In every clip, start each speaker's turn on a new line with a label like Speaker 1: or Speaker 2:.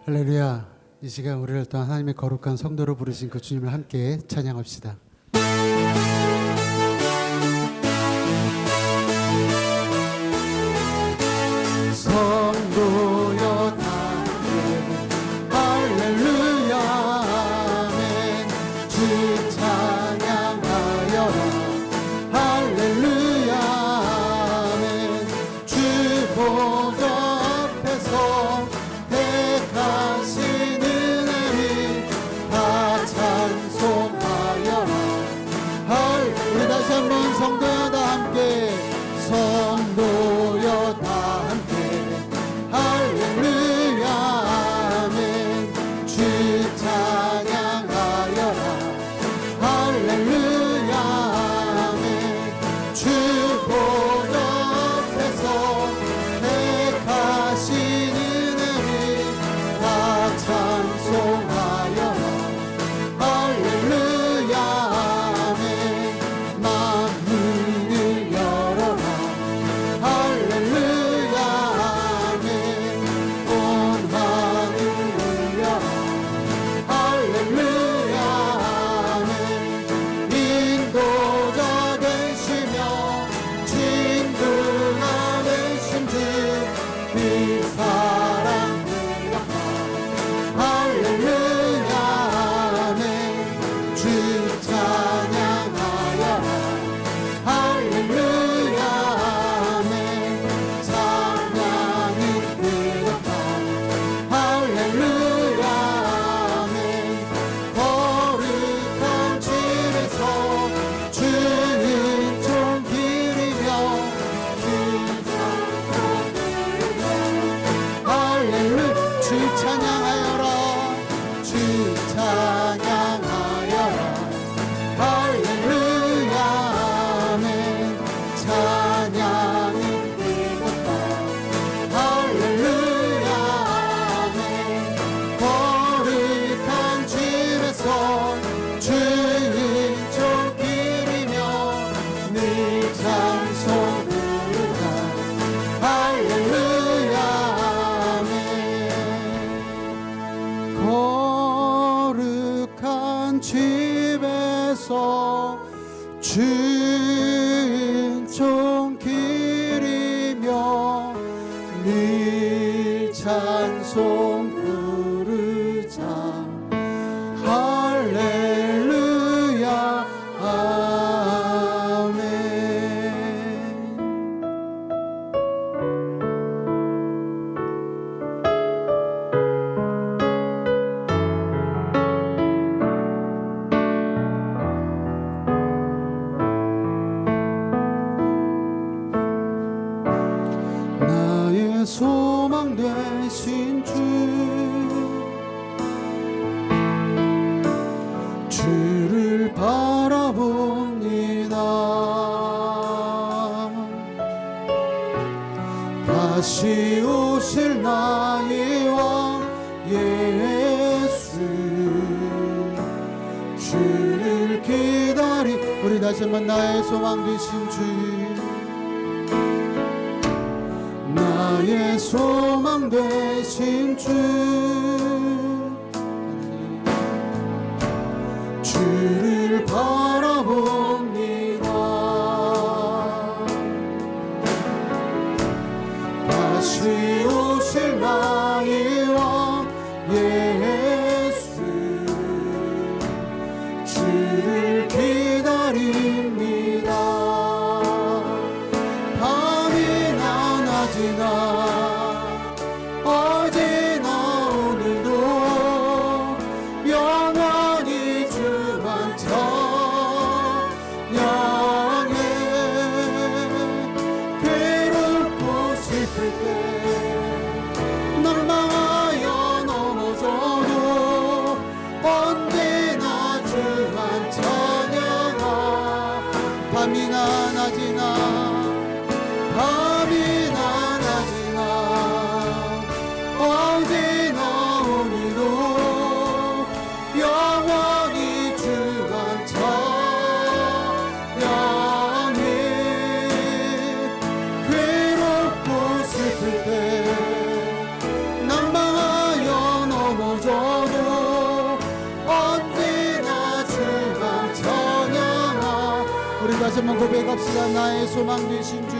Speaker 1: 할렐루야. 이 시간 우리를 또한 하나님의 거룩한 성도로 부르신 그 주님을 함께 찬양합시다. 성도여 담대 할렐루야 아멘. 주 찬양하여라 할렐루야 아멘. 주 보좌 앞에서 택하신 은혜를 다 찬송하여라. 우리 다시 한번 성도여 다 함께 성도여 다 함께 할렐루야 아멘. 주 찬양하여라 할렐루야 아멘. 주 보좌 앞에서 택하신 은혜를 다 찬송하여라 할렐루야 아멘. 만문을 열어라 할렐루야 아멘. 온 하늘 울려라 할렐루야 아멘. 인도자 되시며 진구가 되신 주그 사랑 할렐루야 아멘. 주 찬양하여라 할렐루야 아멘. 찬양이 들었다 할렐루야 아멘. 거룩한 집에서 주는 종 기리며 할렐루야. 주 찬양하여라 주 찬양하여라 할렐루야 아멘. 찬양이 들었다 할렐루야 아멘. 거룩한 집에서 주의 종 기리며 늘 찬송 부르자 할렐루야 아멘. 거룩한 집에서 주의 종 기리며 늘 찬송 부르자 할렐루야 아멘. 나의 소망 되신 주를 바라봅니다. 다시 오실 나의 왕 예수 주를 기다리. 우리 다시 한번 나의 소망 되신 주 나의 소망 되신 주를 바라봅니다. 다시 오실 나의 왕 예수 주를 기다립니다. 밤이나 낮이나 어제나 오늘도 영원히 주만 찬양해. 괴롭고 슬플 때 널망하여 넘어져도 언제나 주만 찬양하. 밤이나 낮이나 밤이나 낮이나 언제나 오늘도 영원히 주만 찬양해. 괴롭고 슬플 때 난망하여 다시 한번 고백합시다. 나의 소망 되신 주,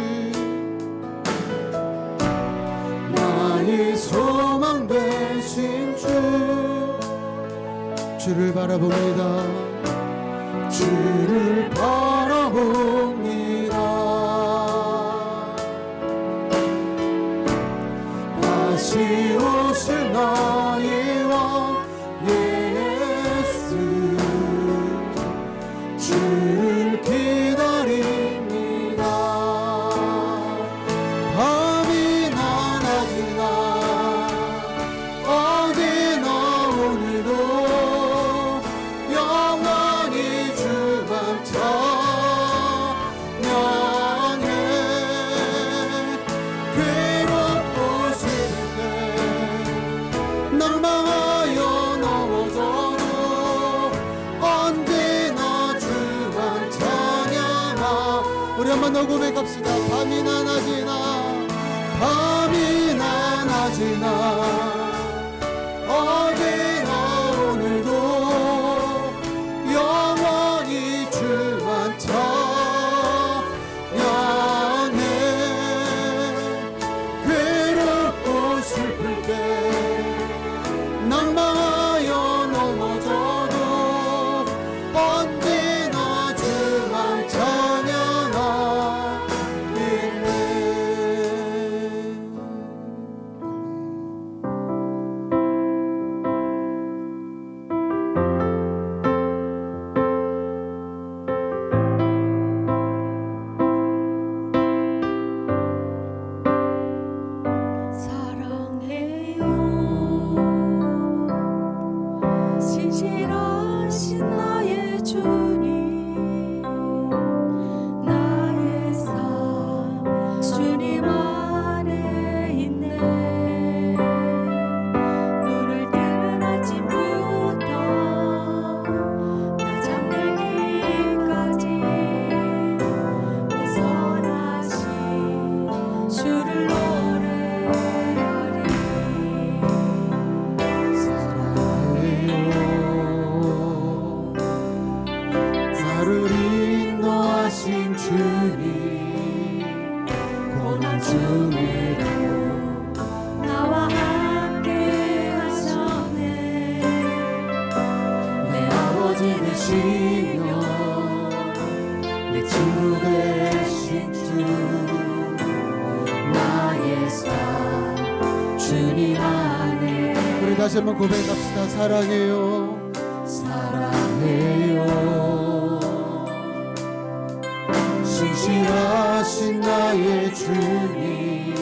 Speaker 1: 나의 소망 되신 주, 주를 바라봅니다. 주를 바라봅니다. 다시 오실 나의 왕 예수, 주를 기다립니다. 밤이나 낮이나 어제나 오늘도 영원히 주만 찬양해. 괴롭고 슬플 때 낭망하여 넘어져도 언제나 주만 찬양하. 우리 한번 더 고백합시다. 밤이나 낮이나 밤이나 낮이나 어제나 오늘도 영원히 주만 찬양해. 괴롭고 슬플 때 낭망하여 넘어져도 언제나 주만 찬양하겠네.
Speaker 2: 사랑해요 신실하신 나의 주님, 나의 삶 주님 안에 있네. 눈을 뜨는 아침부터 나 잠들기까지 벗어나신 주를 노래하리.
Speaker 1: 나를 인도하신 주님, 고난 중에도
Speaker 2: 나와 함께 하셨네.
Speaker 1: 내 아버지 되시며 내 친구 되신 주, 나의 삶 주님 안에. 우리 다시 한번 고백합시다. 사랑해요 사랑해요 신실하신 나의 주님,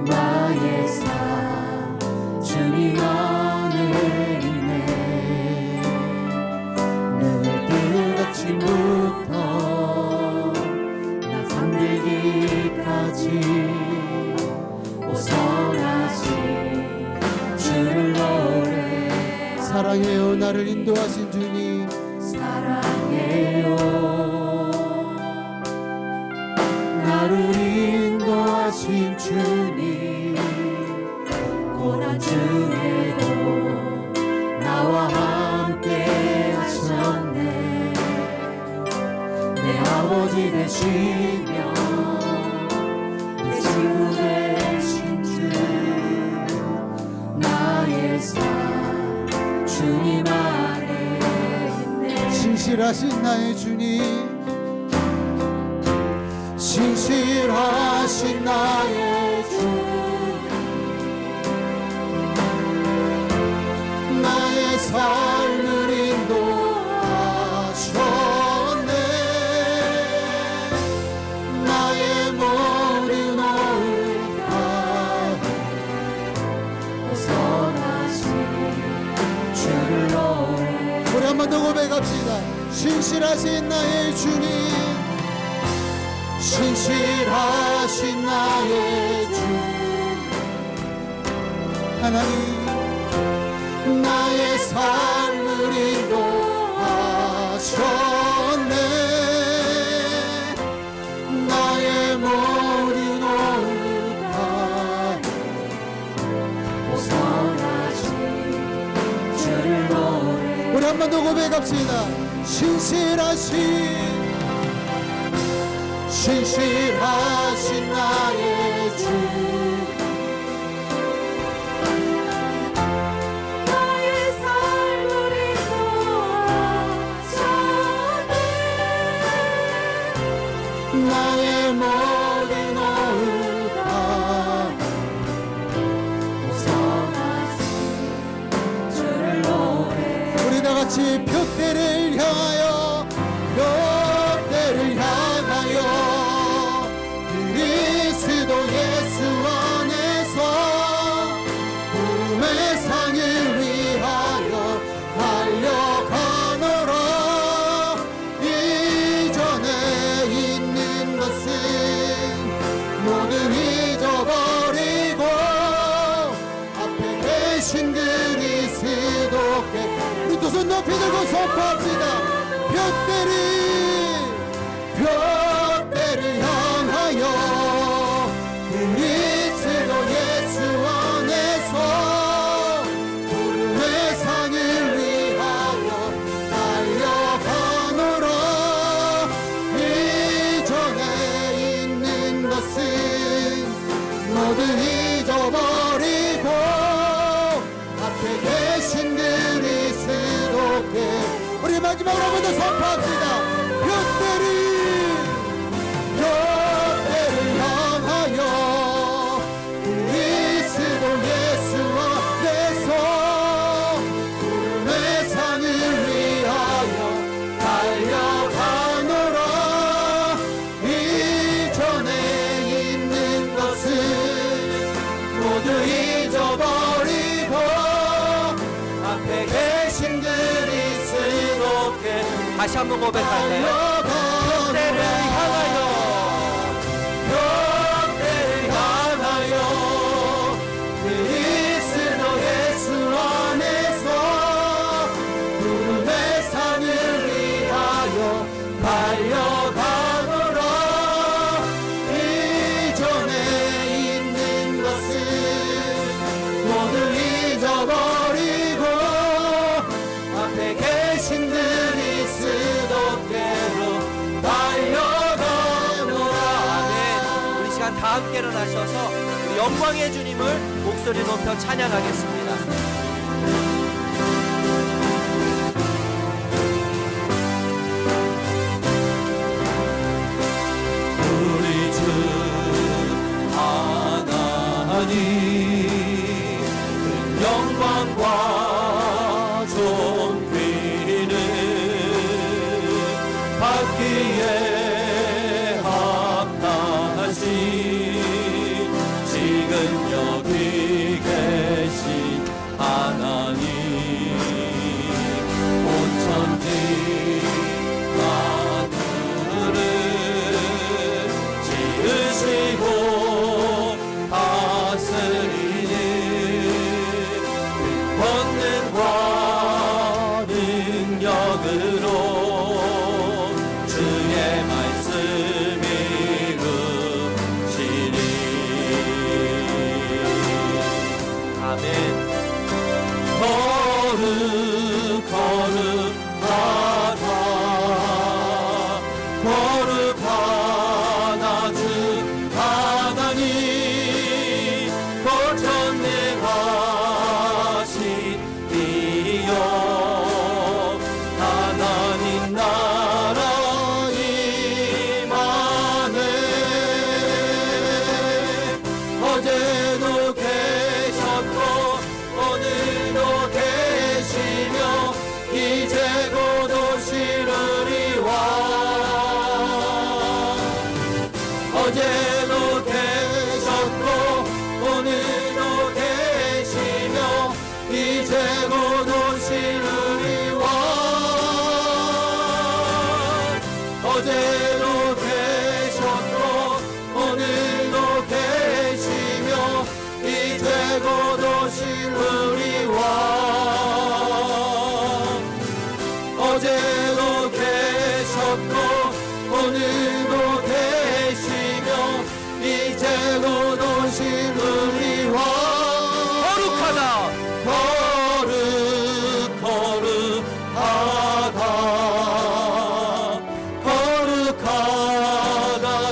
Speaker 1: 나의 삶 주님 안에 있네. 눈을 뜨는 아침부터 나 잠들기까지 오선하신 주를 노래. 사랑해요 나를 인도하신 주님, 사랑해요 나를 인도하신 주님, 고난 중에도 나와 함께 하셨네. 내 아버지 되시며 내 친구 되신 주, 나의 삶 주님 안에 있네. 신실하신 나의 주님, 신실하신 나의 주님, 나의 삶을 인도하셨네. 나의 모든 올가 벗어나신 주를 노래. 우리 한 번 더 고백합시다. 신실하신 나의 주님, 신실하신 나의 주, 하나님 나의 삶을 인도하셨네. 나의 모든 올가 벗어나신 주를 노래. 우리 한 번 더 고백합시다. 신실하신 신실하신 나의 주
Speaker 2: 나의 삶을 인도하셨네
Speaker 1: 나의 모든 오를 다
Speaker 2: 선하신 주를 노래
Speaker 1: 우리 다 같이 표대를 향하여 표대를 향하여 그리스도 예수 안에서 구름의 상을 위하여 달려가노라 이전에 있는 것은 모두 잊어버리고 앞에 계신 그리스도께 우리 두 손 높이 들고 선포합시다. 둯대를 향하여 그리스도 예수 안에서 구름의 상을 위하여 달려가노라 이전에 있는 것은 모두 잊어버리고 앞에 계신 그리스도께 우리 마지막으로 한 번 더 선포합시다. 둯대를 향하여 그리스도 예수 안에서 구름의 상을 위하여 달려가노라 이전에 있는 것은 모두 잊어버리고 앞에 계신 그리스도께
Speaker 3: 다시 한번 고백할까요? 둯대를 향하여
Speaker 1: 둯대를 향하여 그리스도 예수 안에서 구름의 산을 위하여 달려가노라 이전에 있는 것은 모두 잊어버리고 앞에 계신 그리스도께로 달려가노라.
Speaker 3: 아멘. 우리 시간 다 함께 일어나셔서 우리 영광의 주님을 목소리 높여 찬양하겠습니다.
Speaker 1: 우리 주 하나님 큰 영광과 존귀는 받기에 합당하신 지금 여기 계신 하나님 온 천지 만물을 지으시고 다스리는 권능과 능력으로 주의 말씀이 이루시니
Speaker 3: 아멘.
Speaker 1: 거룩하다 거룩하다 주 하나님 거전능하신 이여 하나님 나라 임하네 어제도 계셨고 오늘도 계시며 이제 곧 오시리와 어제도 계셨고 오늘도 계시며 이제 곧 오시리와 어제도 계셨고 오늘도 계시며 이제 곧 오시리와 어제도 계셨고 오늘도 계시며 이제 곧 오시리와
Speaker 3: 거룩하다.
Speaker 1: 거룩하다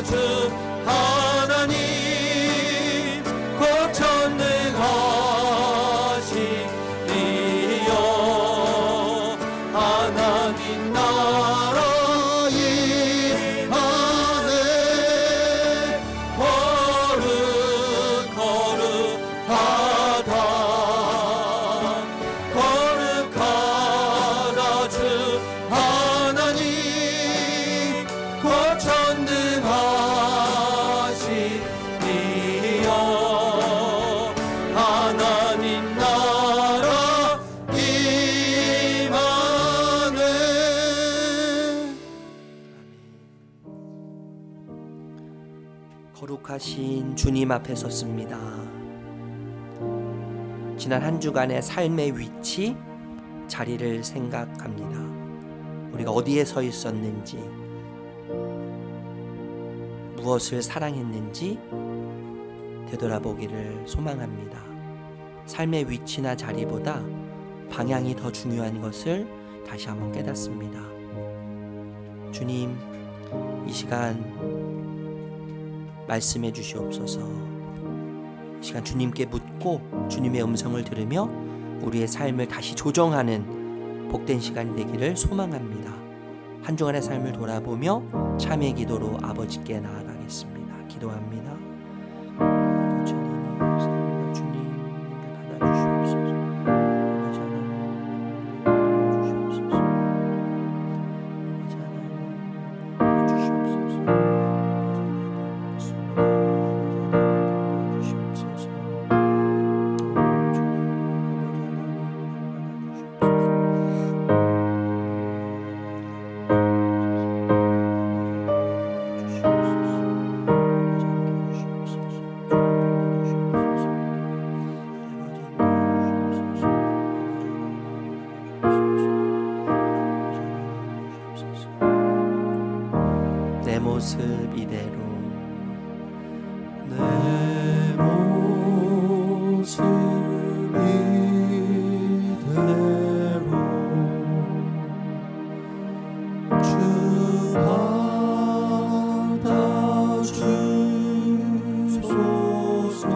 Speaker 1: 하나님 나라 임하네.
Speaker 3: 거룩하신 주님 앞에 섰습니다. 지난 한 주간의 삶의 위치, 자리를 생각합니다. 우리가 어디에 서 있었는지, 무엇을 사랑했는지 되돌아보기를 소망합니다. 삶의 위치나 자리보다 방향이 더 중요한 것을 다시 한번 깨닫습니다. 주님, 이 시간 말씀해 주시옵소서. 이 시간 주님께 묻고 주님의 음성을 들으며 우리의 삶을 다시 조정하는 복된 시간 되기를 소망합니다. 한 주간의 삶을 돌아보며 참회 기도로 아버지께 나아가겠습니다. 기도합니다. 주님을 받아주시옵소서. 아버지 하나님 주시옵소서. 내 모습 이대로,
Speaker 1: 내 모습 이대로 주 받아주소서.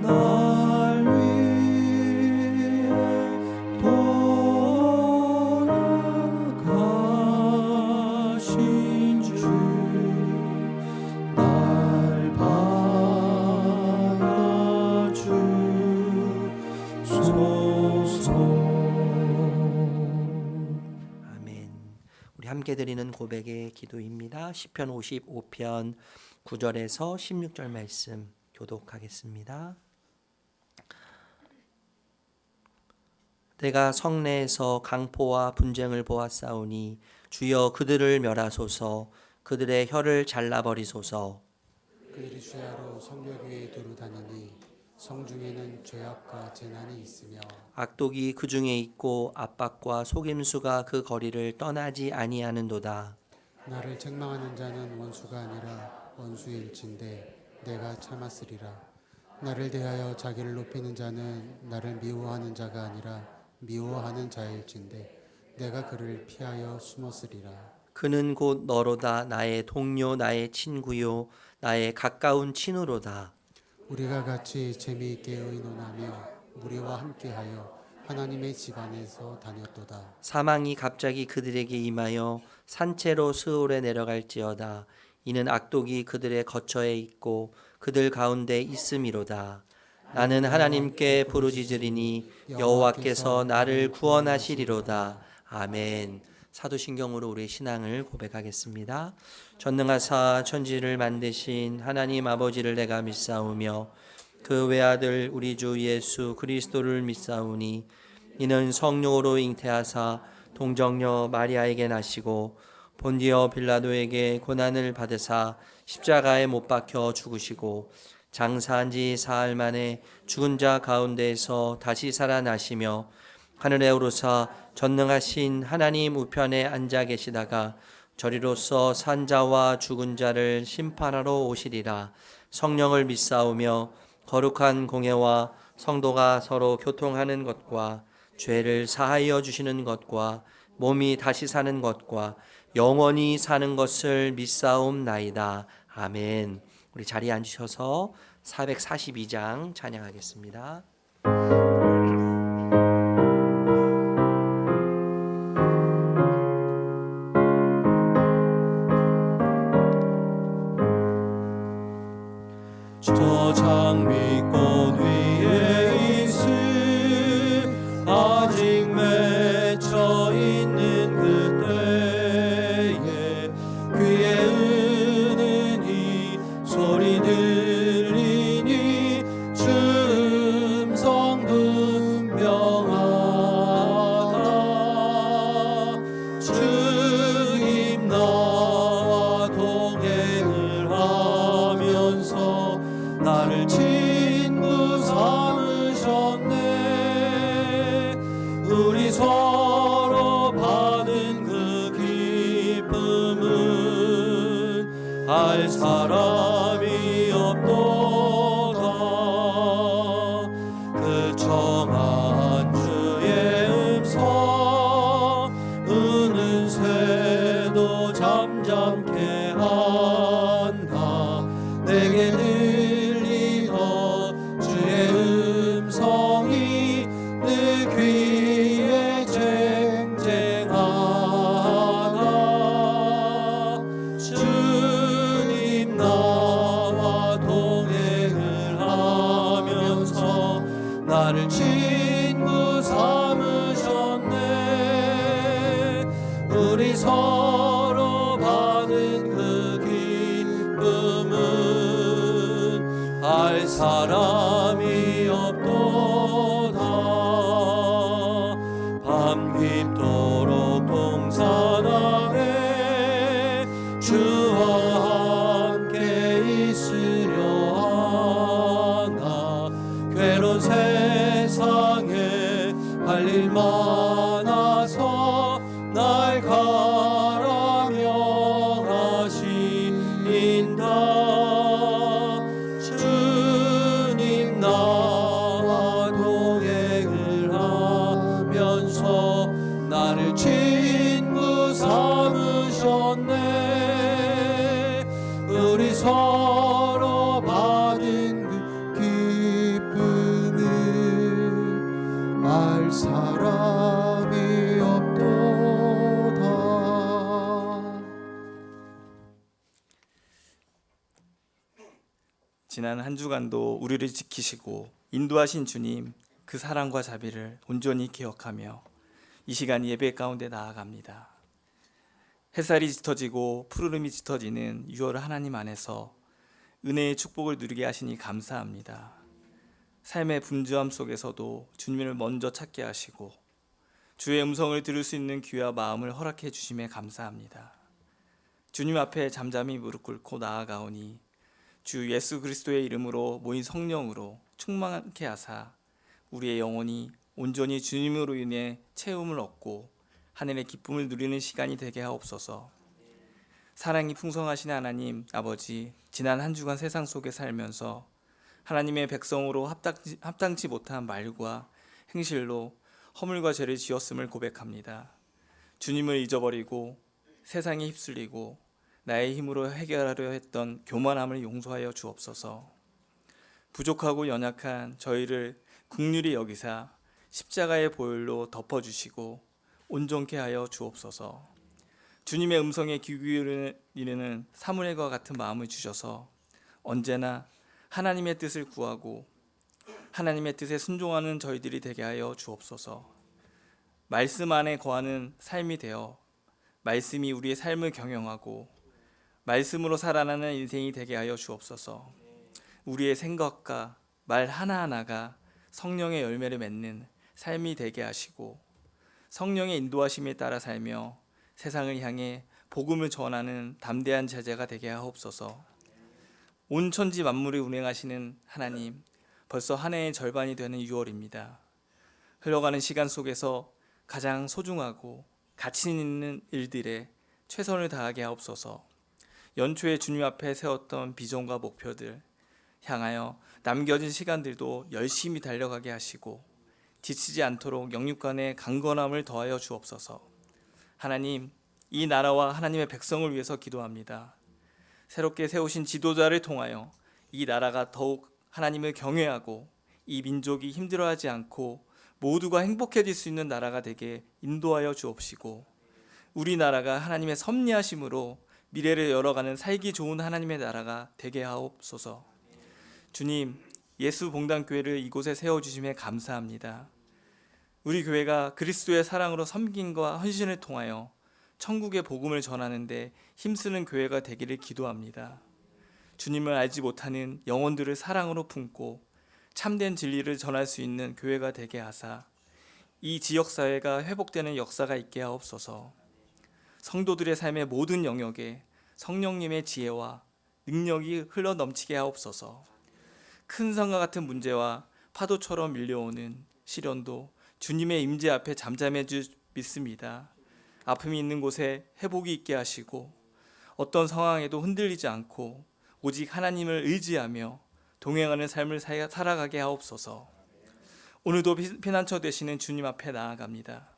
Speaker 1: 날 위해 돌아가신 주, 날 받아주소서.
Speaker 3: 아멘. 우리 함께 드리는 고백의 기도입니다. 시편 55편 9절에서 16절 말씀 교독하겠습니다. 내가 성내에서 강포와 분쟁을 보았사오니 주여 그들을 멸하소서. 그들의 혀를 잘라버리소서.
Speaker 1: 그들이 주야로 성벽 위에 두루 다니니 성중에는 죄악과 재난이 있으며
Speaker 3: 악독이 그 중에 있고 압박과 속임수가 그 거리를 떠나지 아니하는도다.
Speaker 1: 나를 책망하는 자는 원수가 아니라 원수일진데 내가 참았으리라. 나를 대하여 자기를 높이는 자는 나를 미워하는 자가 아니라 미워하는 자일진데 내가 그를 피하여 숨었으리라.
Speaker 3: 그는 곧 너로다. 나의 동료, 나의 친구요, 나의 가까운 친우로다.
Speaker 1: 우리가 같이 재미있게 의논하며 무리와 함께하여 하나님의 집 안에서 다녔도다.
Speaker 3: 사망이 갑자기 그들에게 임하여 산채로 스올에 내려갈지어다. 이는 악독이 그들의 거처에 있고 그들 가운데 있음이로다. 나는 하나님께 부르짖으리니 여호와께서 나를 구원하시리로다. 아멘. 사도신경으로 우리의 신앙을 고백하겠습니다. 전능하사 천지를 만드신 하나님 아버지를 내가 믿사오며 그 외아들 우리 주 예수 그리스도를 믿사오니 이는 성령으로 잉태하사 동정녀 마리아에게 나시고 본디오 빌라도에게 고난을 받으사 십자가에 못 박혀 죽으시고 장사한 지 사흘 만에 죽은 자 가운데에서 다시 살아나시며 하늘에 오르사 전능하신 하나님 우편에 앉아 계시다가 저리로서 산 자와 죽은 자를 심판하러 오시리라. 성령을 믿사오며 거룩한 공예와 성도가 서로 교통하는 것과 죄를 사하여 주시는 것과 몸이 다시 사는 것과 영원히 사는 것을 믿사옵나이다. 아멘. 우리 자리에 앉으셔서 442장 찬양하겠습니다.
Speaker 1: 저 장미꽃 위에 있을 아직 맺혀 있는 그때에 귀에 은은히 소리 들리니
Speaker 4: 나를 친구 삼으셨네. 우리 서로 받은 그 기쁨은 알 사람이 없도다. 밤깊도록 동산 아래 주와 함께 있으려 하나. 괴로운 세상에 할 일 많아서 날 가라며 하시린다. 주님 나와 동행을 하면서 나를 친구 삼으셨네. 우리 서로 받은 그 기쁨을 알 사람이 없도다.
Speaker 5: 지난 한 주간도 우리를 지키시고 인도하신 주님, 그 사랑과 자비를 온전히 기억하며 이 시간 예배 가운데 나아갑니다. 햇살이 짙어지고 푸르름이 짙어지는 6월 하나님 안에서 은혜의 축복을 누리게 하시니 감사합니다. 삶의 분주함 속에서도 주님을 먼저 찾게 하시고 주의 음성을 들을 수 있는 귀와 마음을 허락해 주심에 감사합니다. 주님 앞에 잠잠히 무릎 꿇고 나아가오니 주 예수 그리스도의 이름으로 모인 성령으로 충만케 하사 우리의 영혼이 온전히 주님으로 인해 채움을 얻고 하늘의 기쁨을 누리는 시간이 되게 하옵소서. 사랑이 풍성하신 하나님 아버지, 지난 한 주간 세상 속에 살면서 하나님의 백성으로 합당치 못한 말과 행실로 허물과 죄를 지었음을 고백합니다. 주님을 잊어버리고 세상에 휩쓸리고 나의 힘으로 해결하려 했던 교만함을 용서하여 주옵소서. 부족하고 연약한 저희를 긍휼히 여기사 십자가의 보혈로 덮어주시고 온전케 하여 주옵소서. 주님의 음성에 귀 기울이는 사무엘과 같은 마음을 주셔서 언제나 하나님의 뜻을 구하고 하나님의 뜻에 순종하는 저희들이 되게 하여 주옵소서. 말씀 안에 거하는 삶이 되어 말씀이 우리의 삶을 경영하고 말씀으로 살아나는 인생이 되게 하여 주옵소서. 우리의 생각과 말 하나하나가 성령의 열매를 맺는 삶이 되게 하시고 성령의 인도하심에 따라 살며 세상을 향해 복음을 전하는 담대한 제자가 되게 하옵소서. 온 천지 만물을 운행하시는 하나님, 벌써 한 해의 절반이 되는 6월입니다. 흘러가는 시간 속에서 가장 소중하고 가치 있는 일들에 최선을 다하게 하옵소서. 연초에 주님 앞에 세웠던 비전과 목표들 향하여 남겨진 시간들도 열심히 달려가게 하시고 지치지 않도록 영육 간의 강건함을 더하여 주옵소서. 하나님, 이 나라와 하나님의 백성을 위해서 기도합니다. 새롭게 세우신 지도자를 통하여 이 나라가 더욱 하나님을 경외하고 이 민족이 힘들어하지 않고 모두가 행복해질 수 있는 나라가 되게 인도하여 주옵시고 우리나라가 하나님의 섭리하심으로 미래를 열어가는 살기 좋은 하나님의 나라가 되게 하옵소서. 주님, 예수 봉단교회를 이곳에 세워주심에 감사합니다. 우리 교회가 그리스도의 사랑으로 섬김과 헌신을 통하여 천국의 복음을 전하는데 힘쓰는 교회가 되기를 기도합니다. 주님을 알지 못하는 영혼들을 사랑으로 품고 참된 진리를 전할 수 있는 교회가 되게 하사 이 지역사회가 회복되는 역사가 있게 하옵소서. 성도들의 삶의 모든 영역에 성령님의 지혜와 능력이 흘러넘치게 하옵소서. 큰 산과 같은 문제와 파도처럼 밀려오는 시련도 주님의 임재 앞에 잠잠해 줄 믿습니다. 아픔이 있는 곳에 회복이 있게 하시고 어떤 상황에도 흔들리지 않고 오직 하나님을 의지하며 동행하는 삶을 살아가게 하옵소서. 오늘도 피난처 되시는 주님 앞에 나아갑니다.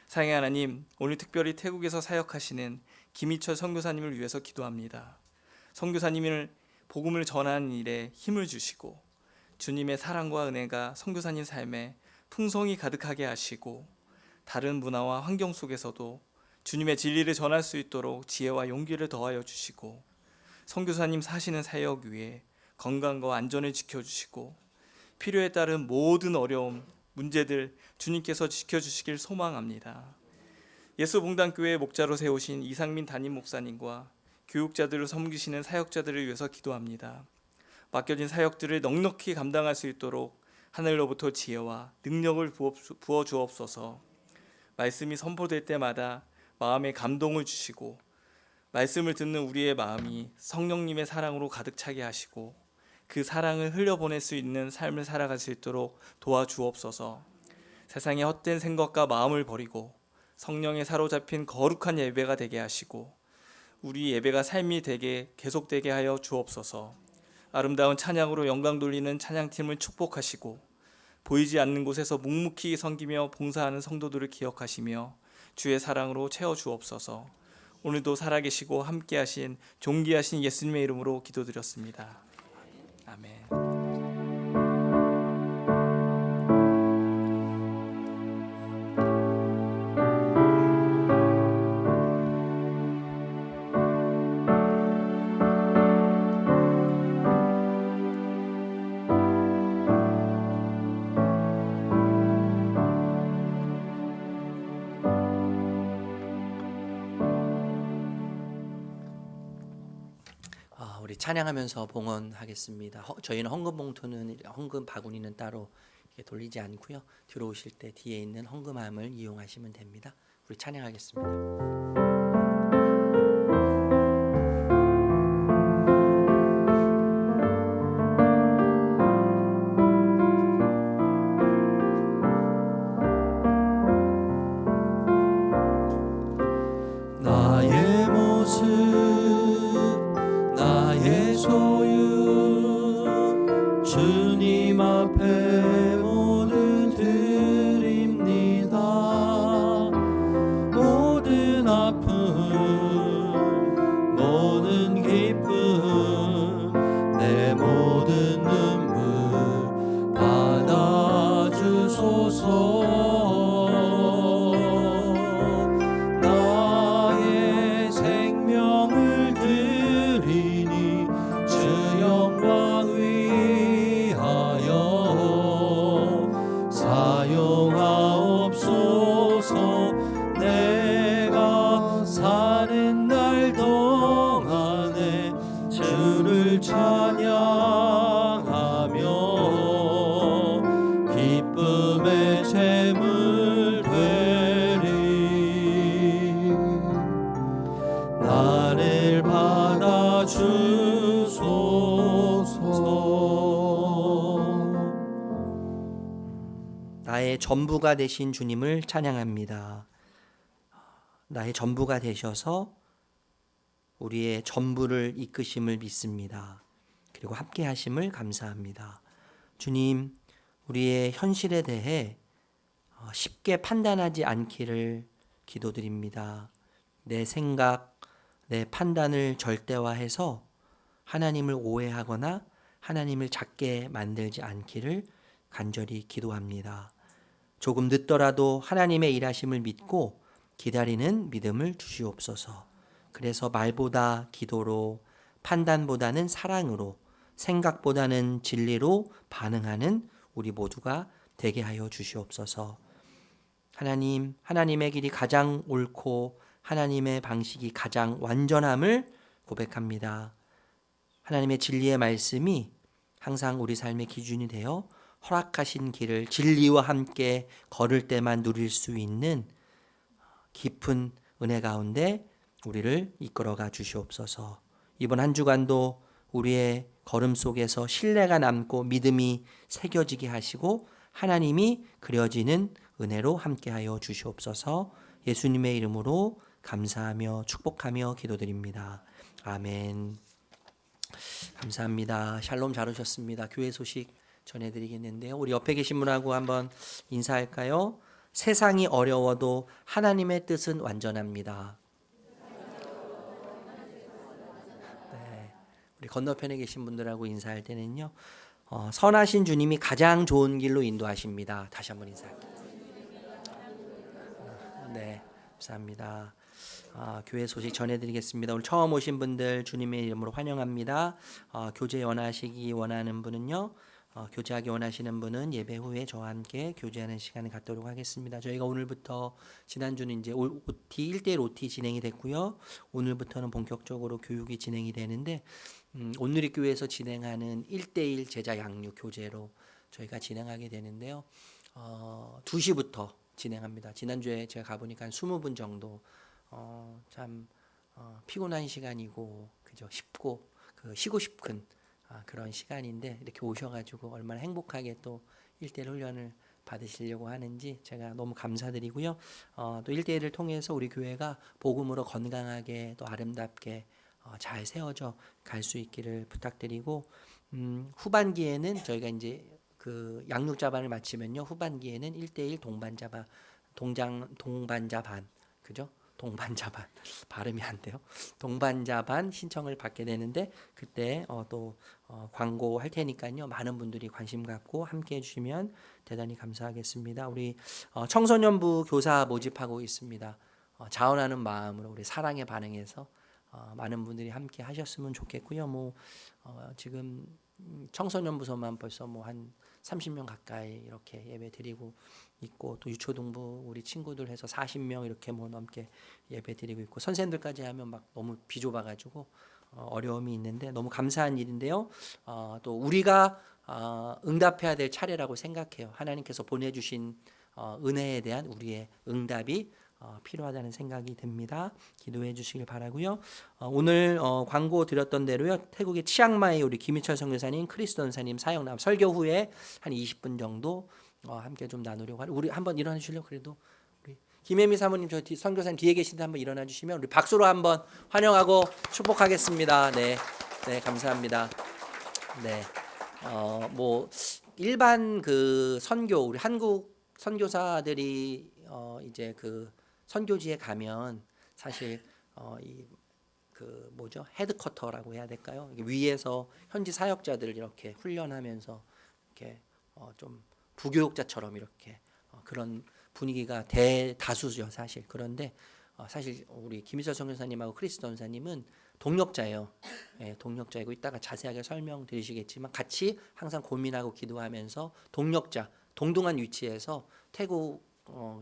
Speaker 5: 사랑의 하나님, 오늘 특별히 태국에서 사역하시는 김희철 선교사님을 위해서 기도합니다. 선교사님을 복음을 전하는 일에 힘을 주시고 주님의 사랑과 은혜가 선교사님 삶에 풍성이 가득하게 하시고 다른 문화와 환경 속에서도 주님의 진리를 전할 수 있도록 지혜와 용기를 더하여 주시고 선교사님 사시는 사역 위에 건강과 안전을 지켜주시고 필요에 따른 모든 어려움, 문제들 주님께서 지켜주시길 소망합니다. 예수봉단교회 목자로 세우신 이상민 담임 목사님과 교육자들을 섬기시는 사역자들을 위해서 기도합니다. 맡겨진 사역들을 넉넉히 감당할 수 있도록 하늘로부터 지혜와 능력을 부어 주옵소서. 말씀이 선포될 때마다 마음에 감동을 주시고 말씀을 듣는 우리의 마음이 성령님의 사랑으로 가득 차게 하시고 그 사랑을 흘려보낼 수 있는 삶을 살아갈 수 있도록 도와주옵소서. 세상의 헛된 생각과 마음을 버리고 성령에 사로잡힌 거룩한 예배가 되게 하시고 우리 예배가 삶이 되게 계속되게 하여 주옵소서. 아름다운 찬양으로 영광 돌리는 찬양팀을 축복하시고 보이지 않는 곳에서 묵묵히 섬기며 봉사하는 성도들을 기억하시며 주의 사랑으로 채워주옵소서. 오늘도 살아계시고 함께하신 존귀하신 예수님의 이름으로 기도드렸습니다. 아멘.
Speaker 3: 우리 찬양하면서 봉헌하겠습니다. 저희는 헌금 봉투는 헌금 바구니는 따로 이렇게 돌리지 않고요. 들어오실 때 뒤에 있는 헌금함을 이용하시면 됩니다. 우리 찬양하겠습니다.
Speaker 4: 나의 모습 나의 소유 주님 앞에 모두 드립니다. 모든 아픔 모든 기쁨 내 모든 눈물 받아주소서. 찬양하며 기쁨의 제물 되리. 나를 받아주소서.
Speaker 3: 나의 전부가 되신 주님을 찬양합니다. 나의 전부가 되셔서 우리의 전부를 이끄심을 믿습니다. 그리고 함께 하심을 감사합니다. 주님, 우리의 현실에 대해 쉽게 판단하지 않기를 기도드립니다. 내 생각, 내 판단을 절대화해서 하나님을 오해하거나 하나님을 작게 만들지 않기를 간절히 기도합니다. 조금 늦더라도 하나님의 일하심을 믿고 기다리는 믿음을 주시옵소서. 그래서 말보다 기도로, 판단보다는 사랑으로, 생각보다는 진리로 반응하는 우리 모두가 되게 하여 주시옵소서. 하나님, 하나님의 길이 가장 옳고 하나님의 방식이 가장 완전함을 고백합니다. 하나님의 진리의 말씀이 항상 우리 삶의 기준이 되어 허락하신 길을 진리와 함께 걸을 때만 누릴 수 있는 깊은 은혜 가운데 우리를 이끌어가 주시옵소서. 이번 한 주간도 우리의 걸음 속에서 신뢰가 남고 믿음이 새겨지게 하시고 하나님이 그려지는 은혜로 함께하여 주시옵소서. 예수님의 이름으로 감사하며 축복하며 기도드립니다. 아멘. 감사합니다. 샬롬 잘 오셨습니다. 교회 소식 전해드리겠는데요. 우리 옆에 계신 분하고 한번 인사할까요? 세상이 어려워도 하나님의 뜻은 완전합니다. 우리 건너편에 계신 분들하고 인사할 때는요, 선하신 주님이 가장 좋은 길로 인도하십니다. 다시 한번 인사할게요. 네, 감사합니다. 교회 소식 전해드리겠습니다. 오늘 처음 오신 분들 주님의 이름으로 환영합니다. 교제 원하시기 원하는 분은요, 교제하기 원하시는 분은 예배 후에 저와 함께 교제하는 시간을 갖도록 하겠습니다. 저희가 오늘부터 지난주는 이제 OT 1대1 OT 진행이 됐고요. 오늘부터는 본격적으로 교육이 진행이 되는데 온누리교회에서 진행하는 1대1 제자 양육 교제로 저희가 진행하게 되는데요. 2시부터 진행합니다. 지난주에 제가 가보니까 한 20분 정도 참 피곤한 시간이고 그죠? 쉽고 쉬고 싶은 그런 시간인데 이렇게 오셔가지고 얼마나 행복하게 또 1대1 훈련을 받으시려고 하는지 제가 너무 감사드리고요. 또 1대1을 통해서 우리 교회가 복음으로 건강하게 또 아름답게 잘 세워져 갈 수 있기를 부탁드리고 후반기에는 저희가 이제 그 양육자반을 마치면요. 후반기에는 1대1 동반자반 그죠? 동반자반 발음이 안 돼요. 동반자반 신청을 받게 되는데 그때 또 광고할 테니까요. 많은 분들이 관심 갖고 함께 해주시면 대단히 감사하겠습니다. 우리 청소년부 교사 모집하고 있습니다. 자원하는 마음으로 우리 사랑에 반응해서 많은 분들이 함께 하셨으면 좋겠고요. 지금 청소년부서만 벌써 한 30명 가까이 이렇게 예배 드리고 있고 또 유초등부 우리 친구들 해서 40명 이렇게 넘게 예배 드리고 있고 선생님들까지 하면 막 너무 비좁아가지고 어려움이 있는데 너무 감사한 일인데요. 또 우리가 응답해야 될 차례라고 생각해요. 하나님께서 보내주신 은혜에 대한 우리의 응답이 필요하다는 생각이 듭니다. 기도해 주시길 바라고요. 오늘 광고 드렸던 대로요. 태국의 치앙마이 우리 김희철 선교사님, 크리스도 원사님 사역남 설교 후에 한 20분 정도 함께 좀 나누려고 하는 우리 한번 일어나 주실래요? 그래도 우리 김혜미 사모님 저 선교사님 뒤에 계신데 한번 일어나 주시면 우리 박수로 한번 환영하고 축복하겠습니다. 네, 네 감사합니다. 네, 일반 그 선교 우리 한국 선교사들이 이제 그 선교지에 가면 사실 헤드쿼터라고 해야 될까요? 위에서 현지 사역자들을 이렇게 훈련하면서 이렇게 좀 부교육자처럼 이렇게 그런 분위기가 대다수죠 사실. 그런데 사실 우리 김희철 선교사님하고 크리스도 원사님은 동력자예요. 예, 동력자이고 이따가 자세하게 설명드리시겠지만 같이 항상 고민하고 기도하면서 동력자 동등한 위치에서 태국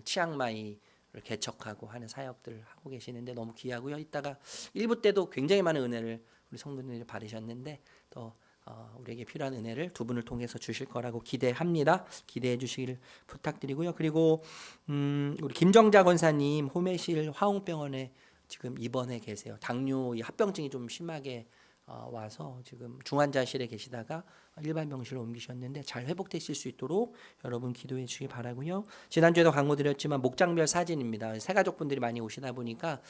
Speaker 3: 치앙마이를 개척하고 하는 사역들을 하고 계시는데 너무 귀하고요. 이따가 1부 때도 굉장히 많은 은혜를 우리 성도님들이 받으셨는데 또 우리에게 필요한 은혜를 두 분을 통해서 주실 거라고 기대합니다. 기대해 주시길 부탁드리고요. 그리고 우리 김정자 권사님 호메실 화홍병원에 지금 입원해 계세요. 당뇨 합병증이 좀 심하게 와서 지금 중환자실에 계시다가 일반 병실로 옮기셨는데 잘 회복되실 수 있도록 여러분 기도해 주시기 바라고요. 지난주에도 광고 드렸지만 목장별 사진입니다. 새가족분들이 많이 오시다 보니까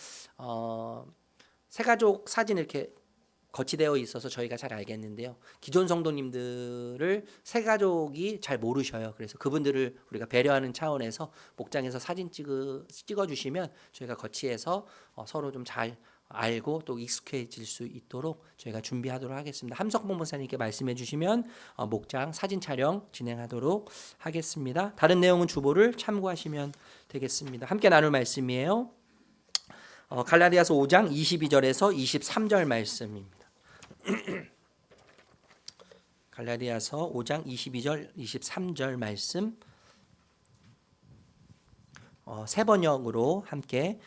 Speaker 3: 새가족 사진 이렇게 거치되어 있어서 저희가 잘 알겠는데요. 기존 성도님들을 새가족이 잘 모르셔요. 그래서 그분들을 우리가 배려하는 차원에서 목장에서 사진 찍어주시면 저희가 거치해서 서로 좀 잘 알고 또 익숙해질 수 있도록 저희가 준비하도록 하겠습니다. 함석봉 목사님께 말씀해 주시면 목장 사진 촬영 진행하도록 하겠습니다. 다른 내용은 주보를 참고하시면 되겠습니다. 함께 나눌 말씀이에요. 갈라디아서 5장 22절에서 23절 말씀입니다. 갈라디아서 5장 22절 23절 말씀 새 번역으로 함께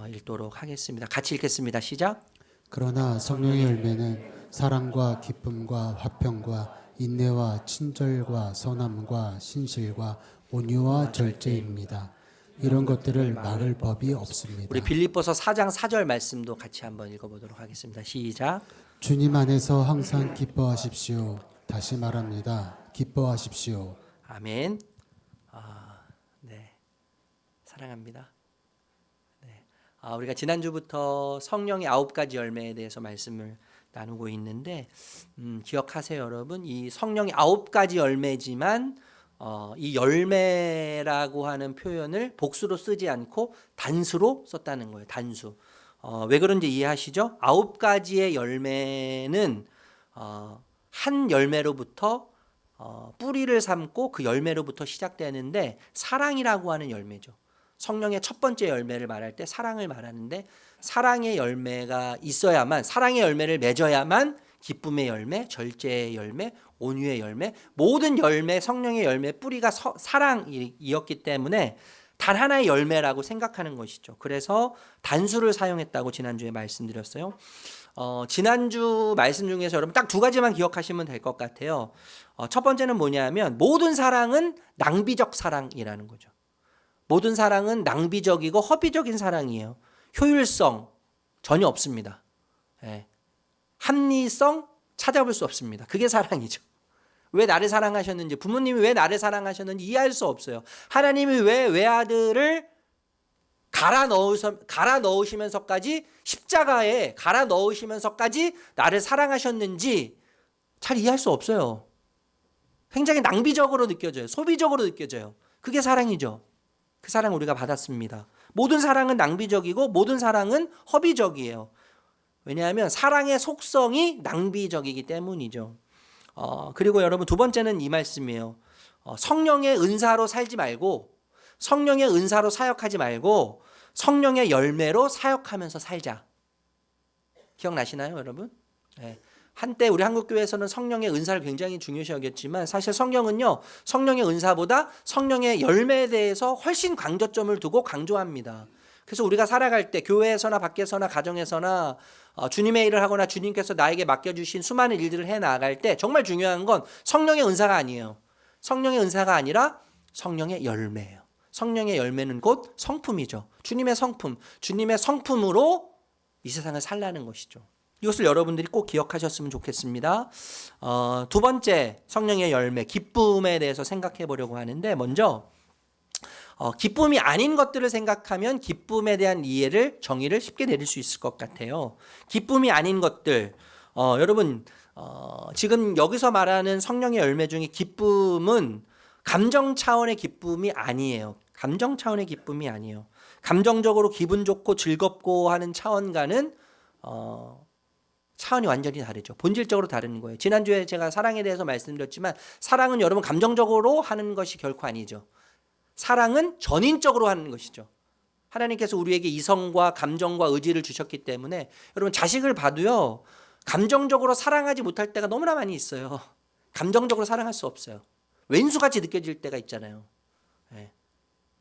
Speaker 3: 읽도록 하겠습니다. 같이 읽겠습니다. 시작.
Speaker 1: 그러나 성령의 열매는 사랑과 기쁨과 화평과 인내와 친절과 선함과 신실과 온유와 절제입니다. 이런 것들을 막을 법이 없습니다.
Speaker 3: 우리 빌립보서 4장 4절 말씀도 같이 한번 읽어보도록 하겠습니다. 시작.
Speaker 1: 주님 안에서 항상 기뻐하십시오. 다시 말합니다. 기뻐하십시오.
Speaker 3: 아멘. 네, 사랑합니다. 네, 우리가 지난주부터 성령의 9가지 열매에 대해서 말씀을 나누고 있는데 기억하세요, 여러분. 이 성령의 9가지 열매지만 이 열매라고 하는 표현을 복수로 쓰지 않고 단수로 썼다는 거예요. 단수. 왜 그런지 이해하시죠? 9가지의 열매는 한 열매로부터 뿌리를 삼고 그 열매로부터 시작되는데 사랑이라고 하는 열매죠. 성령의 첫 번째 열매를 말할 때 사랑을 말하는데 사랑의 열매가 있어야만 사랑의 열매를 맺어야만 기쁨의 열매, 절제의 열매, 온유의 열매, 모든 열매, 성령의 열매 뿌리가 사랑이었기 때문에 단 하나의 열매라고 생각하는 것이죠. 그래서 단수를 사용했다고 지난주에 말씀드렸어요. 지난주 말씀 중에서 여러분 딱 두 가지만 기억하시면 될 것 같아요. 첫 번째는 뭐냐면 모든 사랑은 낭비적 사랑이라는 거죠. 모든 사랑은 낭비적이고 허비적인 사랑이에요. 효율성 전혀 없습니다. 예. 합리성 찾아볼 수 없습니다. 그게 사랑이죠. 왜 나를 사랑하셨는지, 부모님이 왜 나를 사랑하셨는지 이해할 수 없어요. 하나님이 왜 외아들을 갈아 넣으시면서까지 십자가에 갈아 넣으시면서까지 나를 사랑하셨는지 잘 이해할 수 없어요. 굉장히 낭비적으로 느껴져요. 소비적으로 느껴져요. 그게 사랑이죠. 그 사랑 우리가 받았습니다. 모든 사랑은 낭비적이고 모든 사랑은 허비적이에요. 왜냐하면 사랑의 속성이 낭비적이기 때문이죠. 그리고 여러분 두 번째는 이 말씀이에요. 성령의 은사로 살지 말고 성령의 은사로 사역하지 말고 성령의 열매로 사역하면서 살자. 기억나시나요, 여러분? 네. 한때 우리 한국교회에서는 성령의 은사를 굉장히 중요시 여겼지만 사실 성경은요, 성령의 은사보다 성령의 열매에 대해서 훨씬 강조점을 두고 강조합니다. 그래서 우리가 살아갈 때 교회에서나 밖에서나 가정에서나 주님의 일을 하거나 주님께서 나에게 맡겨주신 수많은 일들을 해나갈 때 정말 중요한 건 성령의 은사가 아니에요. 성령의 은사가 아니라 성령의 열매예요. 성령의 열매는 곧 성품이죠. 주님의 성품, 주님의 성품으로 이 세상을 살라는 것이죠. 이것을 여러분들이 꼭 기억하셨으면 좋겠습니다. 두 번째 성령의 열매, 기쁨에 대해서 생각해 보려고 하는데 먼저 기쁨이 아닌 것들을 생각하면 기쁨에 대한 이해를 정의를 쉽게 내릴 수 있을 것 같아요. 기쁨이 아닌 것들, 여러분 지금 여기서 말하는 성령의 열매 중에 기쁨은 감정 차원의 기쁨이 아니에요. 감정 차원의 기쁨이 아니에요. 감정적으로 기분 좋고 즐겁고 하는 차원과는 차원이 완전히 다르죠. 본질적으로 다른 거예요. 지난주에 제가 사랑에 대해서 말씀드렸지만 사랑은 여러분 감정적으로 하는 것이 결코 아니죠. 사랑은 전인적으로 하는 것이죠. 하나님께서 우리에게 이성과 감정과 의지를 주셨기 때문에 여러분 자식을 봐도요, 감정적으로 사랑하지 못할 때가 너무나 많이 있어요. 감정적으로 사랑할 수 없어요. 왼수같이 느껴질 때가 있잖아요. 네.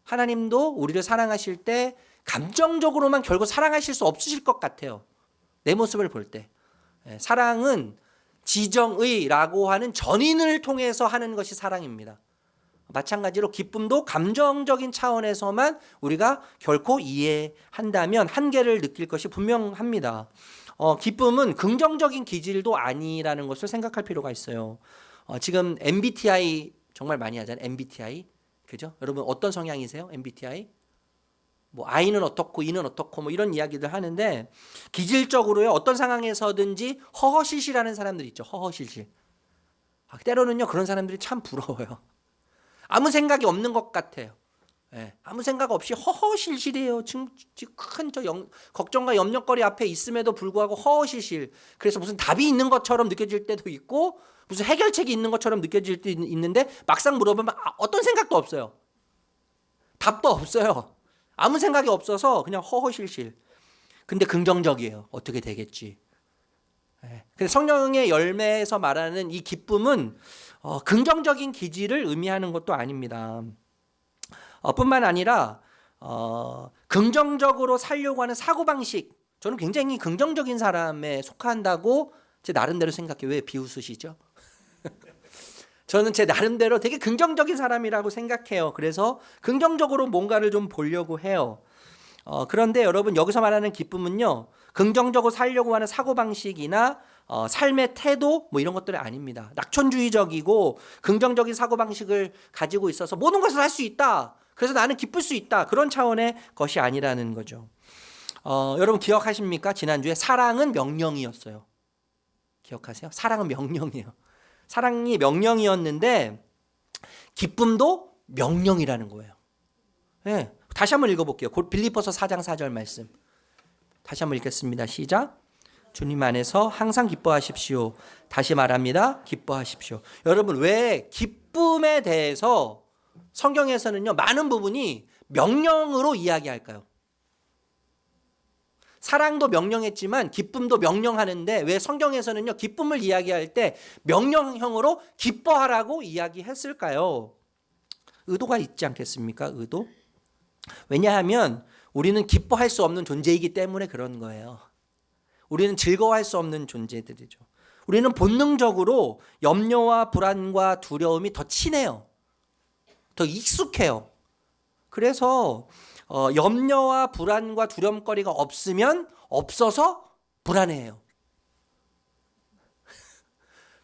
Speaker 3: 하나님도 우리를 사랑하실 때 감정적으로만 결국 사랑하실 수 없으실 것 같아요. 내 모습을 볼 때. 네. 사랑은 지정의라고 하는 전인을 통해서 하는 것이 사랑입니다. 마찬가지로 기쁨도 감정적인 차원에서만 우리가 결코 이해한다면 한계를 느낄 것이 분명합니다. 기쁨은 긍정적인 기질도 아니라는 것을 생각할 필요가 있어요. 지금 MBTI 정말 많이 하잖아요. MBTI. 그죠? 여러분 어떤 성향이세요? MBTI? 뭐 I는 어떻고 E는 어떻고 뭐 이런 이야기들 하는데 기질적으로요. 어떤 상황에서든지 허허실실하는 사람들 있죠. 허허실실. 때로는요. 그런 사람들이 참 부러워요. 아무 생각이 없는 것 같아요. 예, 아무 생각 없이 허허실실해요. 지금 큰 걱정과 염려거리 앞에 있음에도 불구하고 허허실실. 그래서 무슨 답이 있는 것처럼 느껴질 때도 있고 무슨 해결책이 있는 것처럼 느껴질 때도 있는데 막상 물어보면 어떤 생각도 없어요. 답도 없어요. 아무 생각이 없어서 그냥 허허실실. 근데 긍정적이에요. 어떻게 되겠지. 예. 근데 성령의 열매에서 말하는 이 기쁨은 긍정적인 기질을 의미하는 것도 아닙니다. 뿐만 아니라 긍정적으로 살려고 하는 사고방식, 저는 굉장히 긍정적인 사람에 속한다고 제 나름대로 생각해요. 왜 비웃으시죠? 저는 제 나름대로 되게 긍정적인 사람이라고 생각해요. 그래서 긍정적으로 뭔가를 좀 보려고 해요. 그런데 여러분 여기서 말하는 기쁨은요, 긍정적으로 살려고 하는 사고방식이나 삶의 태도 뭐 이런 것들이 아닙니다. 낙천주의적이고 긍정적인 사고방식을 가지고 있어서 모든 것을 할 수 있다. 그래서 나는 기쁠 수 있다. 그런 차원의 것이 아니라는 거죠. 여러분 기억하십니까? 지난주에 사랑은 명령이었어요. 기억하세요? 사랑은 명령이에요. 사랑이 명령이었는데 기쁨도 명령이라는 거예요. 네. 다시 한번 읽어볼게요. 빌립보서 4장 4절 말씀. 다시 한번 읽겠습니다. 시작. 주님 안에서 항상 기뻐하십시오. 다시 말합니다. 기뻐하십시오. 여러분 왜 기쁨에 대해서 성경에서는요 많은 부분이 명령으로 이야기할까요? 사랑도 명령했지만 기쁨도 명령하는데 왜 성경에서는요 기쁨을 이야기할 때 명령형으로 기뻐하라고 이야기했을까요? 의도가 있지 않겠습니까? 의도? 왜냐하면 우리는 기뻐할 수 없는 존재이기 때문에 그런 거예요. 우리는 즐거워할 수 없는 존재들이죠. 우리는 본능적으로 염려와 불안과 두려움이 더 친해요. 더 익숙해요. 그래서 염려와 불안과 두려움거리가 없어서 불안해해요.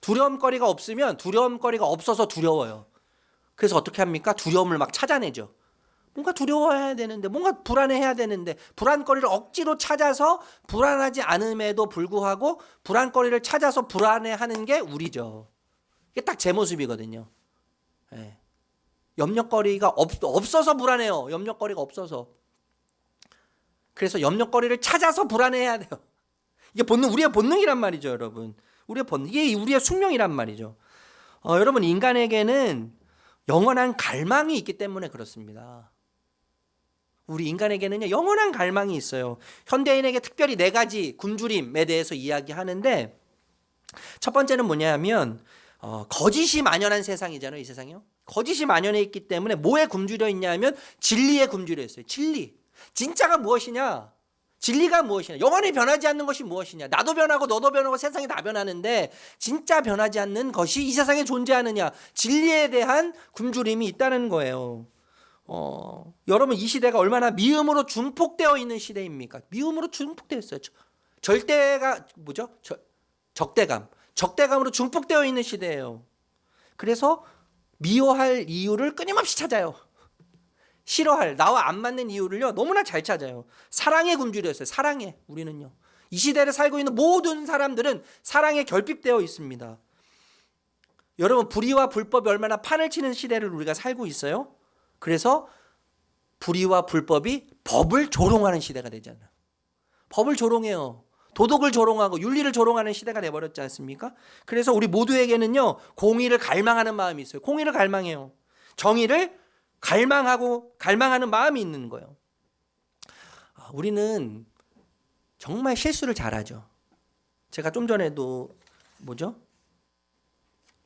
Speaker 3: 두려움거리가 없으면 두려움거리가 없어서 두려워요. 그래서 어떻게 합니까? 두려움을 막 찾아내죠. 뭔가 두려워해야 되는데, 뭔가 불안해해야 되는데, 불안거리를 억지로 찾아서 불안하지 않음에도 불구하고 불안거리를 찾아서 불안해하는 게 우리죠. 이게 딱 제 모습이거든요. 네. 염려거리가 없어서 불안해요. 염려거리가 없어서. 그래서 염려거리를 찾아서 불안해야 돼요. 이게 우리의 본능이란 말이죠, 여러분. 이게 우리의 숙명이란 말이죠. 여러분, 인간에게는 영원한 갈망이 있기 때문에 그렇습니다. 우리 인간에게는요, 영원한 갈망이 있어요. 현대인에게 특별히 4가지 굶주림에 대해서 이야기하는데, 첫 번째는 뭐냐면 거짓이 만연한 세상이잖아요. 이 세상이요. 거짓이 만연해 있기 때문에 뭐에 굶주려 있냐면 진리에 굶주려 있어요. 진리. 진짜가 무엇이냐? 진리가 무엇이냐? 영원히 변하지 않는 것이 무엇이냐? 나도 변하고 너도 변하고 세상이 다 변하는데 진짜 변하지 않는 것이 이 세상에 존재하느냐? 진리에 대한 굶주림이 있다는 거예요. 여러분, 이 시대가 얼마나 미움으로 중폭되어 있는 시대입니까? 미움으로 중폭되어 있어요. 절대가 뭐죠? 적대감으로 중폭되어 있는 시대예요. 그래서 미워할 이유를 끊임없이 찾아요. 싫어할, 나와 안 맞는 이유를요 너무나 잘 찾아요. 사랑에 굶주려 있어요. 사랑에. 우리는요, 이 시대를 살고 있는 모든 사람들은 사랑에 결핍되어 있습니다. 여러분, 불의와 불법이 얼마나 판을 치는 시대를 우리가 살고 있어요. 그래서 불의와 불법이 법을 조롱하는 시대가 되잖아요. 법을 조롱해요. 도덕을 조롱하고 윤리를 조롱하는 시대가 돼버렸지 않습니까? 그래서 우리 모두에게는요 공의를 갈망하는 마음이 있어요. 공의를 갈망해요. 정의를 갈망하는 마음이 있는 거예요. 우리는 정말 실수를 잘하죠. 제가 좀 전에도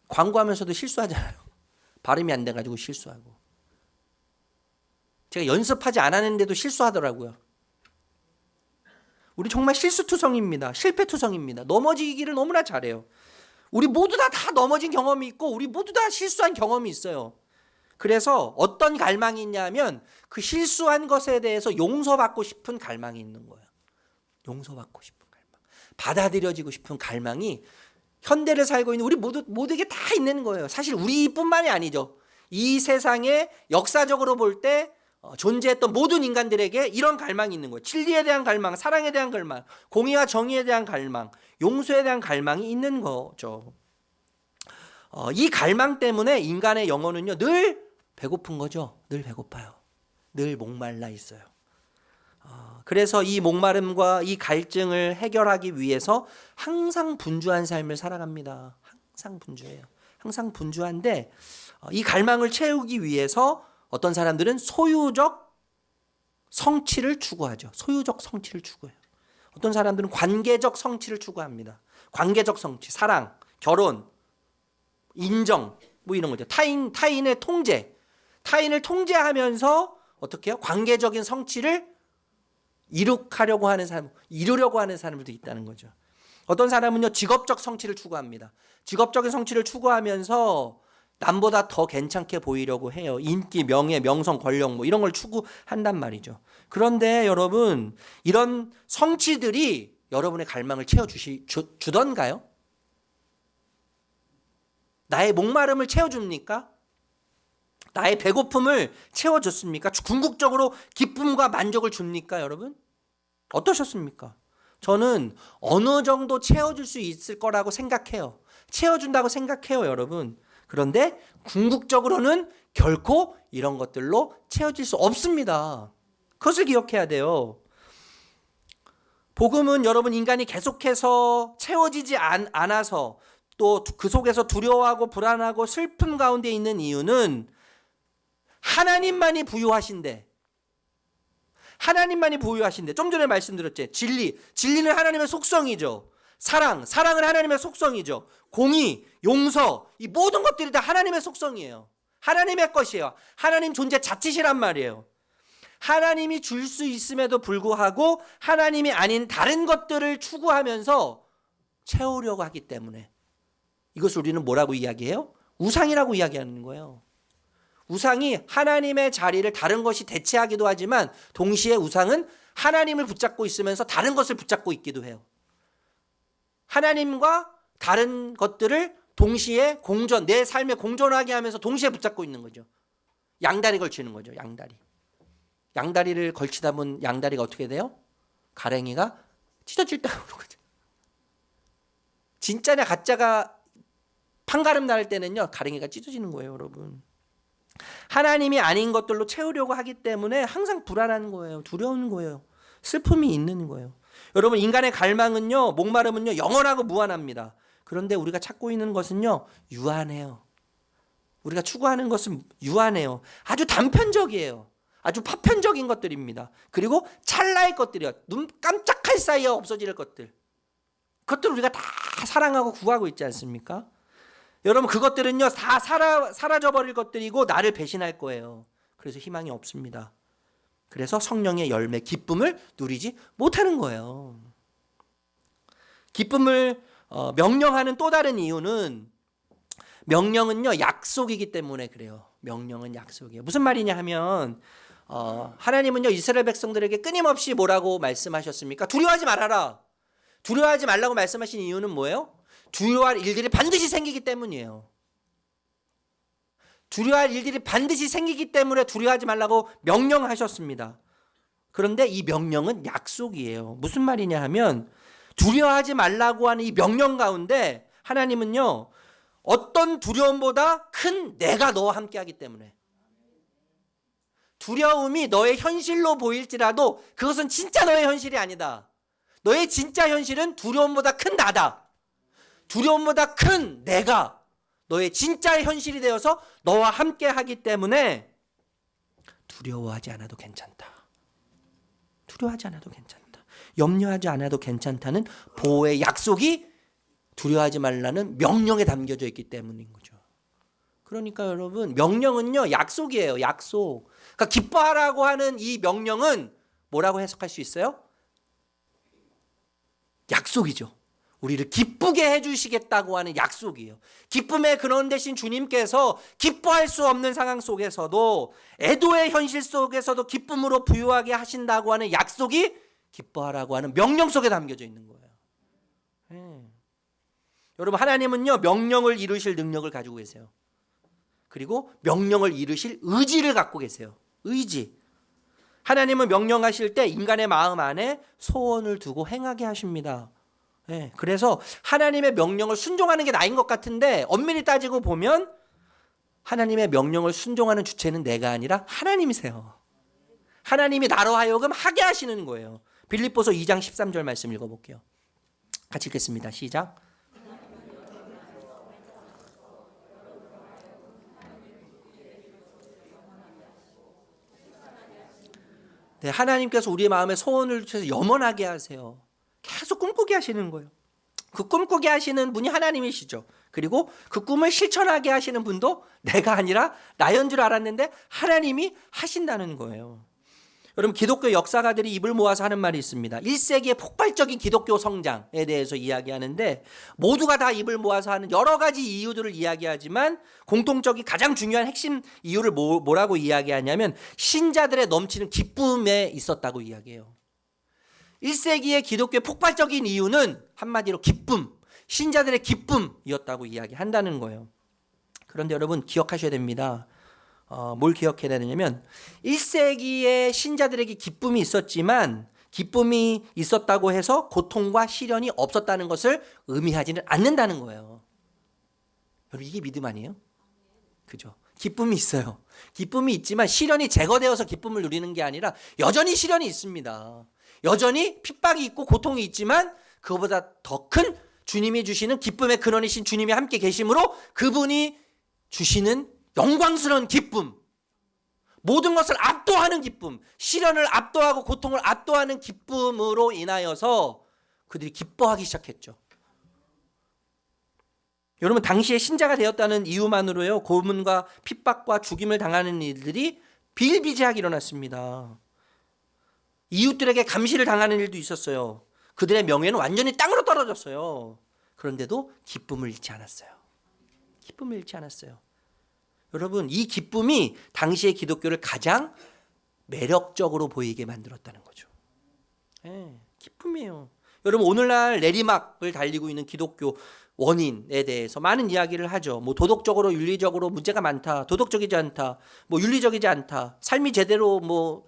Speaker 3: 광고하면서도 실수하잖아요. 발음이 안 돼가지고 실수하고. 제가 연습하지 않았는데도 실수하더라고요. 우리 정말 실수투성입니다. 실패투성입니다. 넘어지기를 너무나 잘해요. 우리 모두 다 넘어진 경험이 있고 우리 모두 다 실수한 경험이 있어요. 그래서 어떤 갈망이 있냐면 그 실수한 것에 대해서 용서받고 싶은 갈망이 있는 거예요. 용서받고 싶은 갈망. 받아들여지고 싶은 갈망이 현대를 살고 있는 우리 모두에게 다 있는 거예요. 사실 우리뿐만이 아니죠. 이 세상에 역사적으로 볼 때 존재했던 모든 인간들에게 이런 갈망이 있는 거예요. 진리에 대한 갈망, 사랑에 대한 갈망, 공의와 정의에 대한 갈망, 용서에 대한 갈망이 있는 거죠. 이 갈망 때문에 인간의 영혼은요 늘 배고픈 거죠. 늘 배고파요. 늘 목말라 있어요. 그래서 이 목마름과 이 갈증을 해결하기 위해서 항상 분주한 삶을 살아갑니다. 항상 분주해요. 항상 분주한데 이 갈망을 채우기 위해서 어떤 사람들은 소유적 성취를 추구하죠. 소유적 성취를 추구해요. 어떤 사람들은 관계적 성취를 추구합니다. 관계적 성취, 사랑, 결혼, 인정, 뭐 이런 거죠. 타인의 통제, 타인을 통제하면서 어떻게 해요? 관계적인 성취를 이루려고 하는 사람들도 있다는 거죠. 어떤 사람은요 직업적 성취를 추구합니다. 직업적인 성취를 추구하면서 남보다 더 괜찮게 보이려고 해요. 인기, 명예, 명성, 권력 뭐 이런 걸 추구한단 말이죠. 그런데 여러분, 이런 성취들이 여러분의 갈망을 채워주던가요? 나의 목마름을 채워줍니까? 나의 배고픔을 채워줬습니까? 궁극적으로 기쁨과 만족을 줍니까, 여러분? 어떠셨습니까? 저는 어느 정도 채워줄 수 있을 거라고 생각해요. 채워준다고 생각해요, 여러분. 그런데 궁극적으로는 결코 이런 것들로 채워질 수 없습니다. 그것을 기억해야 돼요. 복음은 여러분 인간이 계속해서 채워지지 않아서 또 그 속에서 두려워하고 불안하고 슬픔 가운데 있는 이유는 하나님만이 부유하신데 하나님만이 보유하신대. 좀 전에 말씀드렸지. 진리는 하나님의 속성이죠. 사랑은 하나님의 속성이죠. 공의, 용서, 이 모든 것들이 다 하나님의 속성이에요. 하나님의 것이에요. 하나님 존재 자체시란 말이에요. 하나님이 줄 수 있음에도 불구하고 하나님이 아닌 다른 것들을 추구하면서 채우려고 하기 때문에 이것을 우리는 뭐라고 이야기해요? 우상이라고 이야기하는 거예요. 우상이 하나님의 자리를 다른 것이 대체하기도 하지만 동시에 우상은 하나님을 붙잡고 있으면서 다른 것을 붙잡고 있기도 해요. 하나님과 다른 것들을 동시에 내 삶에 공존하게 하면서 동시에 붙잡고 있는 거죠. 양다리 걸치는 거죠. 양다리를 걸치다 보면 양다리가 어떻게 돼요? 가랭이가 찢어질 때가 오는 거죠. 진짜냐 가짜가 판가름 날 때는요, 가랭이가 찢어지는 거예요, 여러분. 하나님이 아닌 것들로 채우려고 하기 때문에 항상 불안한 거예요. 두려운 거예요. 슬픔이 있는 거예요. 여러분, 인간의 갈망은요, 목마름은요, 영원하고 무한합니다. 그런데 우리가 찾고 있는 것은요, 유한해요. 우리가 추구하는 것은 유한해요. 아주 단편적이에요. 아주 파편적인 것들입니다. 그리고 찰나의 것들이요. 눈 깜짝할 사이에 없어질 것들. 그것들 우리가 다 사랑하고 구하고 있지 않습니까? 여러분, 그것들은요, 다 사라져버릴 것들이고 나를 배신할 거예요. 그래서 희망이 없습니다. 그래서 성령의 열매, 기쁨을 누리지 못하는 거예요. 기쁨을 명령하는 또 다른 이유는, 명령은요, 약속이기 때문에 그래요. 명령은 약속이에요. 무슨 말이냐 하면, 하나님은요, 이스라엘 백성들에게 끊임없이 뭐라고 말씀하셨습니까? 두려워하지 말아라. 두려워하지 말라고 말씀하신 이유는 뭐예요? 두려워할 일들이 반드시 생기기 때문이에요. 두려워할 일들이 반드시 생기기 때문에 두려워하지 말라고 명령하셨습니다. 그런데 이 명령은 약속이에요. 무슨 말이냐 하면, 두려워하지 말라고 하는 이 명령 가운데 하나님은요, 어떤 두려움보다 큰 내가 너와 함께하기 때문에, 두려움이 너의 현실로 보일지라도 그것은 진짜 너의 현실이 아니다. 너의 진짜 현실은 두려움보다 큰 나다. 두려움보다 큰 내가 너의 진짜 현실이 되어서 너와 함께 하기 때문에 두려워하지 않아도 괜찮다. 두려워하지 않아도 괜찮다. 염려하지 않아도 괜찮다는 보호의 약속이 두려워하지 말라는 명령에 담겨져 있기 때문인 거죠. 그러니까 여러분, 명령은요, 약속이에요. 약속. 그러니까 기뻐하라고 하는 이 명령은 뭐라고 해석할 수 있어요? 약속이죠. 우리를 기쁘게 해주시겠다고 하는 약속이에요. 기쁨의 근원 되신 주님께서 기뻐할 수 없는 상황 속에서도, 애도의 현실 속에서도 기쁨으로 부유하게 하신다고 하는 약속이 기뻐하라고 하는 명령 속에 담겨져 있는 거예요. 여러분, 하나님은요, 명령을 이루실 능력을 가지고 계세요. 그리고 명령을 이루실 의지를 갖고 계세요. 의지. 하나님은 명령하실 때 인간의 마음 안에 소원을 두고 행하게 하십니다. 그래서 하나님의 명령을 순종하는 게 나인 것 같은데, 엄밀히 따지고 보면 하나님의 명령을 순종하는 주체는 내가 아니라 하나님이세요. 하나님이 나로 하여금 하게 하시는 거예요. 빌립보서 2장 13절 말씀 읽어볼게요. 같이 읽겠습니다. 시작. 네, 하나님께서 우리의 마음에 소원을 주셔서 염원하게 하세요. 계속 꿈꾸게 하시는 거예요. 그 꿈꾸게 하시는 분이 하나님이시죠. 그리고 그 꿈을 실천하게 하시는 분도 내가 아니라 나인 줄 알았는데 하나님이 하신다는 거예요. 여러분, 기독교 역사가들이 입을 모아서 하는 말이 있습니다. 1세기의 폭발적인 기독교 성장에 대해서 이야기하는데, 모두가 다 입을 모아서 하는 여러 가지 이유들을 이야기하지만 공통적인 가장 중요한 핵심 이유를 뭐라고 이야기하냐면, 신자들의 넘치는 기쁨에 있었다고 이야기해요. 1세기의 기독교의 폭발적인 이유는 한마디로 기쁨, 신자들의 기쁨이었다고 이야기한다는 거예요. 그런데 여러분, 기억하셔야 됩니다. 뭘 기억해야 되냐면, 1세기의 신자들에게 기쁨이 있었지만 기쁨이 있었다고 해서 고통과 시련이 없었다는 것을 의미하지는 않는다는 거예요. 여러분, 이게 믿음 아니에요? 그죠? 기쁨이 있어요. 기쁨이 있지만 시련이 제거되어서 기쁨을 누리는 게 아니라 여전히 시련이 있습니다. 여전히 핍박이 있고 고통이 있지만 그거보다 더 큰 주님이 주시는 기쁨의 근원이신 주님이 함께 계심으로 그분이 주시는 영광스러운 기쁨, 모든 것을 압도하는 기쁨, 시련을 압도하고 고통을 압도하는 기쁨으로 인하여서 그들이 기뻐하기 시작했죠. 여러분, 당시에 신자가 되었다는 이유만으로요, 고문과 핍박과 죽임을 당하는 일들이 비일비재하게 일어났습니다. 이웃들에게 감시를 당하는 일도 있었어요. 그들의 명예는 완전히 땅으로 떨어졌어요. 그런데도 기쁨을 잃지 않았어요. 기쁨을 잃지 않았어요. 여러분, 이 기쁨이 당시의 기독교를 가장 매력적으로 보이게 만들었다는 거죠. 기쁨이에요. 여러분, 오늘날 내리막을 달리고 있는 기독교 원인에 대해서 많은 이야기를 하죠. 뭐 도덕적으로 윤리적으로 문제가 많다, 도덕적이지 않다, 뭐 윤리적이지 않다, 삶이 제대로 뭐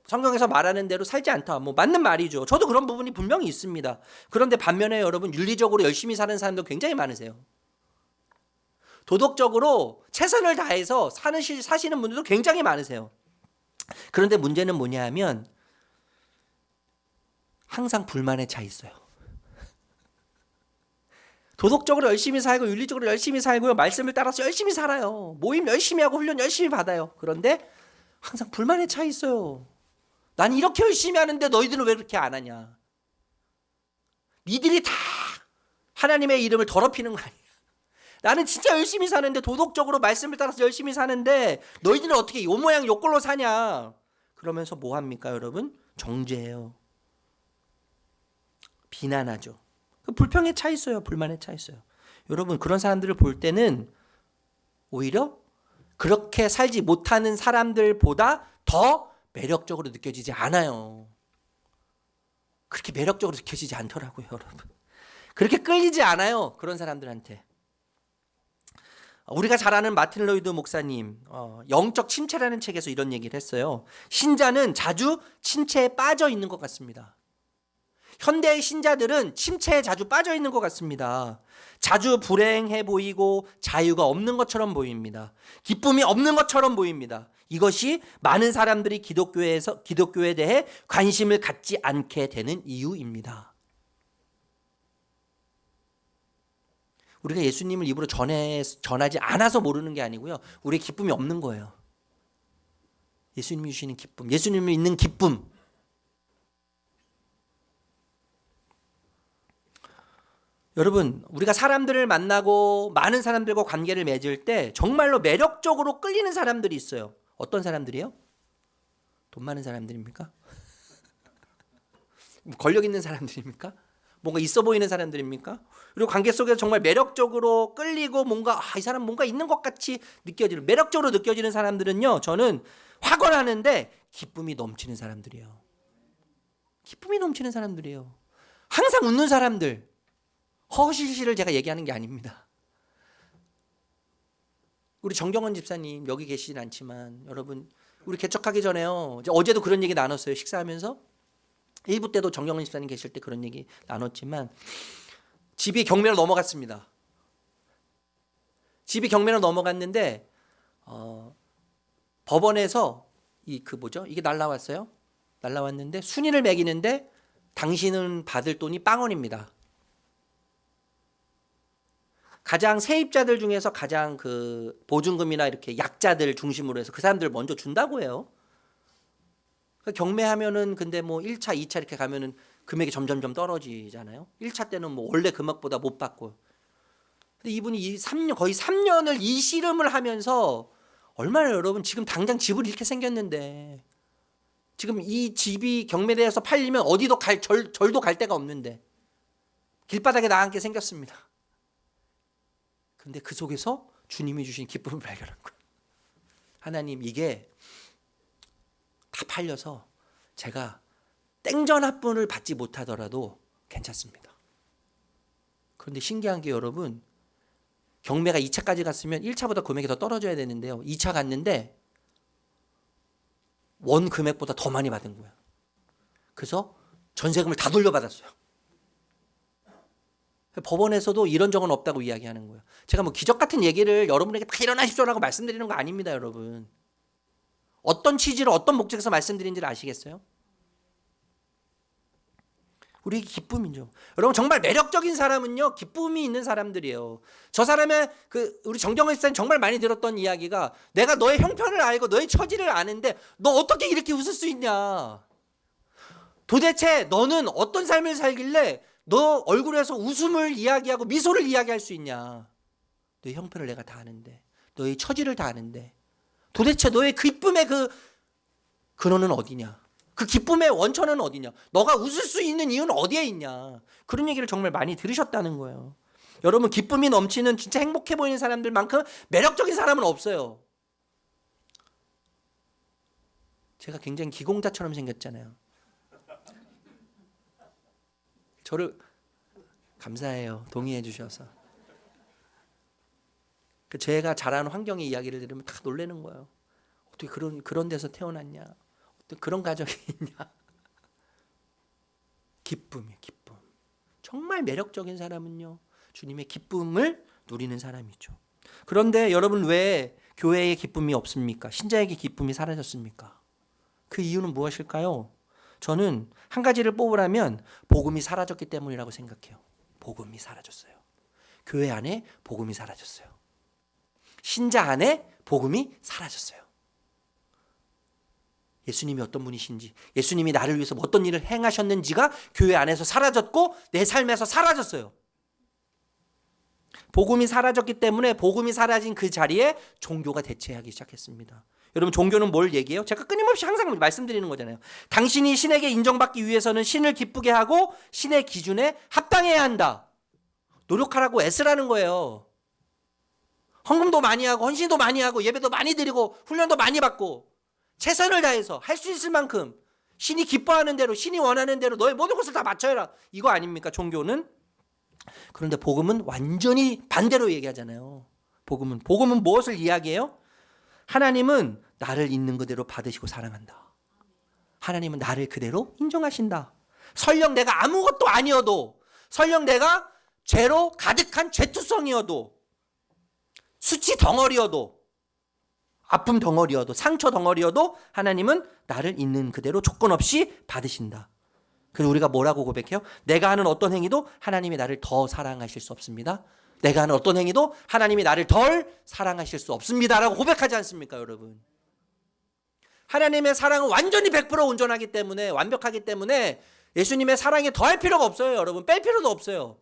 Speaker 3: 성경에서 말하는 대로 살지 않다, 뭐 맞는 말이죠. 저도 그런 부분이 분명히 있습니다. 그런데 반면에 여러분, 윤리적으로 열심히 사는 사람도 굉장히 많으세요. 도덕적으로 최선을 다해서 사시는 분들도 굉장히 많으세요. 그런데 문제는 뭐냐 하면 항상 불만에 차 있어요. 도덕적으로 열심히 살고 윤리적으로 열심히 살고요, 말씀을 따라서 열심히 살아요. 모임 열심히 하고 훈련 열심히 받아요. 그런데 항상 불만에 차 있어요. 난 이렇게 열심히 하는데 너희들은 왜 그렇게 안 하냐. 니들이 다 하나님의 이름을 더럽히는 거 아니야. 나는 진짜 열심히 사는데, 도덕적으로 말씀을 따라서 열심히 사는데 너희들은 어떻게 요 모양 요 꼴로 사냐. 그러면서 뭐 합니까 여러분? 정죄해요. 비난하죠. 불평에 차 있어요. 불만에 차 있어요. 여러분, 그런 사람들을 볼 때는 오히려 그렇게 살지 못하는 사람들보다 더 매력적으로 느껴지지 않아요. 그렇게 매력적으로 느껴지지 않더라고요, 여러분. 그렇게 끌리지 않아요, 그런 사람들한테. 우리가 잘 아는 마틴 로이드 목사님, 영적 침체라는 책에서 이런 얘기를 했어요. 신자는 자주 침체에 빠져 있는 것 같습니다. 현대의 신자들은 침체에 자주 빠져 있는 것 같습니다. 자주 불행해 보이고 자유가 없는 것처럼 보입니다. 기쁨이 없는 것처럼 보입니다. 이것이 많은 사람들이 기독교에 대해 관심을 갖지 않게 되는 이유입니다. 우리가 예수님을 입으로 전하지 않아서 모르는 게 아니고요, 우리의 기쁨이 없는 거예요. 예수님이 주시는 기쁨, 예수님을 믿는 기쁨. 여러분, 우리가 사람들을 만나고 많은 사람들과 관계를 맺을 때 정말로 매력적으로 끌리는 사람들이 있어요. 어떤 사람들이요? 돈 많은 사람들입니까? 권력 있는 사람들입니까? 뭔가 있어 보이는 사람들입니까? 그리고 관계 속에서 정말 매력적으로 끌리고 뭔가 이 사람 뭔가 있는 것 같이 느껴지는, 매력적으로 느껴지는 사람들은요, 저는 확언하는데 기쁨이 넘치는 사람들이에요. 기쁨이 넘치는 사람들이에요. 항상 웃는 사람들. 허실실을 제가 얘기하는 게 아닙니다. 우리 정경원 집사님 여기 계시진 않지만, 여러분, 우리 개척하기 전에요, 어제도 그런 얘기 나눴어요. 식사하면서 1부 때도 정경원 집사님 계실 때 그런 얘기 나눴지만, 집이 경매로 넘어갔습니다. 집이 경매로 넘어갔는데 법원에서 이게 날라왔어요. 날라왔는데 순위를 매기는데 당신은 받을 돈이 빵원입니다. 가장 세입자들 중에서 가장 그 보증금이나 이렇게 약자들 중심으로 해서 그 사람들 먼저 준다고 해요. 경매하면은 근데 뭐 1차, 2차 이렇게 가면은 금액이 점점점 떨어지잖아요. 1차 때는 뭐 원래 금액보다 못 받고. 근데 이분이 거의 3년을 이 씨름을 하면서, 얼마나 여러분, 지금 당장 집을 잃게 생겼는데, 지금 이 집이 경매대에서 팔리면 어디도 절도 갈 데가 없는데 길바닥에 나앉게 생겼습니다. 근데 그 속에서 주님이 주신 기쁨을 발견한 거예요. 하나님, 이게 다 팔려서 제가 땡전합분을 받지 못하더라도 괜찮습니다. 그런데 신기한 게 여러분, 경매가 2차까지 갔으면 1차보다 금액이 더 떨어져야 되는데요, 2차 갔는데 원 금액보다 더 많이 받은 거예요. 그래서 전세금을 다 돌려받았어요. 법원에서도 이런 적은 없다고 이야기하는 거예요. 제가 뭐 기적 같은 얘기를 여러분에게 다 일어나십시오라고 말씀드리는 거 아닙니다, 여러분. 어떤 취지로 어떤 목적에서 말씀드린지를 아시겠어요? 우리 기쁨이죠. 여러분 정말 매력적인 사람은요 기쁨이 있는 사람들이에요. 저 사람의 우리 정경원 씨는 정말 많이 들었던 이야기가 내가 너의 형편을 알고 너의 처지를 아는데 너 어떻게 이렇게 웃을 수 있냐. 도대체 너는 어떤 삶을 살길래 너 얼굴에서 웃음을 이야기하고 미소를 이야기할 수 있냐. 너의 형편을 내가 다 아는데 너의 처지를 다 아는데 도대체 너의 기쁨의 근원은 어디냐. 그 기쁨의 원천은 어디냐. 너가 웃을 수 있는 이유는 어디에 있냐. 그런 얘기를 정말 많이 들으셨다는 거예요. 여러분 기쁨이 넘치는 진짜 행복해 보이는 사람들만큼 매력적인 사람은 없어요. 제가 굉장히 기공자처럼 생겼잖아요. 저를 감사해요. 동의해 주셔서. 제가 자라는 환경의 이야기를 들으면 다 놀라는 거예요. 어떻게 그런 데서 태어났냐. 어떻게 그런 가정이 있냐. 기쁨이에요. 기쁨. 정말 매력적인 사람은요. 주님의 기쁨을 누리는 사람이죠. 그런데 여러분 왜 교회에 기쁨이 없습니까? 신자에게 기쁨이 사라졌습니까? 그 이유는 무엇일까요? 저는 한 가지를 뽑으라면 복음이 사라졌기 때문이라고 생각해요. 복음이 사라졌어요. 교회 안에 복음이 사라졌어요. 신자 안에 복음이 사라졌어요. 예수님이 어떤 분이신지, 예수님이 나를 위해서 어떤 일을 행하셨는지가 교회 안에서 사라졌고 내 삶에서 사라졌어요. 복음이 사라졌기 때문에 복음이 사라진 그 자리에 종교가 대체하기 시작했습니다. 여러분 종교는 뭘 얘기해요? 제가 끊임없이 항상 말씀드리는 거잖아요. 당신이 신에게 인정받기 위해서는 신을 기쁘게 하고 신의 기준에 합당해야 한다. 노력하라고 애쓰라는 거예요. 헌금도 많이 하고 헌신도 많이 하고 예배도 많이 드리고 훈련도 많이 받고 최선을 다해서 할 수 있을 만큼 신이 기뻐하는 대로 신이 원하는 대로 너의 모든 것을 다 맞춰라. 이거 아닙니까 종교는? 그런데 복음은 완전히 반대로 얘기하잖아요. 복음은 무엇을 이야기해요? 하나님은 나를 있는 그대로 받으시고 사랑한다. 하나님은 나를 그대로 인정하신다. 설령 내가 아무것도 아니어도, 설령 내가 죄로 가득한 죄투성이어도, 수치 덩어리여도, 아픔 덩어리여도, 상처 덩어리여도 하나님은 나를 있는 그대로 조건 없이 받으신다. 그래서 우리가 뭐라고 고백해요? 내가 하는 어떤 행위도 하나님이 나를 더 사랑하실 수 없습니다. 내가 하는 어떤 행위도 하나님이 나를 덜 사랑하실 수 없습니다라고 고백하지 않습니까, 여러분? 하나님의 사랑은 완전히 100% 온전하기 때문에, 완벽하기 때문에 예수님의 사랑에 더할 필요가 없어요, 여러분. 뺄 필요도 없어요.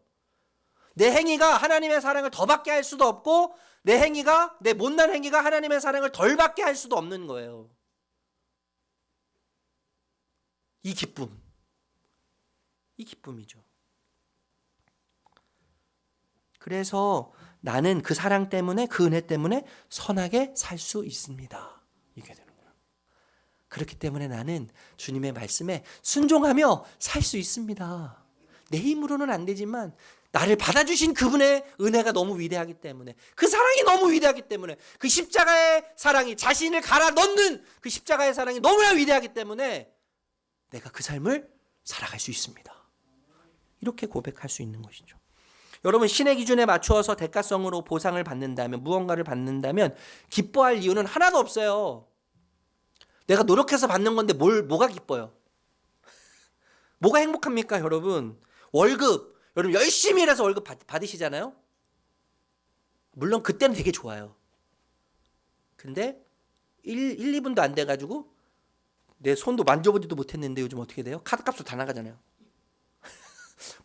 Speaker 3: 내 행위가 하나님의 사랑을 더 받게 할 수도 없고 내 못난 행위가 하나님의 사랑을 덜 받게 할 수도 없는 거예요. 이 기쁨이죠. 그래서 나는 그 사랑 때문에, 그 은혜 때문에 선하게 살 수 있습니다. 이게 되는 거예요. 그렇기 때문에 나는 주님의 말씀에 순종하며 살 수 있습니다. 내 힘으로는 안 되지만 나를 받아주신 그분의 은혜가 너무 위대하기 때문에, 그 사랑이 너무 위대하기 때문에, 그 십자가의 사랑이, 자신을 갈아 넣는 그 십자가의 사랑이 너무나 위대하기 때문에 내가 그 삶을 살아갈 수 있습니다. 이렇게 고백할 수 있는 것이죠. 여러분 신의 기준에 맞추어서 대가성으로 보상을 받는다면, 무언가를 받는다면 기뻐할 이유는 하나도 없어요. 내가 노력해서 받는 건데 뭐가 기뻐요? 뭐가 행복합니까, 여러분? 월급, 여러분 열심히 일해서 월급 받으시잖아요. 물론 그때는 되게 좋아요. 근데 2분도 안 돼가지고 내 손도 만져보지도 못했는데 요즘 어떻게 돼요? 카드값도 다 나가잖아요.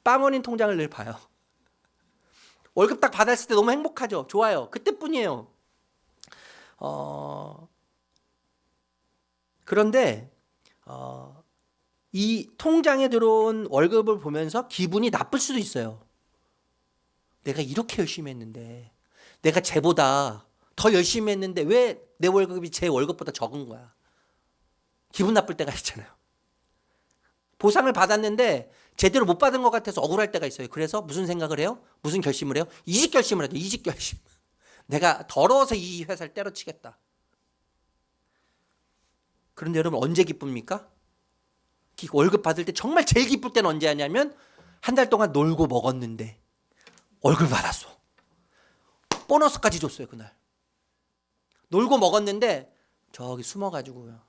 Speaker 3: 빵원인 통장을 늘 봐요. 월급 딱 받았을 때 너무 행복하죠. 좋아요. 그때뿐이에요. 그런데 이 통장에 들어온 월급을 보면서 기분이 나쁠 수도 있어요. 내가 이렇게 열심히 했는데, 내가 쟤보다 더 열심히 했는데 왜 내 월급이 제 월급보다 적은 거야. 기분 나쁠 때가 있잖아요. 보상을 받았는데 제대로 못 받은 것 같아서 억울할 때가 있어요. 그래서 무슨 생각을 해요? 무슨 결심을 해요? 이직 결심을 해요. 이직 결심. 내가 더러워서 이 회사를 때려치겠다. 그런데 여러분 언제 기쁩니까? 월급 받을 때 정말 제일 기쁠 때는 언제 하냐면 한 달 동안 놀고 먹었는데 월급 받았어. 보너스까지 줬어요, 그날. 놀고 먹었는데 저기 숨어가지고요.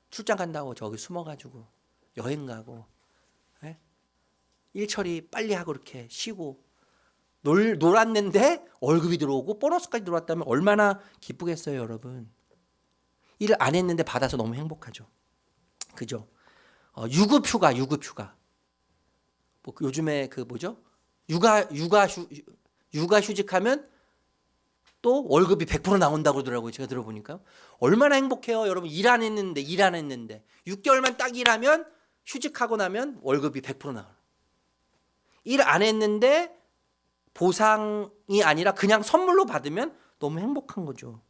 Speaker 3: 출장 간다고 저기 숨어가지고 여행 가고, 예? 일 처리 빨리 하고 이렇게 쉬고 놀았는데 월급이 들어오고 보너스까지 들어왔다면 얼마나 기쁘겠어요, 여러분. 일 안 했는데 받아서 너무 행복하죠. 그죠? 유급휴가. 뭐 요즘에 그 뭐죠? 육아휴직하면 또 월급이 100% 나온다고 그러더라고요. 제가 들어보니까. 얼마나 행복해요. 여러분 일 안 했는데 6개월만 딱 일하면 휴직하고 나면 월급이 100% 나와요. 일 안 했는데 보상이 아니라 그냥 선물로 받으면 너무 행복한 거죠.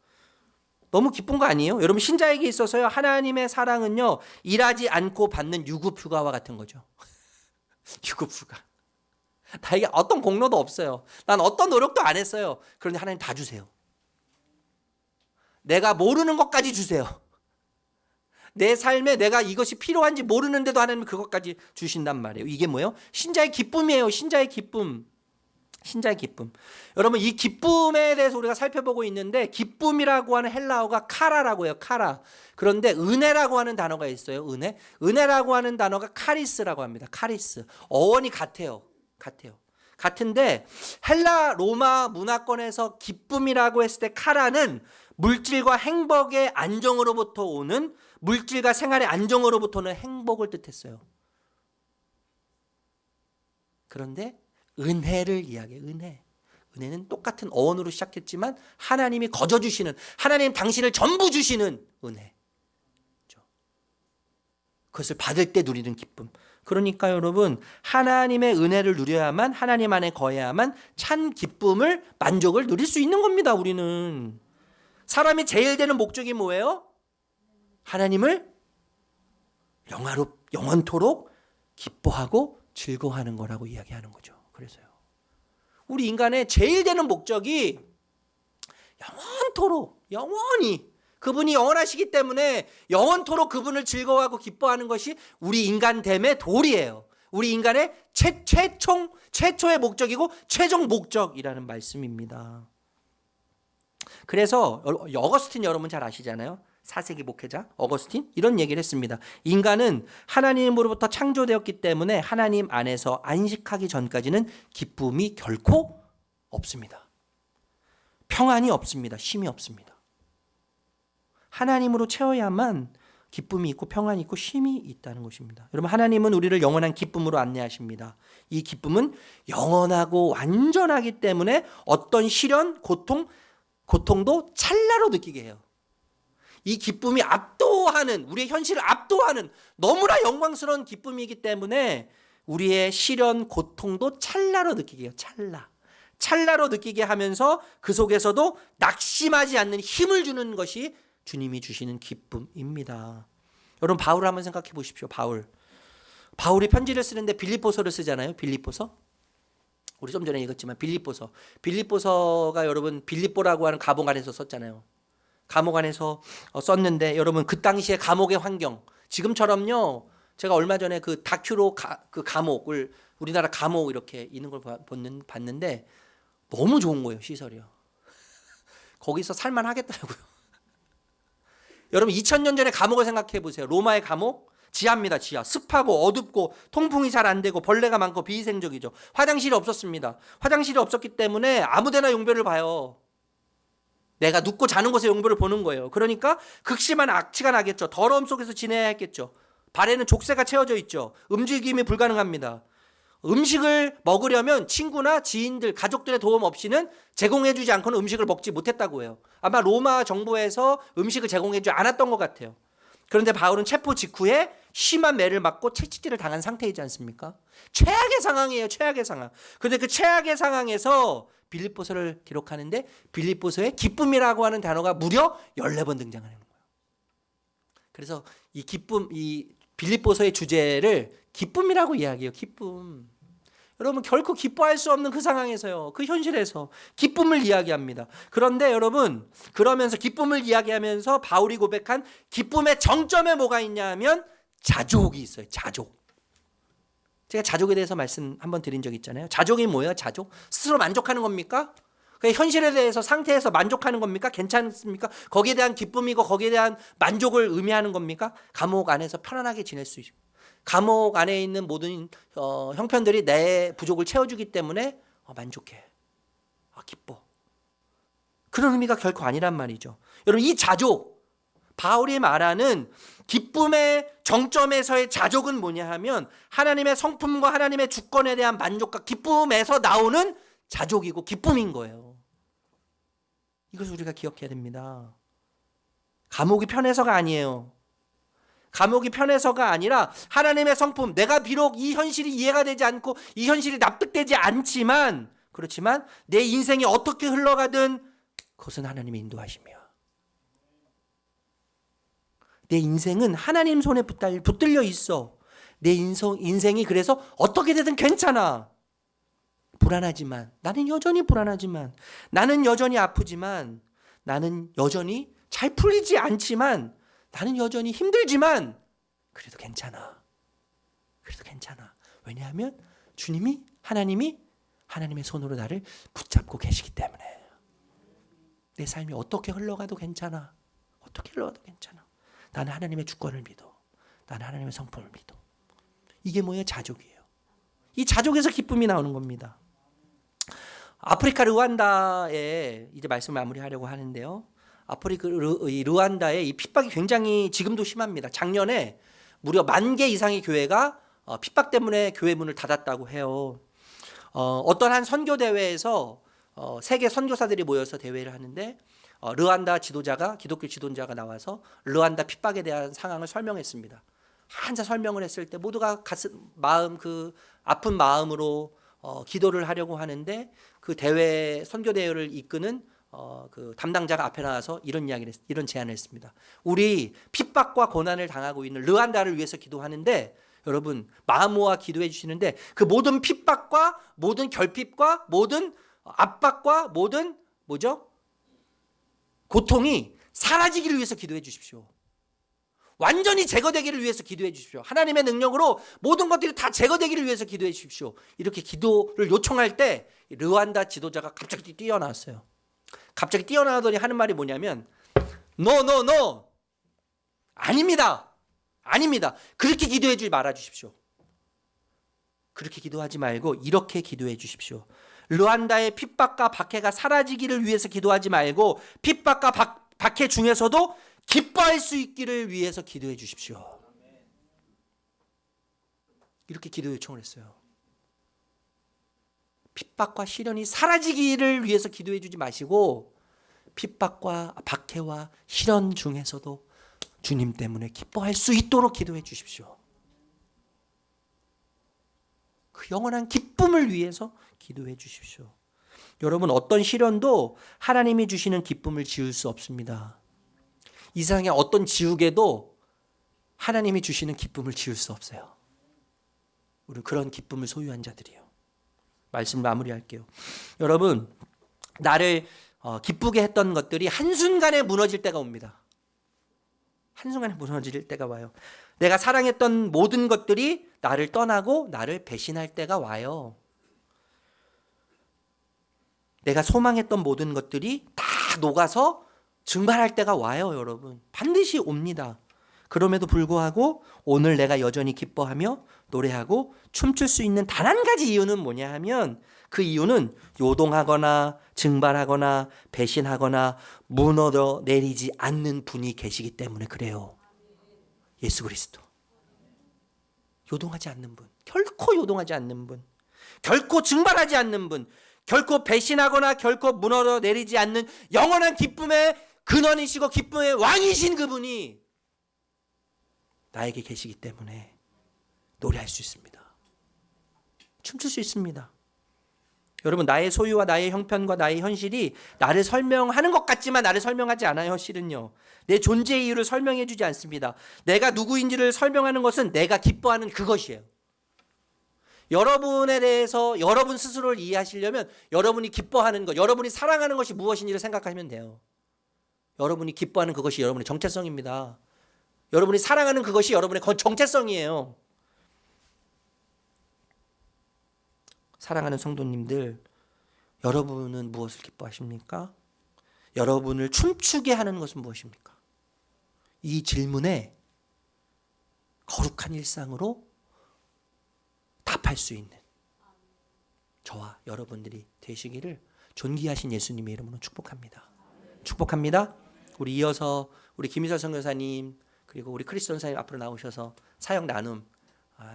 Speaker 3: 너무 기쁜 거 아니에요? 여러분 신자에게 있어서요. 하나님의 사랑은요. 일하지 않고 받는 유급휴가와 같은 거죠. 유급휴가. 나에게 어떤 공로도 없어요. 난 어떤 노력도 안 했어요. 그런데 하나님 다 주세요. 내가 모르는 것까지 주세요. 내 삶에 내가 이것이 필요한지 모르는데도 하나님은 그것까지 주신단 말이에요. 이게 뭐예요? 신자의 기쁨이에요. 신자의 기쁨. 여러분 이 기쁨에 대해서 우리가 살펴보고 있는데 기쁨이라고 하는 헬라어가 카라라고 해요. 카라. 그런데 은혜라고 하는 단어가 있어요. 은혜라고 하는 단어가 카리스라고 합니다. 카리스. 어원이 같아요. 같은데 헬라 로마 문화권에서 기쁨이라고 했을 때 카라는 물질과 행복의 안정으로부터 오는 물질과 생활의 안정으로부터 오는 행복을 뜻했어요. 그런데 은혜를 이야기해요. 은혜는 똑같은 어원으로 시작했지만 하나님이 거저 주시는, 하나님 당신을 전부 주시는 은혜. 그것을 받을 때 누리는 기쁨. 그러니까 여러분 하나님의 은혜를 누려야만, 하나님 안에 거해야만 참 기쁨을, 만족을 누릴 수 있는 겁니다. 우리는 사람이 제일 되는 목적이 뭐예요? 하나님을 영원토록 기뻐하고 즐거워하는 거라고 이야기하는 거죠. 그래서요 우리 인간의 제일 되는 목적이 영원토록, 영원히 그분이 영원하시기 때문에 영원토록 그분을 즐거워하고 기뻐하는 것이 우리 인간됨의 도리예요. 우리 인간의 최초의 목적이고 최종 목적이라는 말씀입니다. 그래서 어거스틴 여러분 잘 아시잖아요. 4세기 목회자 어거스틴 이런 얘기를 했습니다. 인간은 하나님으로부터 창조되었기 때문에 하나님 안에서 안식하기 전까지는 기쁨이 결코 없습니다. 평안이 없습니다. 쉼이 없습니다. 하나님으로 채워야만 기쁨이 있고 평안이 있고 쉼이 있다는 것입니다. 여러분 하나님은 우리를 영원한 기쁨으로 안내하십니다. 이 기쁨은 영원하고 완전하기 때문에 어떤 시련, 고통도 찰나로 느끼게 해요. 이 기쁨이 압도하는, 우리의 현실을 압도하는 너무나 영광스러운 기쁨이기 때문에 우리의 시련, 고통도 찰나로 느끼게 해요. 찰나로 느끼게 하면서 그 속에서도 낙심하지 않는 힘을 주는 것이 주님이 주시는 기쁨입니다. 여러분 바울을 한번 생각해 보십시오. 바울이 편지를 쓰는데 빌립보서를 쓰잖아요. 빌립보서. 우리 좀 전에 읽었지만 빌립보서가 여러분 빌립보라고 하는 감옥 안에서 썼잖아요. 감옥 안에서 썼는데 여러분 그 당시의 감옥의 환경, 지금처럼요. 제가 얼마 전에 그 다큐로 그 감옥을, 우리나라 감옥 이렇게 있는 걸 봤는데 너무 좋은 거예요. 시설이요. 거기서 살만 하겠더라고요. 여러분 2000년 전에 감옥을 생각해 보세요. 로마의 감옥 지하입니다. 지하. 습하고 어둡고 통풍이 잘 안 되고 벌레가 많고 비위생적이죠. 화장실이 없었습니다. 화장실이 없었기 때문에 아무데나 용변을 봐요. 내가 눕고 자는 곳에 용변을 보는 거예요. 그러니까 극심한 악취가 나겠죠. 더러움 속에서 지내야 했겠죠. 발에는 족쇄가 채워져 있죠. 움직임이 불가능합니다. 음식을 먹으려면 친구나 지인들, 가족들의 도움 없이는 제공해주지 않고는 음식을 먹지 못했다고 해요. 아마 로마 정부에서 음식을 제공해주지 않았던 것 같아요. 그런데 바울은 체포 직후에 심한 매를 맞고 채찍질을 당한 상태이지 않습니까? 최악의 상황이에요. 최악의 상황. 그런데 그 최악의 상황에서 빌립보서를 기록하는데 빌립보서에 기쁨이라고 하는 단어가 무려 14번 등장하는 거예요. 그래서 이 빌립보서의 주제를 기쁨이라고 이야기해요. 기쁨. 여러분 결코 기뻐할 수 없는 그 상황에서요. 그 현실에서 기쁨을 이야기합니다. 그런데 여러분 그러면서 기쁨을 이야기하면서 바울이 고백한 기쁨의 정점에 뭐가 있냐 하면 자족이 있어요. 자족. 제가 자족에 대해서 말씀 한번 드린 적 있잖아요. 자족이 뭐예요? 자족? 스스로 만족하는 겁니까? 그 현실에 대해서 상태에서 만족하는 겁니까? 괜찮습니까? 거기에 대한 기쁨이고 거기에 대한 만족을 의미하는 겁니까? 감옥 안에서 편안하게 지낼 수 있고 감옥 안에 있는 모든 형편들이 내 부족을 채워주기 때문에 만족해. 기뻐. 그런 의미가 결코 아니란 말이죠. 여러분, 이 자족, 바울이 말하는 기쁨의 정점에서의 자족은 뭐냐 하면 하나님의 성품과 하나님의 주권에 대한 만족과 기쁨에서 나오는 자족이고 기쁨인 거예요. 이것을 우리가 기억해야 됩니다. 감옥이 편해서가 아니에요. 감옥이 편해서가 아니라 하나님의 성품, 내가 비록 이 현실이 이해가 되지 않고 이 현실이 납득되지 않지만, 그렇지만 내 인생이 어떻게 흘러가든 그것은 하나님의 인도하심이야. 내 인생은 하나님 손에 붙들려 있어. 내 인생이 그래서 어떻게 되든 괜찮아. 불안하지만, 나는 여전히 불안하지만, 나는 여전히 아프지만, 나는 여전히 잘 풀리지 않지만, 나는 여전히 힘들지만 그래도 괜찮아. 그래도 괜찮아. 왜냐하면 하나님이 하나님의 손으로 나를 붙잡고 계시기 때문에. 내 삶이 어떻게 흘러가도 괜찮아. 어떻게 흘러가도 괜찮아. 나는 하나님의 주권을 믿어. 나는 하나님의 성품을 믿어. 이게 뭐예요? 자족이에요. 이 자족에서 기쁨이 나오는 겁니다. 아프리카 르완다에 이제 말씀을 마무리하려고 하는데요. 아프리카 르완다에 이 핍박이 굉장히 지금도 심합니다. 작년에 무려 10,000개 이상의 교회가 핍박 때문에 교회 문을 닫았다고 해요. 어떤 한 선교 대회에서 세계 선교사들이 모여서 대회를 하는데 르완다 지도자가, 기독교 지도자가 나와서 르완다 핍박에 대한 상황을 설명했습니다. 한자 설명을 했을 때 모두가 아픈 마음으로 기도를 하려고 하는데 그 선교 대회를 이끄는 그 담당자가 앞에 나와서 이런 제안을 했습니다. 우리 핍박과 고난을 당하고 있는 르완다를 위해서 기도하는데, 여러분 마음 모아 기도해 주시는데 그 모든 핍박과 모든 결핍과 모든 압박과 모든 고통이 사라지기를 위해서 기도해 주십시오. 완전히 제거되기를 위해서 기도해 주십시오. 하나님의 능력으로 모든 것들이 다 제거되기를 위해서 기도해 주십시오. 이렇게 기도를 요청할 때 르완다 지도자가 갑자기 뛰어나왔어요. 갑자기 뛰어나더니 하는 말이 뭐냐면 No. 아닙니다. 그렇게 기도해 주지 말아 주십시오. 그렇게 기도하지 말고 이렇게 기도해 주십시오. 르완다의 핍박과 박해가 사라지기를 위해서 기도하지 말고 핍박과 박해 중에서도 기뻐할 수 있기를 위해서 기도해 주십시오. 이렇게 기도 요청을 했어요. 핍박과 시련이 사라지기를 위해서 기도해 주지 마시고 핍박과 박해와 시련 중에서도 주님 때문에 기뻐할 수 있도록 기도해 주십시오. 그 영원한 기쁨을 위해서 기도해 주십시오. 여러분, 어떤 시련도 하나님이 주시는 기쁨을 지울 수 없습니다. 이 세상의 어떤 지옥에도 하나님이 주시는 기쁨을 지울 수 없어요. 우리 그런 기쁨을 소유한 자들이에요. 말씀 마무리할게요. 여러분, 나를 기쁘게 했던 것들이 한순간에 무너질 때가 옵니다. 한순간에 무너질 때가 와요. 내가 사랑했던 모든 것들이 나를 떠나고 나를 배신할 때가 와요. 내가 소망했던 모든 것들이 다 녹아서 증발할 때가 와요, 여러분. 반드시 옵니다. 그럼에도 불구하고 오늘 내가 여전히 기뻐하며 노래하고 춤출 수 있는 단 한 가지 이유는 뭐냐 하면, 그 이유는 요동하거나 증발하거나 배신하거나 무너져 내리지 않는 분이 계시기 때문에 그래요. 예수 그리스도. 요동하지 않는 분, 결코 요동하지 않는 분, 결코 증발하지 않는 분, 결코 배신하거나 결코 무너져 내리지 않는 영원한 기쁨의 근원이시고 기쁨의 왕이신 그분이 나에게 계시기 때문에 노래할 수 있습니다. 춤출 수 있습니다. 여러분, 나의 소유와 나의 형편과 나의 현실이 나를 설명하는 것 같지만 나를 설명하지 않아요. 실은요, 내 존재의 이유를 설명해 주지 않습니다. 내가 누구인지를 설명하는 것은 내가 기뻐하는 그것이에요. 여러분에 대해서 여러분 스스로를 이해하시려면 여러분이 기뻐하는 것, 여러분이 사랑하는 것이 무엇인지를 생각하면 돼요. 여러분이 기뻐하는 그것이 여러분의 정체성입니다. 여러분이 사랑하는 그것이 여러분의 정체성이에요. 사랑하는 성도님들, 여러분은 무엇을 기뻐하십니까? 여러분을 춤추게 하는 것은 무엇입니까? 이 질문에 거룩한 일상으로 부합할 수 있는 저와 여러분들이 되시기를 존귀하신 예수님의 이름으로 축복합니다. 축복합니다. 우리 이어서 우리 김희설 선교사님 그리고 우리 크리스 전사님 앞으로 나오셔서 사역 나눔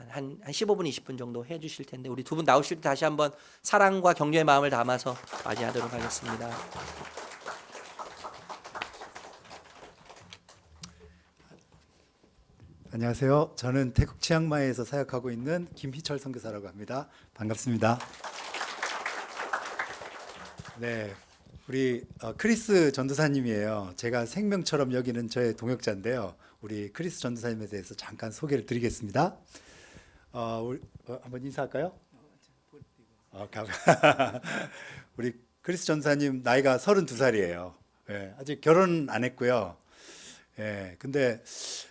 Speaker 3: 한 15분 20분 정도 해주실 텐데 우리 두 분 나오실 때 다시 한번 사랑과 격려의 마음을 담아서 맞이하도록 하겠습니다.
Speaker 6: 안녕하세요. 저는 태국 치앙마이에서 사역하고 있는 김희철 선교사라고 합니다. 반갑습니다. 네, 우리 크리스 전도사님이에요. 제가 생명처럼 여기는 저의 동역자인데요. 우리 크리스 전도사님에 대해서 잠깐 소개를 드리겠습니다. 한번 인사할까요? 우리 크리스 전도사님 나이가 32살이에요. 네, 아직 결혼 안 했고요. 근데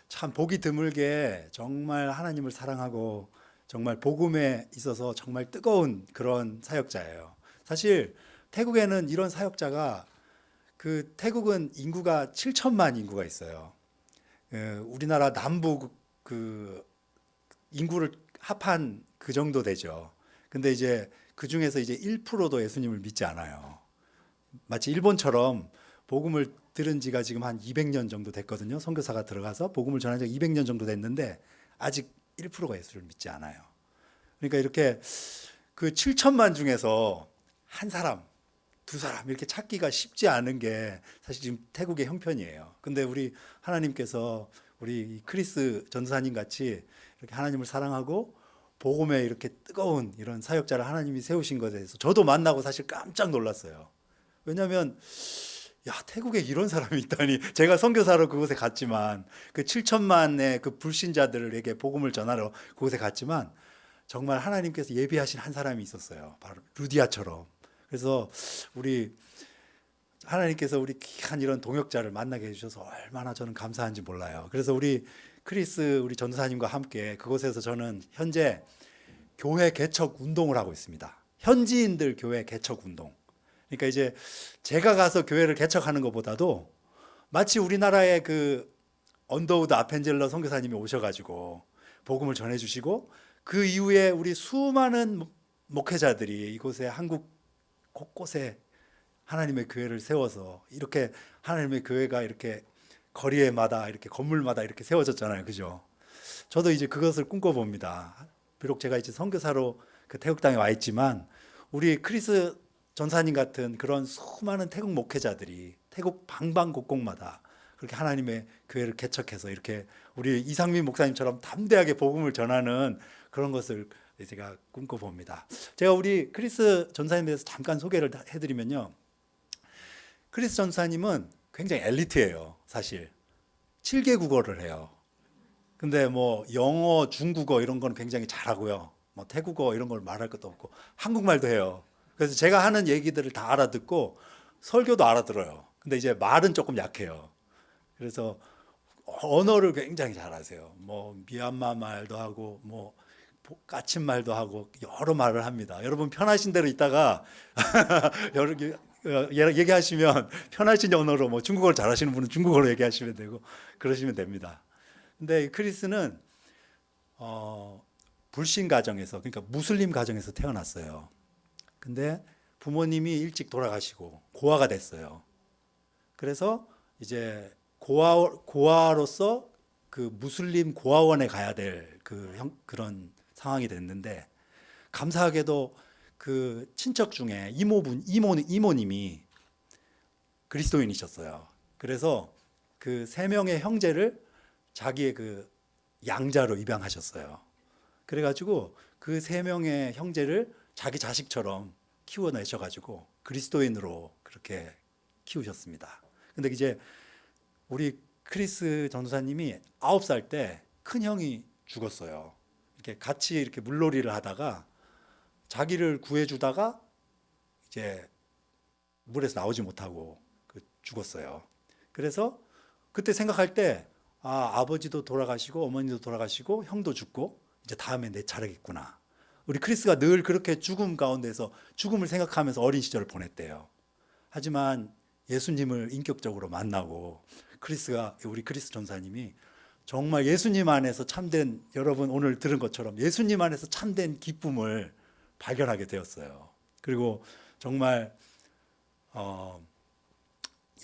Speaker 6: 참 보기 드물게 정말 하나님을 사랑하고 정말 복음에 있어서 정말 뜨거운 그런 사역자예요. 사실 태국에는 이런 사역자가 태국은 인구가 7천만 인구가 있어요. 우리나라 남부 그 인구를 합한 그 정도 되죠. 근데 이제 그 중에서 이제 1%도 예수님을 믿지 않아요. 마치 일본처럼 복음을 들은 지가 지금 한 200년 정도 됐거든요. 선교사가 들어가서 복음을 전한 지가 200년 정도 됐는데 아직 1%가 예수를 믿지 않아요. 그러니까 이렇게 그 7천만 중에서 한 사람, 두 사람 이렇게 찾기가 쉽지 않은 게 사실 지금 태국의 형편이에요. 근데 우리 하나님께서 우리 크리스 전도사님 같이 이렇게 하나님을 사랑하고 복음에 이렇게 뜨거운 이런 사역자를 하나님이 세우신 것에 대해서 저도 만나고 사실 깜짝 놀랐어요. 왜냐하면 야, 태국에 이런 사람이 있다니. 제가 선교사로 그곳에 갔지만 그 7천만의 그 불신자들에게 복음을 전하러 그곳에 갔지만 정말 하나님께서 예비하신 한 사람이 있었어요. 바로 루디아처럼. 그래서 우리 하나님께서 우리 귀한 이런 동역자를 만나게 해주셔서 얼마나 저는 감사한지 몰라요. 그래서 우리 크리스 우리 전도사님과 함께 그곳에서 저는 현재 교회 개척 운동을 하고 있습니다. 현지인들 교회 개척 운동. 그러니까 이제 제가 가서 교회를 개척하는 것보다도 마치 우리나라의 그 언더우드 아펜젤러 선교사님이 오셔가지고 복음을 전해주시고 그 이후에 우리 수많은 목회자들이 이곳에 한국 곳곳에 하나님의 교회를 세워서 이렇게 하나님의 교회가 이렇게 거리에마다 이렇게 건물마다 이렇게 세워졌잖아요, 그죠? 저도 이제 그것을 꿈꿔봅니다. 비록 제가 이제 선교사로 그 태국 땅에 와 있지만 우리 크리스 전사님 같은 그런 수많은 태국 목회자들이 태국 방방곡곡마다 그렇게 하나님의 교회를 개척해서 이렇게 우리 이상민 목사님처럼 담대하게 복음을 전하는 그런 것을 제가 꿈꿔봅니다. 제가 우리 크리스 전사님에 대해서 잠깐 소개를 해드리면요. 크리스 전사님은 굉장히 엘리트예요, 사실. 7개 국어를 해요. 근데 뭐 영어, 중국어 이런 건 굉장히 잘하고요. 뭐 태국어 이런 걸 말할 것도 없고 한국말도 해요. 그래서 제가 하는 얘기들을 다 알아듣고 설교도 알아들어요. 근데 이제 말은 조금 약해요. 그래서 언어를 굉장히 잘하세요. 뭐 미얀마 말도 하고 뭐 까친 말도 하고 여러 말을 합니다. 여러분 편하신 대로 있다가 얘기하시면 편하신 언어로 뭐 중국어를 잘하시는 분은 중국어로 얘기하시면 되고 그러시면 됩니다. 근데 크리스는 불신 가정에서 그러니까 무슬림 가정에서 태어났어요. 근데 부모님이 일찍 돌아가시고 고아가 됐어요. 그래서 이제 고아로서 그 무슬림 고아원에 가야 될 그런 상황이 됐는데 감사하게도 그 친척 중에 이모님이 그리스도인이셨어요. 그래서 그 3명의 형제를 자기의 그 양자로 입양하셨어요. 그래가지고 그 3명의 형제를 자기 자식처럼 키워내셔가지고 그리스도인으로 그렇게 키우셨습니다. 근데 이제 우리 크리스 전도사님이 9살 때 큰 형이 죽었어요. 이렇게 같이 이렇게 물놀이를 하다가 자기를 구해주다가 이제 물에서 나오지 못하고 죽었어요. 그래서 그때 생각할 때 아버지도 돌아가시고 어머니도 돌아가시고 형도 죽고 이제 다음에 내 차례겠구나. 우리 크리스가 늘 그렇게 죽음 가운데서 죽음을 생각하면서 어린 시절을 보냈대요. 하지만 예수님을 인격적으로 만나고 우리 크리스 전사님이 정말 예수님 안에서 참된 여러분 오늘 들은 것처럼 예수님 안에서 참된 기쁨을 발견하게 되었어요. 그리고 정말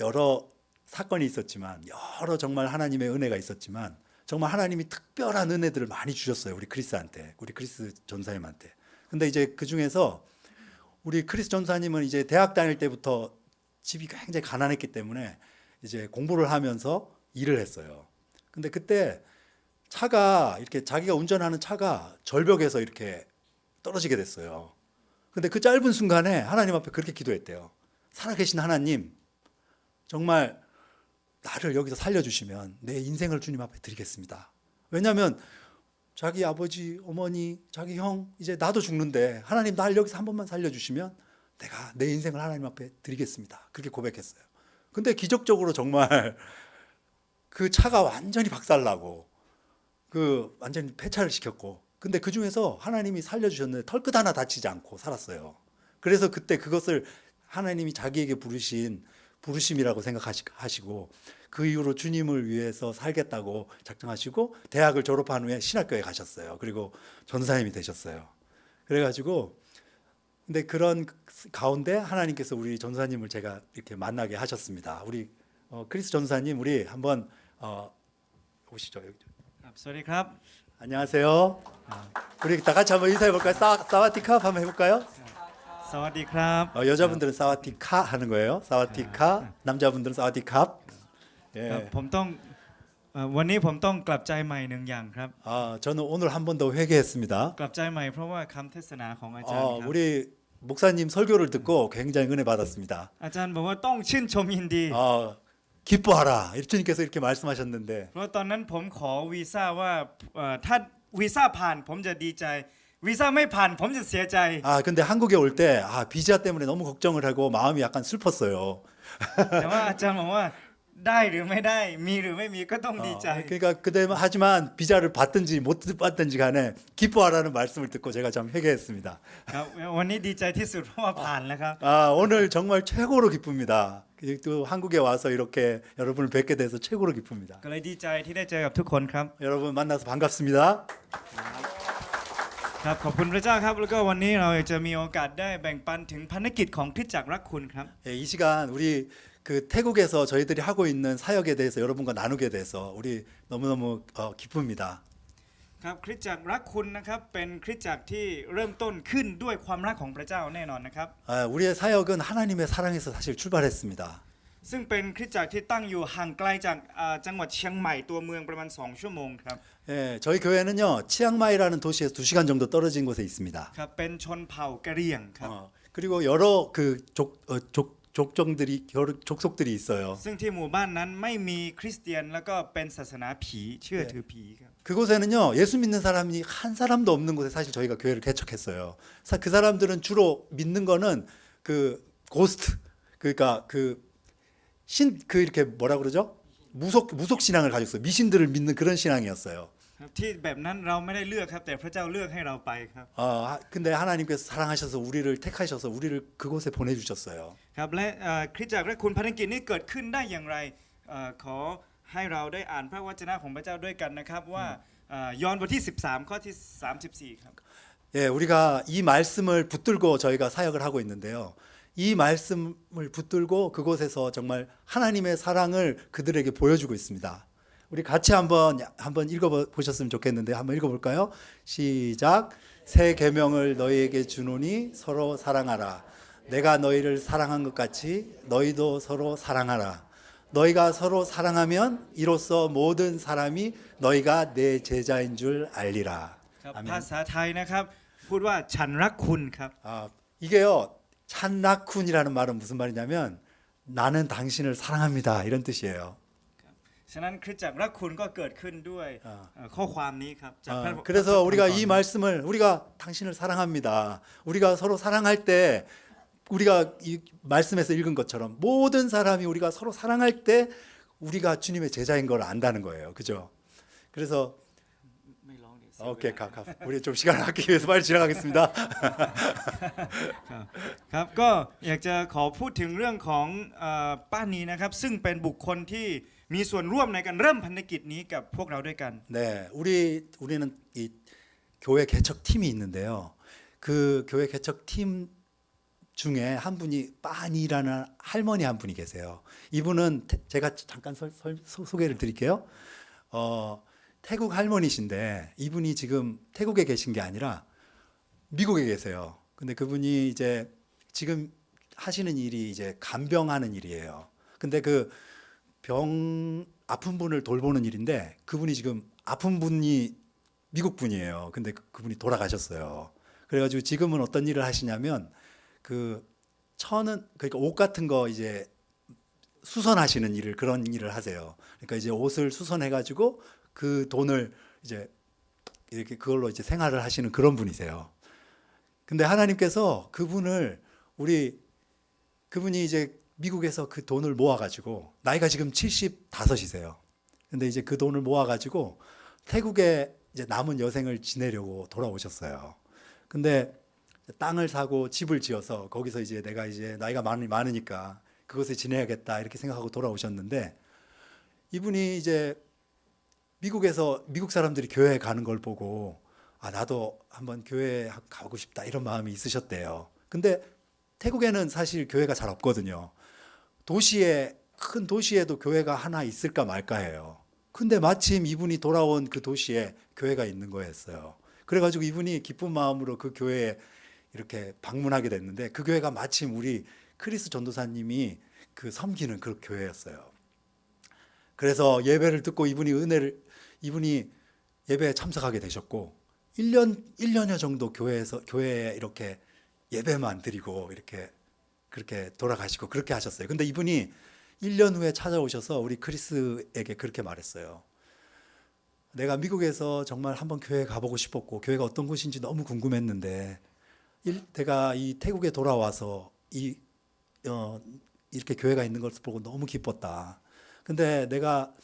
Speaker 6: 여러 사건이 있었지만 여러 정말 하나님의 은혜가 있었지만 정말 하나님이 특별한 은혜들을 많이 주셨어요. 우리 크리스한테, 우리 크리스 전사님한테. 근데 이제 그 중에서 우리 크리스 전사님은 이제 대학 다닐 때부터 집이 굉장히 가난했기 때문에 이제 공부를 하면서 일을 했어요. 근데 그때 차가 이렇게 자기가 운전하는 차가 절벽에서 이렇게 떨어지게 됐어요. 근데 그 짧은 순간에 하나님 앞에 그렇게 기도했대요. 살아계신 하나님, 정말 나를 여기서 살려주시면 내 인생을 주님 앞에 드리겠습니다. 왜냐하면 자기 아버지, 어머니, 자기 형, 이제 나도 죽는데 하나님 날 여기서 한 번만 살려주시면 내가 내 인생을 하나님 앞에 드리겠습니다. 그렇게 고백했어요. 근데 기적적으로 정말 그 차가 완전히 박살나고 그 완전히 폐차를 시켰고, 근데 그 중에서 하나님이 살려주셨는데 털끝 하나 다치지 않고 살았어요. 그래서 그때 그것을 하나님이 자기에게 부르신 부르심이라고 생각하시고 그 이후로 주님을 위해서 살겠다고 작정하시고 대학을 졸업한 후에 신학교에 가셨어요. 그리고 전사님이 되셨어요. 그래가지고 근데 그런 가운데 하나님께서 우리 전사님을 제가 이렇게 만나게 하셨습니다. 우리 크리스 전사님 우리 한번 오시죠.
Speaker 4: ครับสวัสดีครับ
Speaker 6: 안녕하세요. 우리 다 같이 한번 인사해 볼까요? 사와디캅 한번 해볼까요?
Speaker 4: สวัสดีครับ
Speaker 6: 여자분들은 사와디카 하는 거예요. 사와디카. 남자분들은 사와디캅.
Speaker 4: ครับ
Speaker 6: 예.
Speaker 4: ผมต้องวันนี้ผมต้องกลับใจใหม่หนึ่งอย่างครับ
Speaker 6: 저는 오늘 한 번 더 회개했습니다.
Speaker 4: กลับใจใหม่เพราะว่าคำเทศนาของอาจารย์ครับ
Speaker 6: 우리 목사님 설교를 듣고 굉장히 은혜 받았습니다.
Speaker 4: อาจารย์บอกว่าต้องชื่นชมยินดี
Speaker 6: 기뻐하라. 주님께서 이렇게 말씀하셨는데
Speaker 4: เพราะตอนนั้นผมขอวีซ่าว่าถ้าวีซ่าผ่านผมจะดีใจวีซ่าไม่ผ่านผมจะเสียใจ
Speaker 6: 근데 한국에 올 때 비자 때문에 너무 걱정을 하고 마음이 약간 슬펐어요.
Speaker 4: แต่ว่าอาจารย์บอกว่าได้หรือไม่ได้มีหรือไม่มีก็ต้องดีใจ
Speaker 6: 그러니까 그때 하지만 비자를 받든지 못 받든지 간에 기뻐하라는 말씀을 듣고 제가 참 회개했습니다.
Speaker 4: ครับวันนี้ดีใจที่สุดเพราะว่าผ่านแล้วครับ
Speaker 6: 오늘 정말 최고로 기쁩니다. 또 한국에 와서 이렇게 여러분을 뵙게 돼서 최고로 기쁩니다.
Speaker 4: ก็เลยดีใจที่ได้เจอกับทุกคนครับ
Speaker 6: 여러분 만나서 반갑습니다.
Speaker 4: ครับขอบคุณพระเจ้าครับแล้วก็วันนี้เราจะมีโอกาสได้แบ่งปันถึงภารกิจของคริสตจักรรักคุณครับ
Speaker 6: 이 시간 우리 그 태국에서 저희들이 하고 있는 사역에 대해서 여러분과 나누게 돼서 우리 너무너무 기쁩니다.
Speaker 4: ครับคริสตจักรรักคุณนะครับเป็นคริสตจักรที่เริ่มต้นขึ้นด้วยความรักของพระเจ้าแน่นอนนะครับ
Speaker 6: 우리의 사역은 하나님의 사랑에서 사실 출발했습니다.
Speaker 4: ซึ่งเป็นคริสตจักรที่ตั้งอยู่ห่างไกลจากจังหวัดเชียงใหม่ตัวเมืองประมาณ2ชั่วโมงครับ
Speaker 6: 저희 교회는요 치앙마이라는 도시에서 2시간 정도 떨어진 곳에 있습니다.
Speaker 4: ครับเป็นชนเผ่ากะเหรี่ยงครับ
Speaker 6: 그리고 여러 그 족속들이 있어요.
Speaker 4: ซึ่งที่หมู่บ้านนั้นไม่มีคริสเตียนแล้วก็เป็นศาสนาผีเชื่อถือผีครับ
Speaker 6: 그곳에는요 예수 믿는 사람이 한 사람도 없는 곳에 사실 저희가 교회를 개척했어요. 그 사람들은 주로 믿는 거는 그 고스트 그러니까 그 이렇게 뭐라 그러죠? 무속 신앙을 가지고 있어요. 미신들을 믿는 그런 신앙이었어요.
Speaker 4: ครับที่แบบนั้นเราไม่ได้เลือกครับแต่พระเจ้าเลือกให้เราไปครับ
Speaker 6: 근데 하나님께서 사랑하셔서 우리를 택하셔서 우리를 그곳에 보내주셨어요.
Speaker 4: ครับและคริสตจักรและคุณภารกิจนี้เกิดขึ้นได้อย่างไรขอให้เราได้อ่านพระวจนะของพระเจ้าด้วยกันนะครับว่ายอห์นบทที่13ข้อที่34ครับ
Speaker 6: 우리가 이 말씀을 붙들고 저희가 사역을 하고 있는데요. 이 말씀을 붙들고 그곳에서 정말 하나님의 사랑을 그들에게 보여주고 있습니다. 우리 같이 한번 읽어보셨으면 좋겠는데 한번 읽어볼까요? 시작. 새 계명을 너희에게 주노니 서로 사랑하라. 내가 너희를 사랑한 것 같이 너희도 서로 사랑하라. 너희가 서로 사랑하면 이로써 모든 사람이 너희가 내 제자인 줄 알리라.
Speaker 4: ครับภาษาไทยนะครับพูดว่าฉันรักคุณครับ
Speaker 6: 이게요 찬라쿤이라는 말은 무슨 말이냐면 나는 당신을 사랑합니다 이런 뜻이에요.
Speaker 4: ฉะนั้นคริสตจักรรักคุณก็เกิดขึ้นด้วยข้อความนี้ครับจากพระ
Speaker 6: 그래서 우리가 이 말씀을 우리가 당신을 사랑합니다. 우리가 서로 사랑할 때 우리가 이 말씀에서 읽은 것처럼 모든 사람이 우리가 서로 사랑할 때 우리가 주님의 제자인 걸 안다는 거예요. 그죠? 그래서 오케이, 우리 좀 시간을 아끼기 위해서 빨리 지나가겠습니다.
Speaker 4: ครับก็อยากจะขอพูดถึงเรื่องของป้านีนะครับซึ่งเป็นบุคคลที่ มีส่วนร่วมในการเริ่มพันธกิจนี้กับพวกเราด้วยกัน
Speaker 6: 네, 우리는 이 교회 개척 팀이 있는데요. 그 교회 개척 팀 중에 한 분이 빠니라는 할머니 한 분이 계세요. 이분은 제가 잠깐 소개를 드릴게요. 태국 할머니신데 이분이 지금 태국에 계신 게 아니라 미국에 계세요. 근데 그분이 이제 지금 하시는 일이 이제 간병하는 일이에요. 근데 그 아픈 분을 돌보는 일인데 그분이 지금 아픈 분이 미국 분이에요. 근데 그분이 돌아가셨어요. 그래가지고 지금은 어떤 일을 하시냐면 그 그러니까 옷 같은 거 이제 수선하시는 그런 일을 하세요. 그러니까 이제 옷을 수선해가지고 그 돈을 이제 이렇게 그걸로 이제 생활을 하시는 그런 분이세요. 근데 하나님께서 그분이 이제 미국에서 그 돈을 모아가지고 나이가 지금 75이세요. 근데 이제 그 돈을 모아가지고 태국에 이제 남은 여생을 지내려고 돌아오셨어요. 근데 땅을 사고 집을 지어서 거기서 이제 내가 이제 나이가 많으니까 그곳에 지내야겠다 이렇게 생각하고 돌아오셨는데 이분이 이제 미국에서 미국 사람들이 교회에 가는 걸 보고 아 나도 한번 교회에 가고 싶다 이런 마음이 있으셨대요. 근데 태국에는 사실 교회가 잘 없거든요. 큰 도시에도 교회가 하나 있을까 말까해요. 근데 마침 이분이 돌아온 그 도시에 교회가 있는 거였어요. 그래가지고 이분이 기쁜 마음으로 그 교회에 이렇게 방문하게 됐는데 그 교회가 마침 우리 크리스 전도사님이 그 섬기는 그 교회였어요. 그래서 예배를 듣고 이분이 예배에 참석하게 되셨고 1년여 정도 교회에 이렇게 예배만 드리고 이렇게 그렇게 돌아가시고 그렇게 하셨어요. 근데 이분이 1년 후에 찾아오셔서 우리 크리스에게 그렇게 말했어요. 내가 미국에서 정말 한번 교회에 가보고 싶었고 교회가 어떤 곳인지 너무 궁금했는데 내가 이 태국에 돌아와서 이렇게 교회가 있는 것을 보고 너무 기뻤다. 근데 내가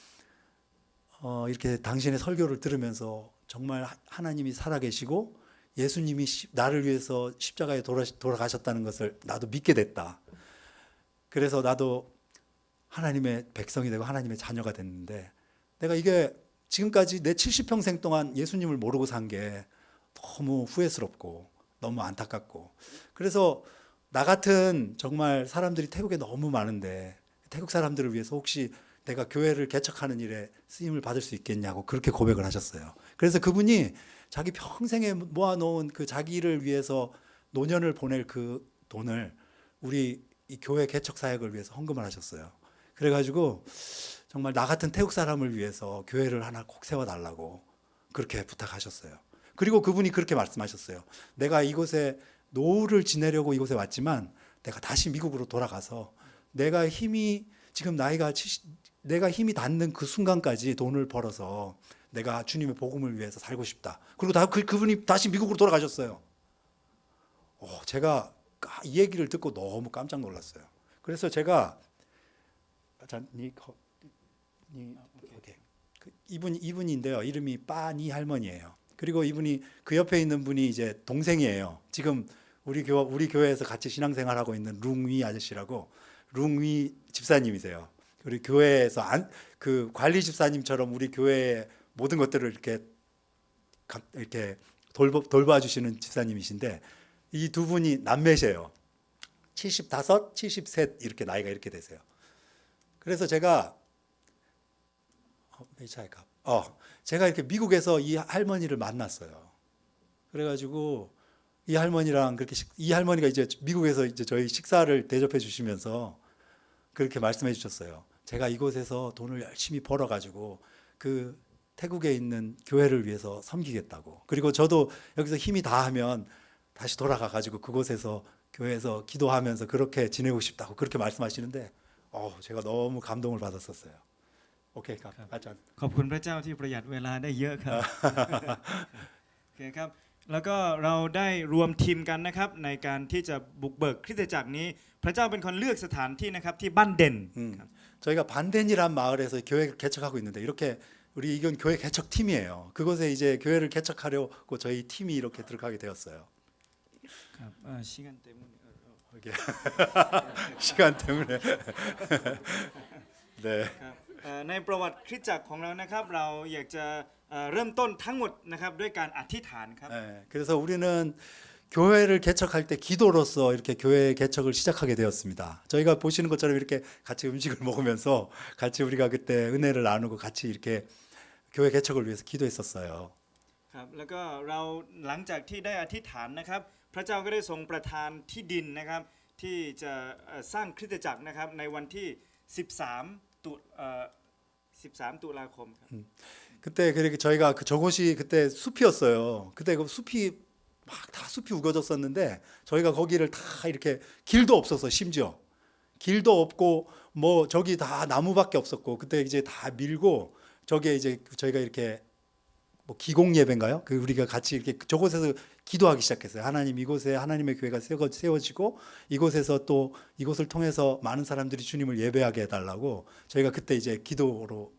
Speaker 6: 이렇게 당신의 설교를 들으면서 정말 하나님이 살아계시고 예수님이 나를 위해서 십자가에 돌아가셨다는 것을 나도 믿게 됐다. 그래서 나도 하나님의 백성이 되고 하나님의 자녀가 됐는데 내가 이게 지금까지 내 70평생 동안 예수님을 모르고 산 게 너무 후회스럽고 너무 안타깝고 그래서 나 같은 정말 사람들이 태국에 너무 많은데 태국 사람들을 위해서 혹시 내가 교회를 개척하는 일에 쓰임을 받을 수 있겠냐고 그렇게 고백을 하셨어요. 그래서 그분이 자기 평생에 모아놓은 그 자기를 위해서 노년을 보낼 그 돈을 우리 이 교회 개척 사역을 위해서 헌금을 하셨어요. 그래가지고 정말 나 같은 태국 사람을 위해서 교회를 하나 꼭 세워달라고 그렇게 부탁하셨어요. 그리고 그분이 그렇게 말씀하셨어요. 내가 이곳에 노후를 지내려고 이곳에 왔지만 내가 다시 미국으로 돌아가서 내가 힘이 닿는 그 순간까지 돈을 벌어서 내가 주님의 복음을 위해서 살고 싶다. 그리고 그분이 다시 미국으로 돌아가셨어요. 제가 이 얘기를 듣고 너무 깜짝 놀랐어요. 그래서 제가 이분인데요. 이름이 빠니 할머니예요. 그리고 이분이 그 옆에 있는 분이 이제 동생이에요. 지금 우리 교회에서 같이 신앙생활하고 있는 룽위 아저씨라고 룽위 집사님이세요. 우리 교회에서 그 관리 집사님처럼 우리 교회의 모든 것들을 이렇게 돌봐주시는 집사님이신데 이 두 분이 남매세요. 75, 73 이렇게 나이가 이렇게 되세요. 그래서 제가 이렇게 미국에서 이 할머니를 만났어요. 그래가지고 이 할머니가 이제 미국에서 이제 저희 식사를 대접해 주시면서 그렇게 말씀해 주셨어요. 제가 이곳에서 돈을 열심히 벌어가지고 그 태국에 있는 교회를 위해서 섬기겠다고. 그리고 저도 여기서 힘이 다하면 다시 돌아가가지고 그곳에서 교회에서 기도하면서 그렇게 지내고 싶다고 그렇게 말씀하시는데 제가 너무 감동을 받았었어요. 오케이, 아짠.
Speaker 4: ขอบคุณพระเจ้าที่ประหยัดเวลาได้เยอะครับ โอเคครับแล้วก็เราได้รวมทีมกันนะครับในการที่จะบุกเบิกคริสตจักรนี้พระเจ้าเป็นคนเลือกสถานที่นะครับที่บ้านเด่นครับ
Speaker 6: 저희가 반덴이란 마을에서 교회를 개척하고 있는데 이렇게 이건 교회 개척 팀이에요. 그곳에 이제 교회를 개척하려고 저희 팀이 이렇게 들어가게 되었어요.
Speaker 4: ครับ시간 때문에
Speaker 6: 시간 때문에 네.
Speaker 4: ในประวัติคริสตจักรของเรานะครับเราอยากจะเริ่มต้นทั้งหมดนะครับด้วยการอธิษฐานครับ
Speaker 6: 예, 그래서 우리는 교회를 개척할 때 기도로서 이렇게 교회 개척을 시작하게 되었습니다. 저희가 보시는 것처럼 이렇게 같이 음식을 먹으면서 같이 우리가 그때 은혜를 나누고 같이 이렇게 교회 개척을 위해서 기도했었어요.
Speaker 4: ครับแล้วก็เราหลังจากที่ได้อธิษฐานนะครับพระเจ้าก็ได้ทรงประทานที่ดินนะครับที่จะสร้างคริสตจักรนะครับในวันที่ 13 ตุลาคมครับ
Speaker 6: 그때 그렇게 저희가 저곳이 그때 숲이었어요. 그때 그 숲이 막 다 숲이 우거졌었는데 저희가 거기를 다 이렇게 길도 없었어 심지어 길도 없고 뭐 저기 다 나무밖에 없었고 그때 이제 다 밀고 저기에 이제 저희가 이렇게 뭐 기공 예배인가요? 그 우리가 같이 이렇게 저곳에서 기도하기 시작했어요. 하나님 이곳에 하나님의 교회가 세워지고 이곳에서 또 이곳을 통해서 많은 사람들이 주님을 예배하게 해달라고 저희가 그때 이제 기도로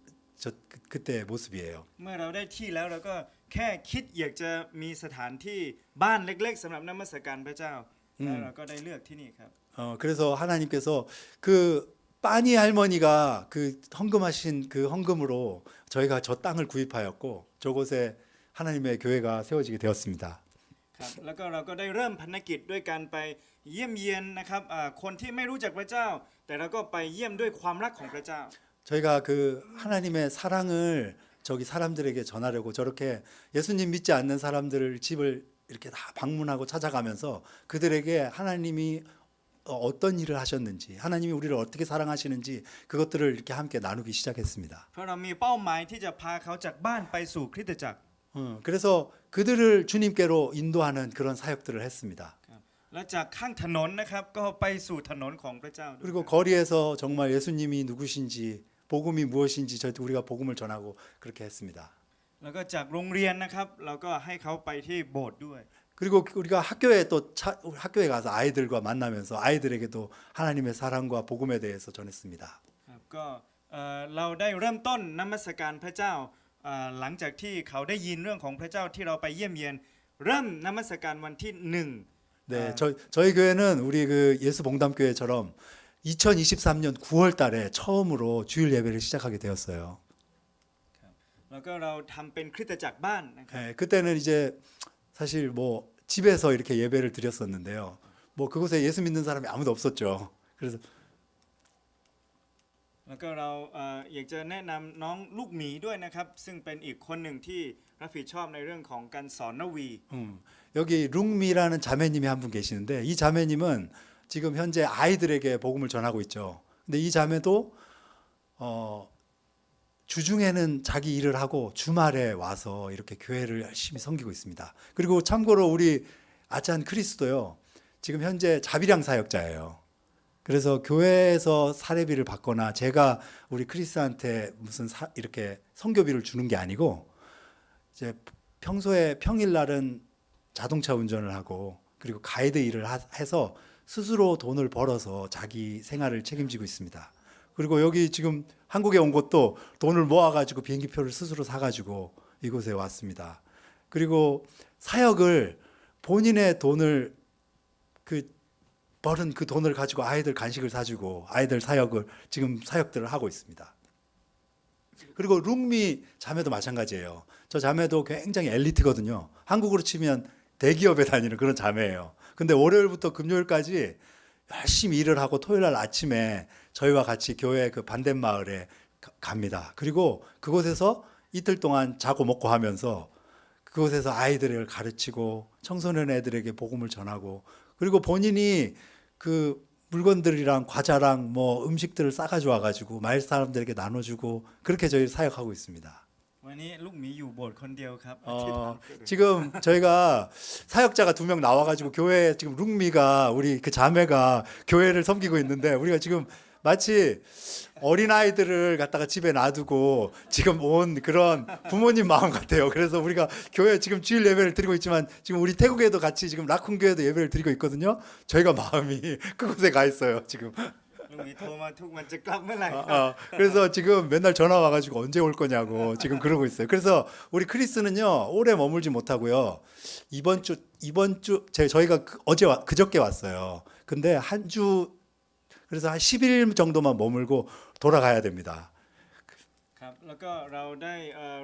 Speaker 6: 그때 모습이에요.
Speaker 4: เมื่อเราได้ที่แล้วเราก็แค่คิดอยากจะมีสถานที่บ้านเล็กๆสำหรับนมัสการพระเจ้าแล้วเราก็ได้เลือกที่นี่ครับ
Speaker 6: 그래서 하나님께서 그 빠니 할머니가 그 헌금하신 그 헌금으로 저희가 저 땅을 구입하였고 저곳에 하나님의 교회가 세워지게 되었습니다.
Speaker 4: ครับแล้วก็เราก็ได้เริ่มภารกิจด้วยการไปเยี่ยมเยียนนะครับคนที่ไม่รู้จักพระเจ้าแต่เราก็ไปเยี่ยมด้วยความรักของพระเจ้า
Speaker 6: 저희가 그 하나님의 사랑을 저기 사람들에게 전하려고 저렇게 예수님 믿지 않는 사람들을 집을 이렇게 다 방문하고 찾아가면서 그들에게 하나님이 어떤 일을 하셨는지 하나님이 우리를 어떻게 사랑하시는지 그것들을 이렇게 함께 나누기 시작했습니다.
Speaker 4: เพราะเรามีเป้าหมายที่จะพาเขาจากบ้านไปสู่คริสตจักร
Speaker 6: 그래서 그들을 주님께로 인도하는 그런 사역들을 했습니다.
Speaker 4: แล้วจากข้างถนนนะครับก็ไปสู่ถนนของพระเจ้าด้วย
Speaker 6: 그리고 거리에서 정말 예수님이 누구신지 복음이 무엇인지 저희 우리가 복음을 전하고 그렇게 했습니다.
Speaker 4: แล้วก็จากโรงเรียนนะครับเราก็ให้เขาไปที่โบสถ์ด้วย
Speaker 6: 그리고 우리가 학교에 또 학교에 가서 아이들과 만나면서 아이들에게도 하나님의 사랑과 복음에 대해서 전했습니다.
Speaker 4: ครับก็เราได้เริ่มต้นนมัสการพระเจ้าหลังจากที่เขาได้ยินเรื่องของพระเจ้าที่เราไปเยี่ยมเยียนเริ่มนมัสการวันที่1
Speaker 6: 네, 저희 교회는 우리 그 예수 봉담교회처럼 2023년 9월 달에 처음으로 주일 예배를 시작하게 되었어요.
Speaker 4: แล้วก็เราทำเป็นคริสตจักรบ้านนะครับ
Speaker 6: 네, 그때는 이제 사실 뭐 집에서 이렇게 예배를 드렸었는데요. 뭐 그곳에 예수 믿는 사람이 아무도 없었죠. 그래서
Speaker 4: แล้วก็เราอยากจะแนะนำน้องลูกหมีด้วยนะครับซึ่งเป็นอีกคนหนึ่งที่รับผิดชอบในเรื่องของการสอนนวี
Speaker 6: 여기 룽미라는 자매님이 한 분 계시는데 이 자매님은 지금 현재 아이들에게 복음을 전하고 있죠. 근데 이 자매도 주중에는 자기 일을 하고 주말에 와서 이렇게 교회를 열심히 섬기고 있습니다. 그리고 참고로 우리 아찬 크리스도요. 지금 현재 자비량 사역자예요. 그래서 교회에서 사례비를 받거나 제가 우리 크리스한테 무슨 이렇게 선교비를 주는 게 아니고 이제 평소에 평일날은 자동차 운전을 하고 그리고 가이드 일을 해서 스스로 돈을 벌어서 자기 생활을 책임지고 있습니다. 그리고 여기 지금 한국에 온 것도 돈을 모아가지고 비행기표를 스스로 사가지고 이곳에 왔습니다. 그리고 사역을 본인의 돈을 벌은 그 돈을 가지고 아이들 간식을 사주고 아이들 사역을 지금 사역들을 하고 있습니다. 그리고 룽미 자매도 마찬가지예요. 저 자매도 굉장히 엘리트거든요. 한국으로 치면 대기업에 다니는 그런 자매예요. 근데 월요일부터 금요일까지 열심히 일을 하고 토요일 날 아침에 저희와 같이 교회 그 반대마을에 갑니다. 그리고 그곳에서 이틀 동안 자고 먹고 하면서 그곳에서 아이들을 가르치고 청소년 애들에게 복음을 전하고 그리고 본인이 그 물건들이랑 과자랑 뭐 음식들을 싸가지고 와가지고 마을 사람들에게 나눠주고 그렇게 저희 사역하고 있습니다.
Speaker 4: วันนี้ลูกหมีอยู่โบสถ์คนเดียวครับ
Speaker 6: 지금 저희가 사역자가 2명 나와가지고 교회 지금 룽미가 우리 그 자매가 교회를 섬기고 있는데 우리가 지금 마치 어린 아이들을 갖다가 집에 놔두고 지금 온 그런 부모님 마음 같아요. 그래서 우리가 교회 지금 주일 예배를 드리고 있지만 지금 우리 태국에도 같이 지금 라쿤 교회도 예배를 드리고 있거든요. 저희가 마음이 그곳에 가 있어요 지금.
Speaker 4: ลูกหมีโทรมาทุกวันจะกลับเมื่อไหร่
Speaker 6: 그래서 지금 맨날 전화 와가지고 언제 올 거냐고 지금 그러고 있어요. 그래서 우리 크리스는요 오래 머물지 못하고요 이번 주 저희가 그저께 왔어요. 근데 그래서 한 10일 정도만 머물고 돌아가야 됩니다.
Speaker 4: แล้วก็เราได้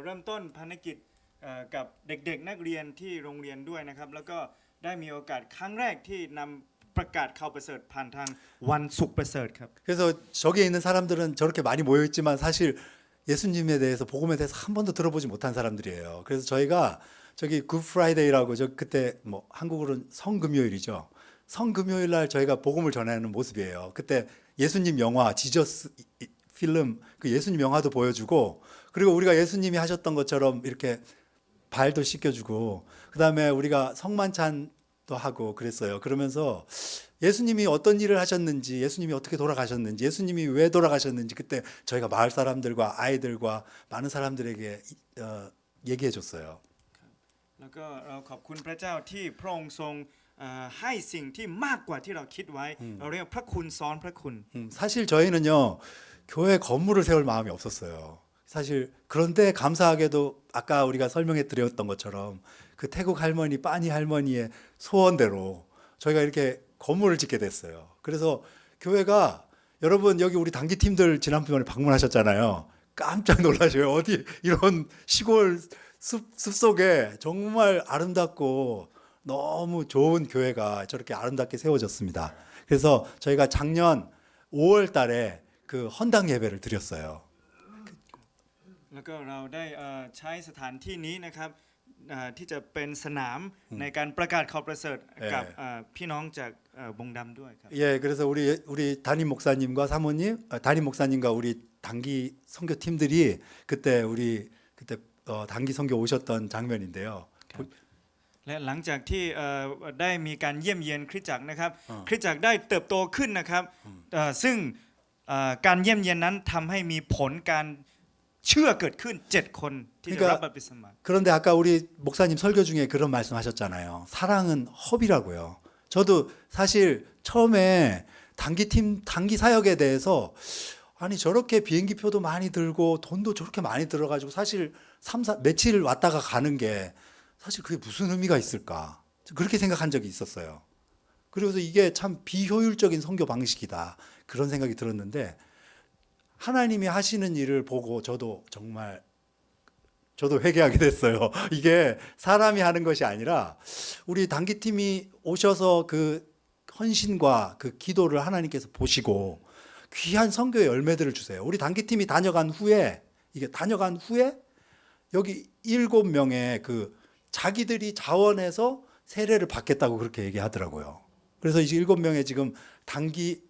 Speaker 4: เริ่มต้นภารกิจกับเด็กๆนักเรียนที่โรงเรียนด้วยนะครับ แล้วก็ได้มีโอกาสครั้งแรกที่นำประกาศข่าวประเสริฐผ่านทางวันศุกร์ประเสริฐครับ
Speaker 6: 그래서 저기에 있는 사람들은 저렇게 많이 모여 있지만 사실 예수님에 대해서 복음에 대해서 한 번도 들어보지 못한 사람들이에요. 그래서 저희가 저기 굿 프라이데이라고 저 그때 뭐 한국으로는 성금요일이죠. 성금요일 날 저희가 복음을 전하는 모습이에요. 그때 예수님 영화 지저스 필름 그 예수님 영화도 보여주고 그리고 우리가 예수님이 하셨던 것처럼 이렇게 발도 씻겨주고 그다음에 우리가 성만찬도 하고 그랬어요. 그러면서 예수님이 어떤 일을 하셨는지, 예수님이 어떻게 돌아가셨는지, 예수님이 왜 돌아가셨는지 그때 저희가 마을 사람들과 아이들과 많은 사람들에게 얘기해 줬어요.
Speaker 4: แล้วก็เราขอบคุณพระเจ้าที่พระองค์ทรงให้สิ่งที่มากกว่าที่เราคิดไว้เราเรียกพระคุณซ้อนพระคุณ
Speaker 6: 사실 저희는요 교회 건물을 세울 마음이 없었어요. 사실 그런데 감사하게도 아까 우리가 설명해 드렸던 것처럼 그 태국 할머니 빠니 할머니의 소원대로 저희가 이렇게 건물을 짓게 됐어요. 그래서 교회가 여러분 여기 우리 단기 팀들 지난번에 방문하셨잖아요. 깜짝 놀라셔요. 어디 이런 시골 숲속에 정말 아름답고 너무 좋은 교회가 저렇게 아름답게 세워졌습니다. 그래서 저희가 작년 5월 달에 그 헌당 예배를 드렸어요.
Speaker 4: แล้วก็เราได้ใช้สถานที่นี้นะครับที่จะเป็นสนามในการประกาศข่าวประเสริฐกับพี่น้องจากบงดำด้วยครับ
Speaker 6: 예, 그래서 우리 담임 목사님과 사모님, 담임 목사님과 우리 단기 선교 팀들이 그때 그때 단기 선교 오셨던 장면인데요.
Speaker 4: และหลังจากที่ได้มีการเยี่ยมเยียนคริสตจักรนะครับคริสตจักรได้เติบโตขึ้นนะครับซึ่งการเยี่ยมเยียนนั้นทำให้มีผลการเชื่อเกิดขึ้น7คนที่ได้รับบัพติศมา
Speaker 6: 그런데 아까 우리 목사님 설교 중에 그런 말씀하셨잖아요. 사랑은 허비라고요. 저도 사실 처음에 단기 사역에 대해서 아니 저렇게 비행기표도 많이 들고 돈도 저렇게 많이 들어가지고 사실 며칠 왔다가 가는 게 사실 그게 무슨 의미가 있을까 그렇게 생각한 적이 있었어요. 그래서 이게 참 비효율적인 선교 방식이다 그런 생각이 들었는데 하나님이 하시는 일을 보고 저도 회개하게 됐어요. 이게 사람이 하는 것이 아니라 우리 단기팀이 오셔서 그 헌신과 그 기도를 하나님께서 보시고 귀한 선교의 열매들을 주세요. 우리 단기팀이 다녀간 후에 여기 7명의 그 자기들이 자원해서 세례를 받겠다고 그렇게 얘기하더라고요. 그래서 이제 7명의 지금 단기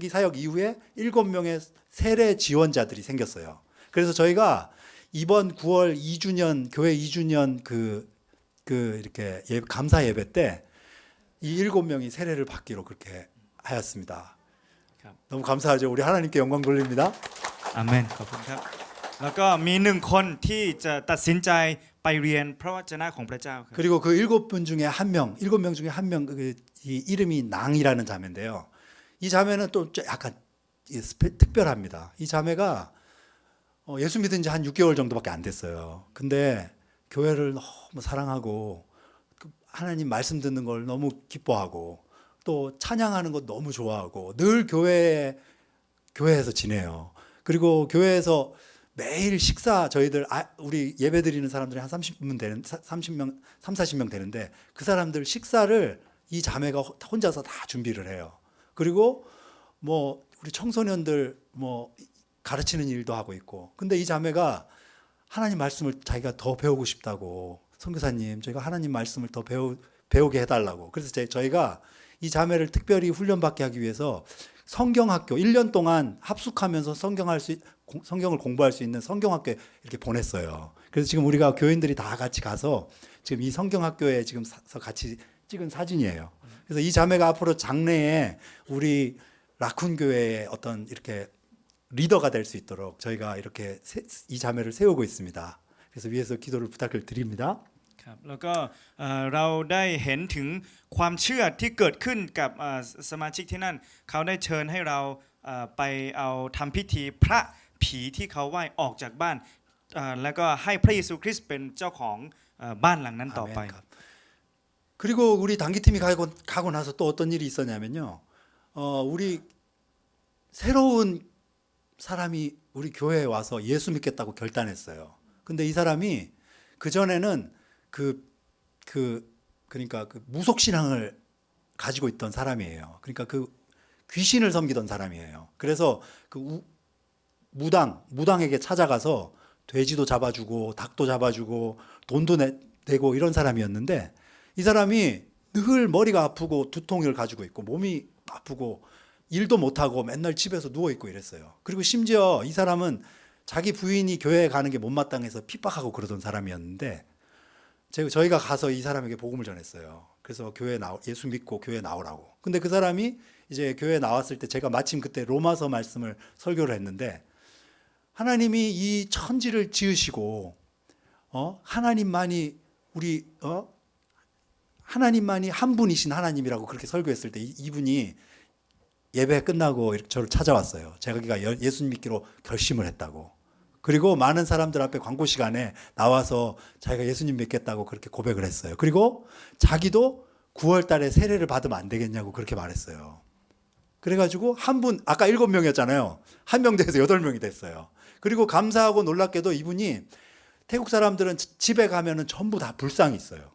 Speaker 6: 사역 이후에 7명의 세례 지원자들이 생겼어요. 그래서 저희가 이번 9월 2주년 교회 2주년 그 이렇게 감사 예배 때 이 7명이 세례를 받기로 그렇게 하였습니다. 너무 감사하죠. 우리 하나님께 영광 돌립니다.
Speaker 4: อาเมนขอบคุณครับแล้วก็มี1คนที่จะตัดสินใจไปเรียนพระวจนะของพระเจ้าครับ
Speaker 6: 그리고 그 7분 중에 1명, 7명 중에 1명 이 이름이 낭이라는 자매인데요. 이 자매는 또 약간 특별합니다. 이 자매가 예수 믿은 지 한 6개월 정도밖에 안 됐어요. 근데 교회를 너무 사랑하고 하나님 말씀 듣는 걸 너무 기뻐하고 또 찬양하는 것 너무 좋아하고 늘 교회에서 지내요. 그리고 교회에서 매일 식사 저희들 우리 예배 드리는 사람들이 한 40명 되는데 그 사람들 식사를 이 자매가 혼자서 다 준비를 해요. 그리고 뭐 우리 청소년들 뭐 가르치는 일도 하고 있고. 근데 이 자매가 하나님 말씀을 자기가 더 배우고 싶다고 선교사님 저희가 하나님 말씀을 더 배우게 해달라고. 그래서 저희가 이 자매를 특별히 훈련받게 하기 위해서 성경학교 1년 동안 합숙하면서 성경을 공부할 수 있는 성경학교에 이렇게 보냈어요. 그래서 지금 우리가 교인들이 다 같이 가서 지금 이 성경학교에 지금 같이 찍은 사진이에요. 그래서 이 자매가 앞으로 장래에 우리 라쿤 교회의 어떤 이렇게 리더가 될 수 있도록 저희가 이렇게 이 자매를 세우고 있습니다. 그래서 위에서 기도를 부탁을 드립니다.
Speaker 4: ครับแล้วก็เราได้เห็นถึงความเชื่อที่เกิดขึ้นกับสมาชิกที่นั่นเขาได้เชิญให้เราไปเอาทำพิธีพระผีที่เขาไหว้ออกจากบ้านแล้วก็ให้พระเยซูคริสต์เป็นเจ้าของบ้านหลังนั้นต่อไป
Speaker 6: 그리고 우리 단기팀이 가고 나서 또 어떤 일이 있었냐면요. 우리 새로운 사람이 우리 교회에 와서 예수 믿겠다고 결단했어요. 근데 이 사람이 그전에는 그러니까 그 무속 신앙을 가지고 있던 사람이에요. 그러니까 그 귀신을 섬기던 사람이에요. 그래서 그 무당에게 찾아가서 돼지도 잡아주고 닭도 잡아주고 돈도 내고 이런 사람이었는데, 이 사람이 늘 머리가 아프고 두통을 가지고 있고 몸이 아프고 일도 못하고 맨날 집에서 누워있고 이랬어요. 그리고 심지어 이 사람은 자기 부인이 교회에 가는 게 못마땅해서 핍박하고 그러던 사람이었는데, 저희가 가서 이 사람에게 복음을 전했어요. 그래서 예수 믿고 교회에 나오라고. 근데 그 사람이 이제 교회에 나왔을 때 제가 마침 그때 로마서 말씀을 설교를 했는데, 하나님이 이 천지를 지으시고 하나님만이 하나님만이 한 분이신 하나님이라고 그렇게 설교했을 때 이분이 예배 끝나고 저를 찾아왔어요. 자기가 예수 믿기로 결심을 했다고. 그리고 많은 사람들 앞에 광고 시간에 나와서 자기가 예수님 믿겠다고 그렇게 고백을 했어요. 그리고 자기도 9월 달에 세례를 받으면 안 되겠냐고 그렇게 말했어요. 그래가지고 아까 7명이었잖아요. 1명 돼서 8명이 됐어요. 그리고 감사하고 놀랍게도 이분이, 태국 사람들은 집에 가면은 전부 다 불상이 있어요.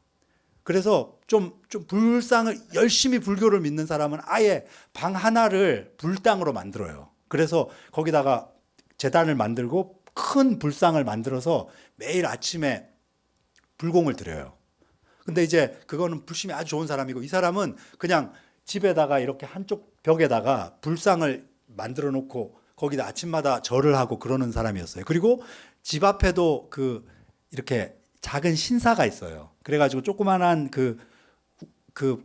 Speaker 6: 그래서 좀 불상을 열심히 불교를 믿는 사람은 아예 방 하나를 불당으로 만들어요. 그래서 거기다가 제단을 만들고 큰 불상을 만들어서 매일 아침에 불공을 드려요. 근데 이제 그거는 불심이 아주 좋은 사람이고, 이 사람은 그냥 집에다가 이렇게 한쪽 벽에다가 불상을 만들어 놓고 거기다 아침마다 절을 하고 그러는 사람이었어요. 그리고 집 앞에도 이렇게 작은 신사가 있어요. 그래가지고 조그만한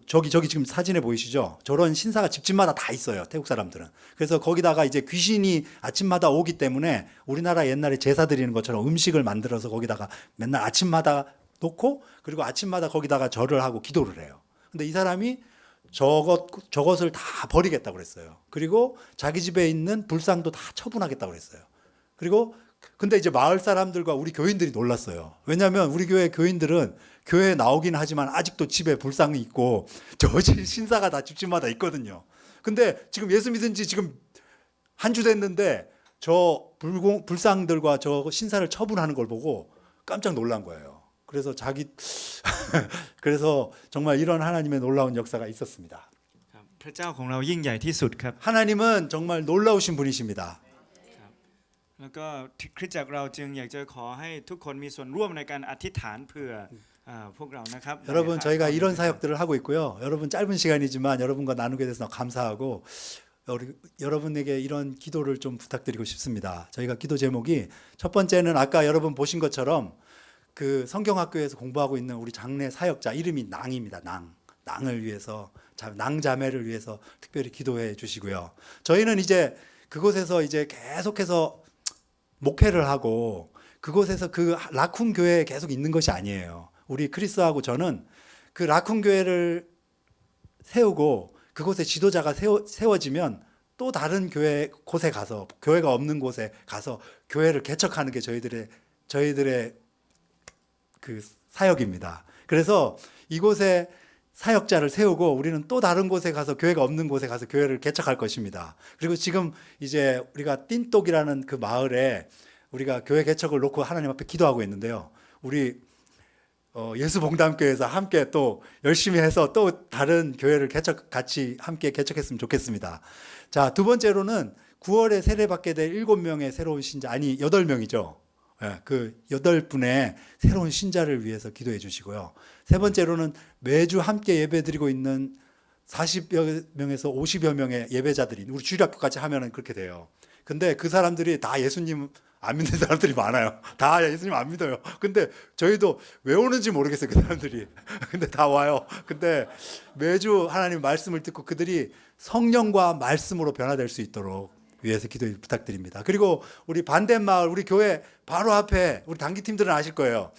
Speaker 6: 저기 지금 사진에 보이시죠? 저런 신사가 집집마다 다 있어요. 태국 사람들은. 그래서 거기다가 이제 귀신이 아침마다 오기 때문에 우리나라 옛날에 제사 드리는 것처럼 음식을 만들어서 거기다가 맨날 아침마다 놓고, 그리고 아침마다 거기다가 절을 하고 기도를 해요. 근데 이 사람이 저것을 다 버리겠다고 그랬어요. 그리고 자기 집에 있는 불상도 다 처분하겠다고 그랬어요. 근데 이제 마을 사람들과 우리 교인들이 놀랐어요. 왜냐하면 우리 교회 교인들은 교회에 나오긴 하지만 아직도 집에 불상이 있고 저 신사가 다 집집마다 있거든요. 근데 지금 예수 믿은 지 지금 한 주 됐는데 저 불상들과 저 신사를 처분하는 걸 보고 깜짝 놀란 거예요. 그래서 정말 이런 하나님의 놀라운 역사가 있었습니다.
Speaker 4: พระเจ้าของเรายิ่งใหญ่ที่สุดครับ
Speaker 6: 하나님은 정말 놀라우신 분이십니다.
Speaker 4: แล้วก็คริสตจักรเราจึงอยากจะขอให้ทุกคนมีส่วนร่วมในการอธิษฐานเผื่อพวกเรานะครับ
Speaker 6: 여러분, 저희가 이런 사역들을 하고 있고요. 여러분 짧은 시간이지만 여러분과 나누게 돼서 감사하고, 여러분에게 이런 기도를 좀 부탁드리고 싶습니다. 저희가 기도 제목이, 첫 번째는 아까 여러분 보신 것처럼 그 성경학교에서 공부하고 있는 우리 장례 사역자 이름이 낭입니다. 낭을 위해서, 낭자매를 위해서 특별히 기도해 주시고요. 저희는 이제 그곳에서 이제 계속해서 목회를 하고 그곳에서 그 라쿤 교회에 계속 있는 것이 아니에요. 우리 크리스하고 저는 그 라쿤 교회를 세우고 그곳에 지도자가 세워지면 또 다른 곳에 가서, 교회가 없는 곳에 가서 교회를 개척하는 게 저희들의 그 사역입니다. 그래서 이곳에 사역자를 세우고 우리는 또 다른 곳에 가서, 교회가 없는 곳에 가서 교회를 개척할 것입니다. 그리고 지금 이제 우리가 띵똑이라는 그 마을에 우리가 교회 개척을 놓고 하나님 앞에 기도하고 있는데요. 우리 예수봉담교회에서 함께 또 열심히 해서 또 다른 교회를 같이 함께 개척했으면 좋겠습니다. 자, 두 번째로는 9월에 세례받게 될 7명의 새로운 신자, 8명이죠. 그 8분의 새로운 신자를 위해서 기도해 주시고요. 세 번째로는 매주 함께 예배드리고 있는 40여 명에서 50여 명의 예배자들이, 우리 주일학교까지 하면은 그렇게 돼요. 근데 그 사람들이 다 예수님 안 믿는 사람들이 많아요. 다 예수님 안 믿어요. 근데 저희도 왜 오는지 모르겠어요, 그 사람들이. 근데 다 와요. 근데 매주 하나님 말씀을 듣고 그들이 성령과 말씀으로 변화될 수 있도록 위해서 기도 부탁드립니다. 그리고 우리 반대마을, 우리 교회 바로 앞에, 우리 단기팀들은 아실 거예요.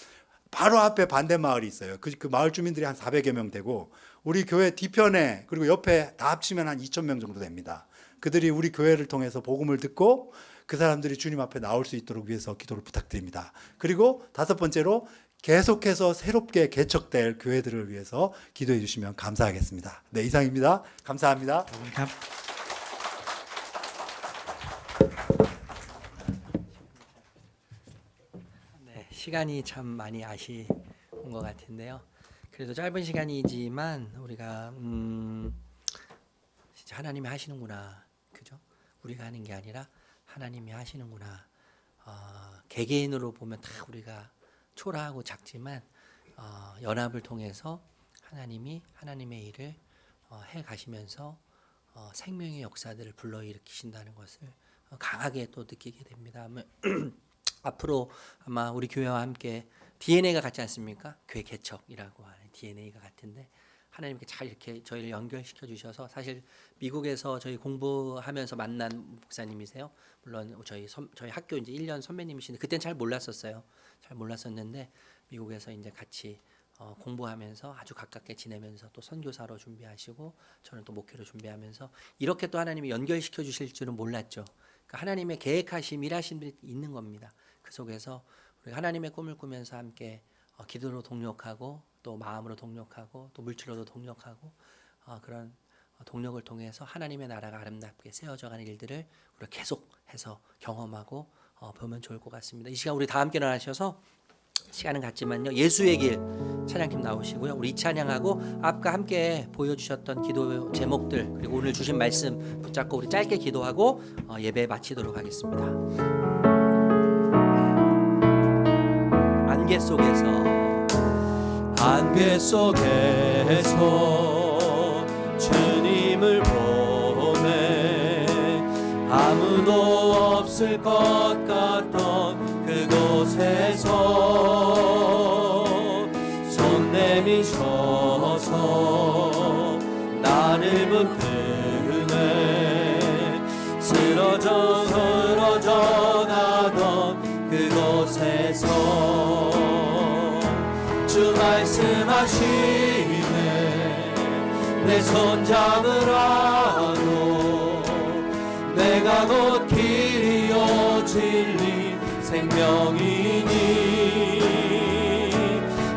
Speaker 6: 바로 앞에 반대마을이 있어요. 그 마을 주민들이 한 400여 명 되고, 우리 교회 뒤편에 그리고 옆에 다 합치면 한 2,000명 정도 됩니다. 그들이 우리 교회를 통해서 복음을 듣고 그 사람들이 주님 앞에 나올 수 있도록 위해서 기도를 부탁드립니다. 그리고 다섯 번째로, 계속해서 새롭게 개척될 교회들을 위해서 기도해 주시면 감사하겠습니다. 네, 이상입니다. 감사합니다.
Speaker 4: ขอบคุณครับ
Speaker 3: 시간이 참 많이 아쉬운 것 같은데요. 그래도 짧은 시간이지만 우리가 진짜 하나님이 하시는구나, 그죠? 우리가 하는 게 아니라 하나님이 하시는구나. 개개인으로 보면 다 우리가 초라하고 작지만 연합을 통해서 하나님이 하나님의 일을 해 가시면서 생명의 역사들을 불러일으키신다는 것을 강하게 또 느끼게 됩니다. 앞으로 아마 우리 교회와 함께 DNA가 같지 않습니까? 교회 개척이라고 하는 DNA가 같은데 하나님께 잘 이렇게 저희를 연결시켜 주셔서, 사실 미국에서 저희 공부하면서 만난 목사님이세요. 물론 저희 학교 이제 1년 선배님이신데 그때는 잘 몰랐었어요. 잘 몰랐었는데 미국에서 이제 같이 공부하면서 아주 가깝게 지내면서 또 선교사로 준비하시고 저는 또 목회로 준비하면서 이렇게 또 하나님이 연결시켜 주실 줄은 몰랐죠. 그러니까 하나님의 계획하심, 일하심이 있는 겁니다. 그 속에서 우리 하나님의 꿈을 꾸면서 함께 기도로 동력하고 또 마음으로 동력하고 또 물질로도 동력하고 그런 동력을 통해서 하나님의 나라가 아름답게 세워져가는 일들을 우리가 계속해서 경험하고 보면 좋을 것 같습니다. 이 시간 우리 다 함께 일어나셔서 시간은 같지만요, 예수의 길 찬양팀 나오시고요, 우리 이 찬양하고 아까 함께 보여주셨던 기도 제목들 그리고 오늘 주신 말씀 붙잡고 우리 짧게 기도하고 예배 마치도록 하겠습니다. 안개 속에서 주님을 보네. 아무도 없을 것 같던 그곳에서 손 내미셔서 나를 붙드네. 쓰러져 가던 그곳에서 주 말씀하시네. 내 손 잡으라고. 내가 곧 길이요 진리 생명이니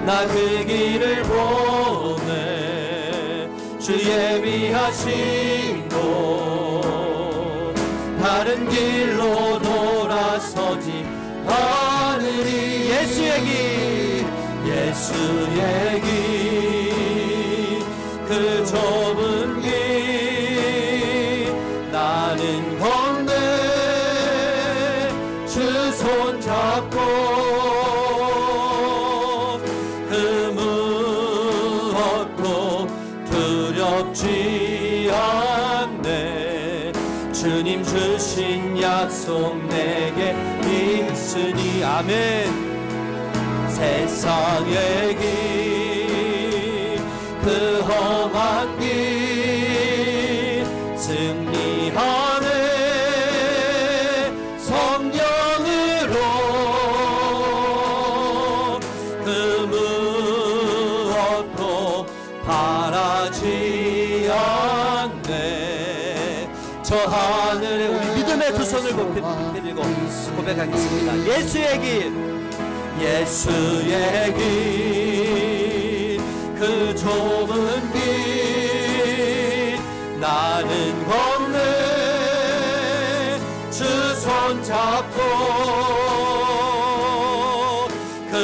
Speaker 3: 나 그 길을 보네. 주 예비하신 곳 다른 길로 돌아서지 않으리. 예수의 길 그 좁은 길 나는 걷네. 주 손 잡고 그 무엇도 두렵지 않네. 주님 주신 약속 내게 있으니. 아멘. 세상의 길 그 험한 길 승리하네. 성령으로 그 무엇도 바라지 않네. 저 하늘에 우리 믿음의 두 손을 높이 들고 고백하겠습니다. 예수의 길 그 좁은 길 나는 걷네. 주 손 잡고 그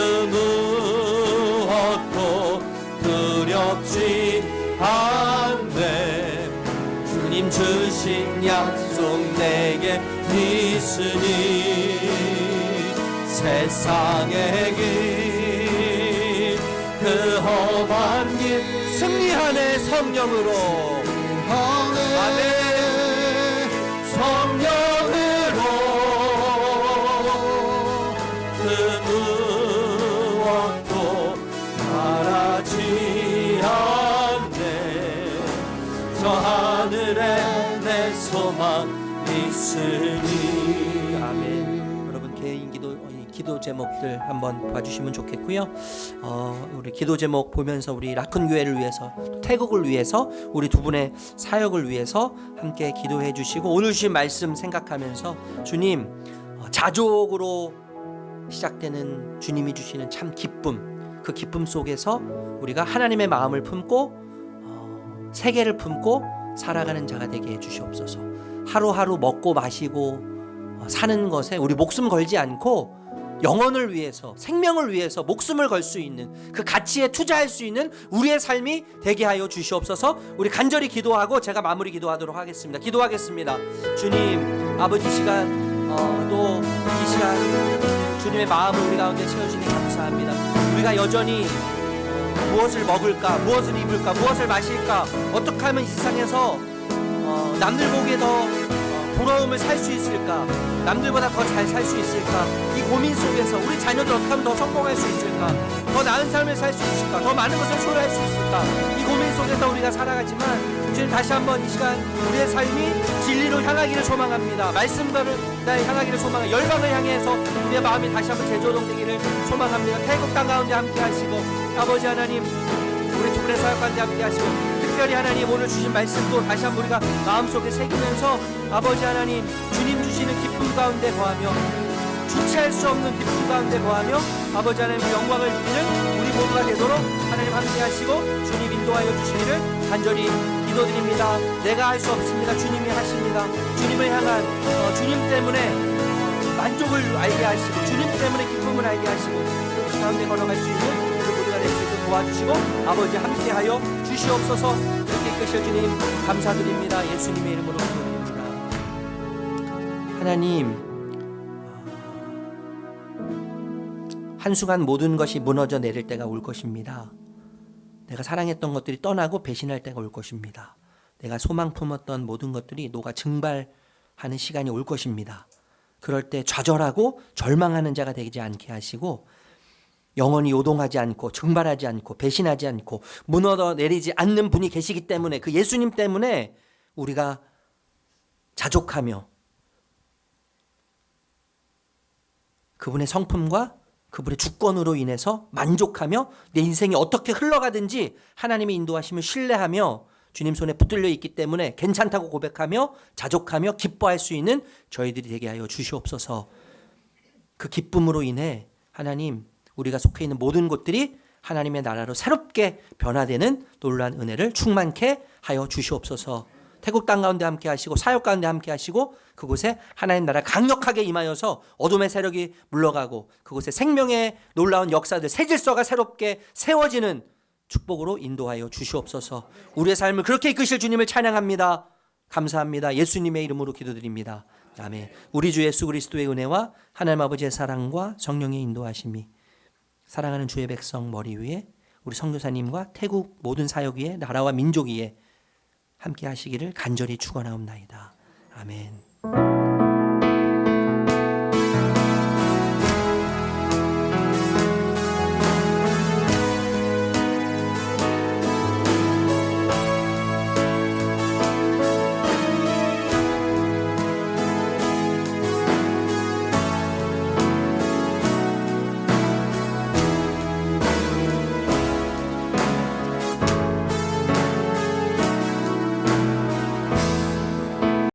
Speaker 3: 무엇도 두렵지 않네. 주님 주신 약속 내게 있으니 세상의 길 그 험한 길 승리하네. 성령으로 아멘. 성령으로 그 무엇도 바라지 않네. 저 하늘에 내 소망 있으니. 아멘. 여러분 개인 기도 제목들 한번 봐주시면 좋겠고요. 우리 기도 제목 보면서 우리 라큰 교회를 위해서 또 태국을 위해서 우리 두 분의 사역을 위해서 함께 기도해 주시고 오늘 주신 말씀 생각하면서 주님 자족으로 시작되는 주님이 주시는 참 기쁨, 그 기쁨 속에서 우리가 하나님의 마음을 품고 세계를 품고 살아가는 자가 되게 해주시옵소서. 하루하루 먹고 마시고 사는 것에 우리 목숨 걸지 않고 영혼을 위해서, 생명을 위해서 목숨을 걸 수 있는 그 가치에 투자할 수 있는 우리의 삶이 되게 하여 주시옵소서. 우리 간절히 기도하고 제가 마무리 기도하도록 하겠습니다. 기도하겠습니다. 주님, 아버지 시간 또 이 시간 주님의 마음을 우리 가운데 채워주니 감사합니다. 우리가 여전히 무엇을 먹을까, 무엇을 입을까, 무엇을 마실까, 어떻게 하면 이 세상에서 남들 보기에 더 부러움을 살 수 있을까, 남들보다 더 잘 살 수 있을까, 이 고민 속에서 우리 자녀들 어떻게 하면 더 성공할 수 있을까, 더 나은 삶을 살 수 있을까, 더 많은 것을 소유할 수 있을까, 이 고민 속에서 우리가 살아가지만 주님, 다시 한번 이 시간 우리의 삶이 진리로 향하기를 소망합니다. 말씀과를 향하기를 소망합니다. 열방을 향해서 우리의 마음이 다시 한번 재조동되기를 소망합니다. 태국 땅 가운데 함께 하시고, 아버지 하나님, 우리 두 분의 사역 가운데 함께 하시고, 특별히 하나님 오늘 주신 말씀도 다시 한번 우리가 마음속에 새기면서 아버지 하나님, 주님 주시는 기쁨 가운데 거하며, 주체할 수 없는 기쁨 가운데 거하며 아버지 하나님 영광을 누리는 우리 모두가 되도록 하나님 함께 하시고 주님 인도하여 주시기를 간절히 기도드립니다. 내가 할 수 없습니다. 주님이 하십니다. 주님을 향한 주님 때문에 만족을 알게 하시고, 주님 때문에 기쁨을 알게 하시고, 그 가운데 걸어갈 수 있는 우리 모두가 될 수 있도록 도와주시고 아버지 함께하여 주시옵소서. 이렇게 이끄셔 주님 감사드립니다. 예수님의 이름으로 기도드립니다. 하나님, 한순간 모든 것이 무너져 내릴 때가 올 것입니다. 내가 사랑했던 것들이 떠나고 배신할 때가 올 것입니다. 내가 소망 품었던 모든 것들이 녹아 증발하는 시간이 올 것입니다. 그럴 때 좌절하고 절망하는 자가 되지 않게 하시고, 영원히 요동하지 않고 증발하지 않고 배신하지 않고 무너져 내리지 않는 분이 계시기 때문에, 그 예수님 때문에 우리가 자족하며 그분의 성품과 그분의 주권으로 인해서 만족하며 내 인생이 어떻게 흘러가든지 하나님의 인도하심을 신뢰하며 주님 손에 붙들려 있기 때문에 괜찮다고 고백하며 자족하며 기뻐할 수 있는 저희들이 되게 하여 주시옵소서. 그 기쁨으로 인해 하나님, 우리가 속해 있는 모든 곳들이 하나님의 나라로 새롭게 변화되는 놀라운 은혜를 충만케 하여 주시옵소서. 태국 땅 가운데 함께 하시고 사역 가운데 함께 하시고 그곳에 하나님 나라 강력하게 임하여서 어둠의 세력이 물러가고 그곳에 생명의 놀라운 역사들, 새 질서가 새롭게 세워지는 축복으로 인도하여 주시옵소서. 우리의 삶을 그렇게 이끄실 주님을 찬양합니다. 감사합니다. 예수님의 이름으로 기도드립니다. 아멘. 우리 주 예수 그리스도의 은혜와 하나님 아버지의 사랑과 성령의 인도하심이 사랑하는 주의 백성 머리 위에, 우리 선교사님과 태국 모든 사역 위에, 나라와 민족 위에 함께 하시기를 간절히 축원하옵나이다. 아멘.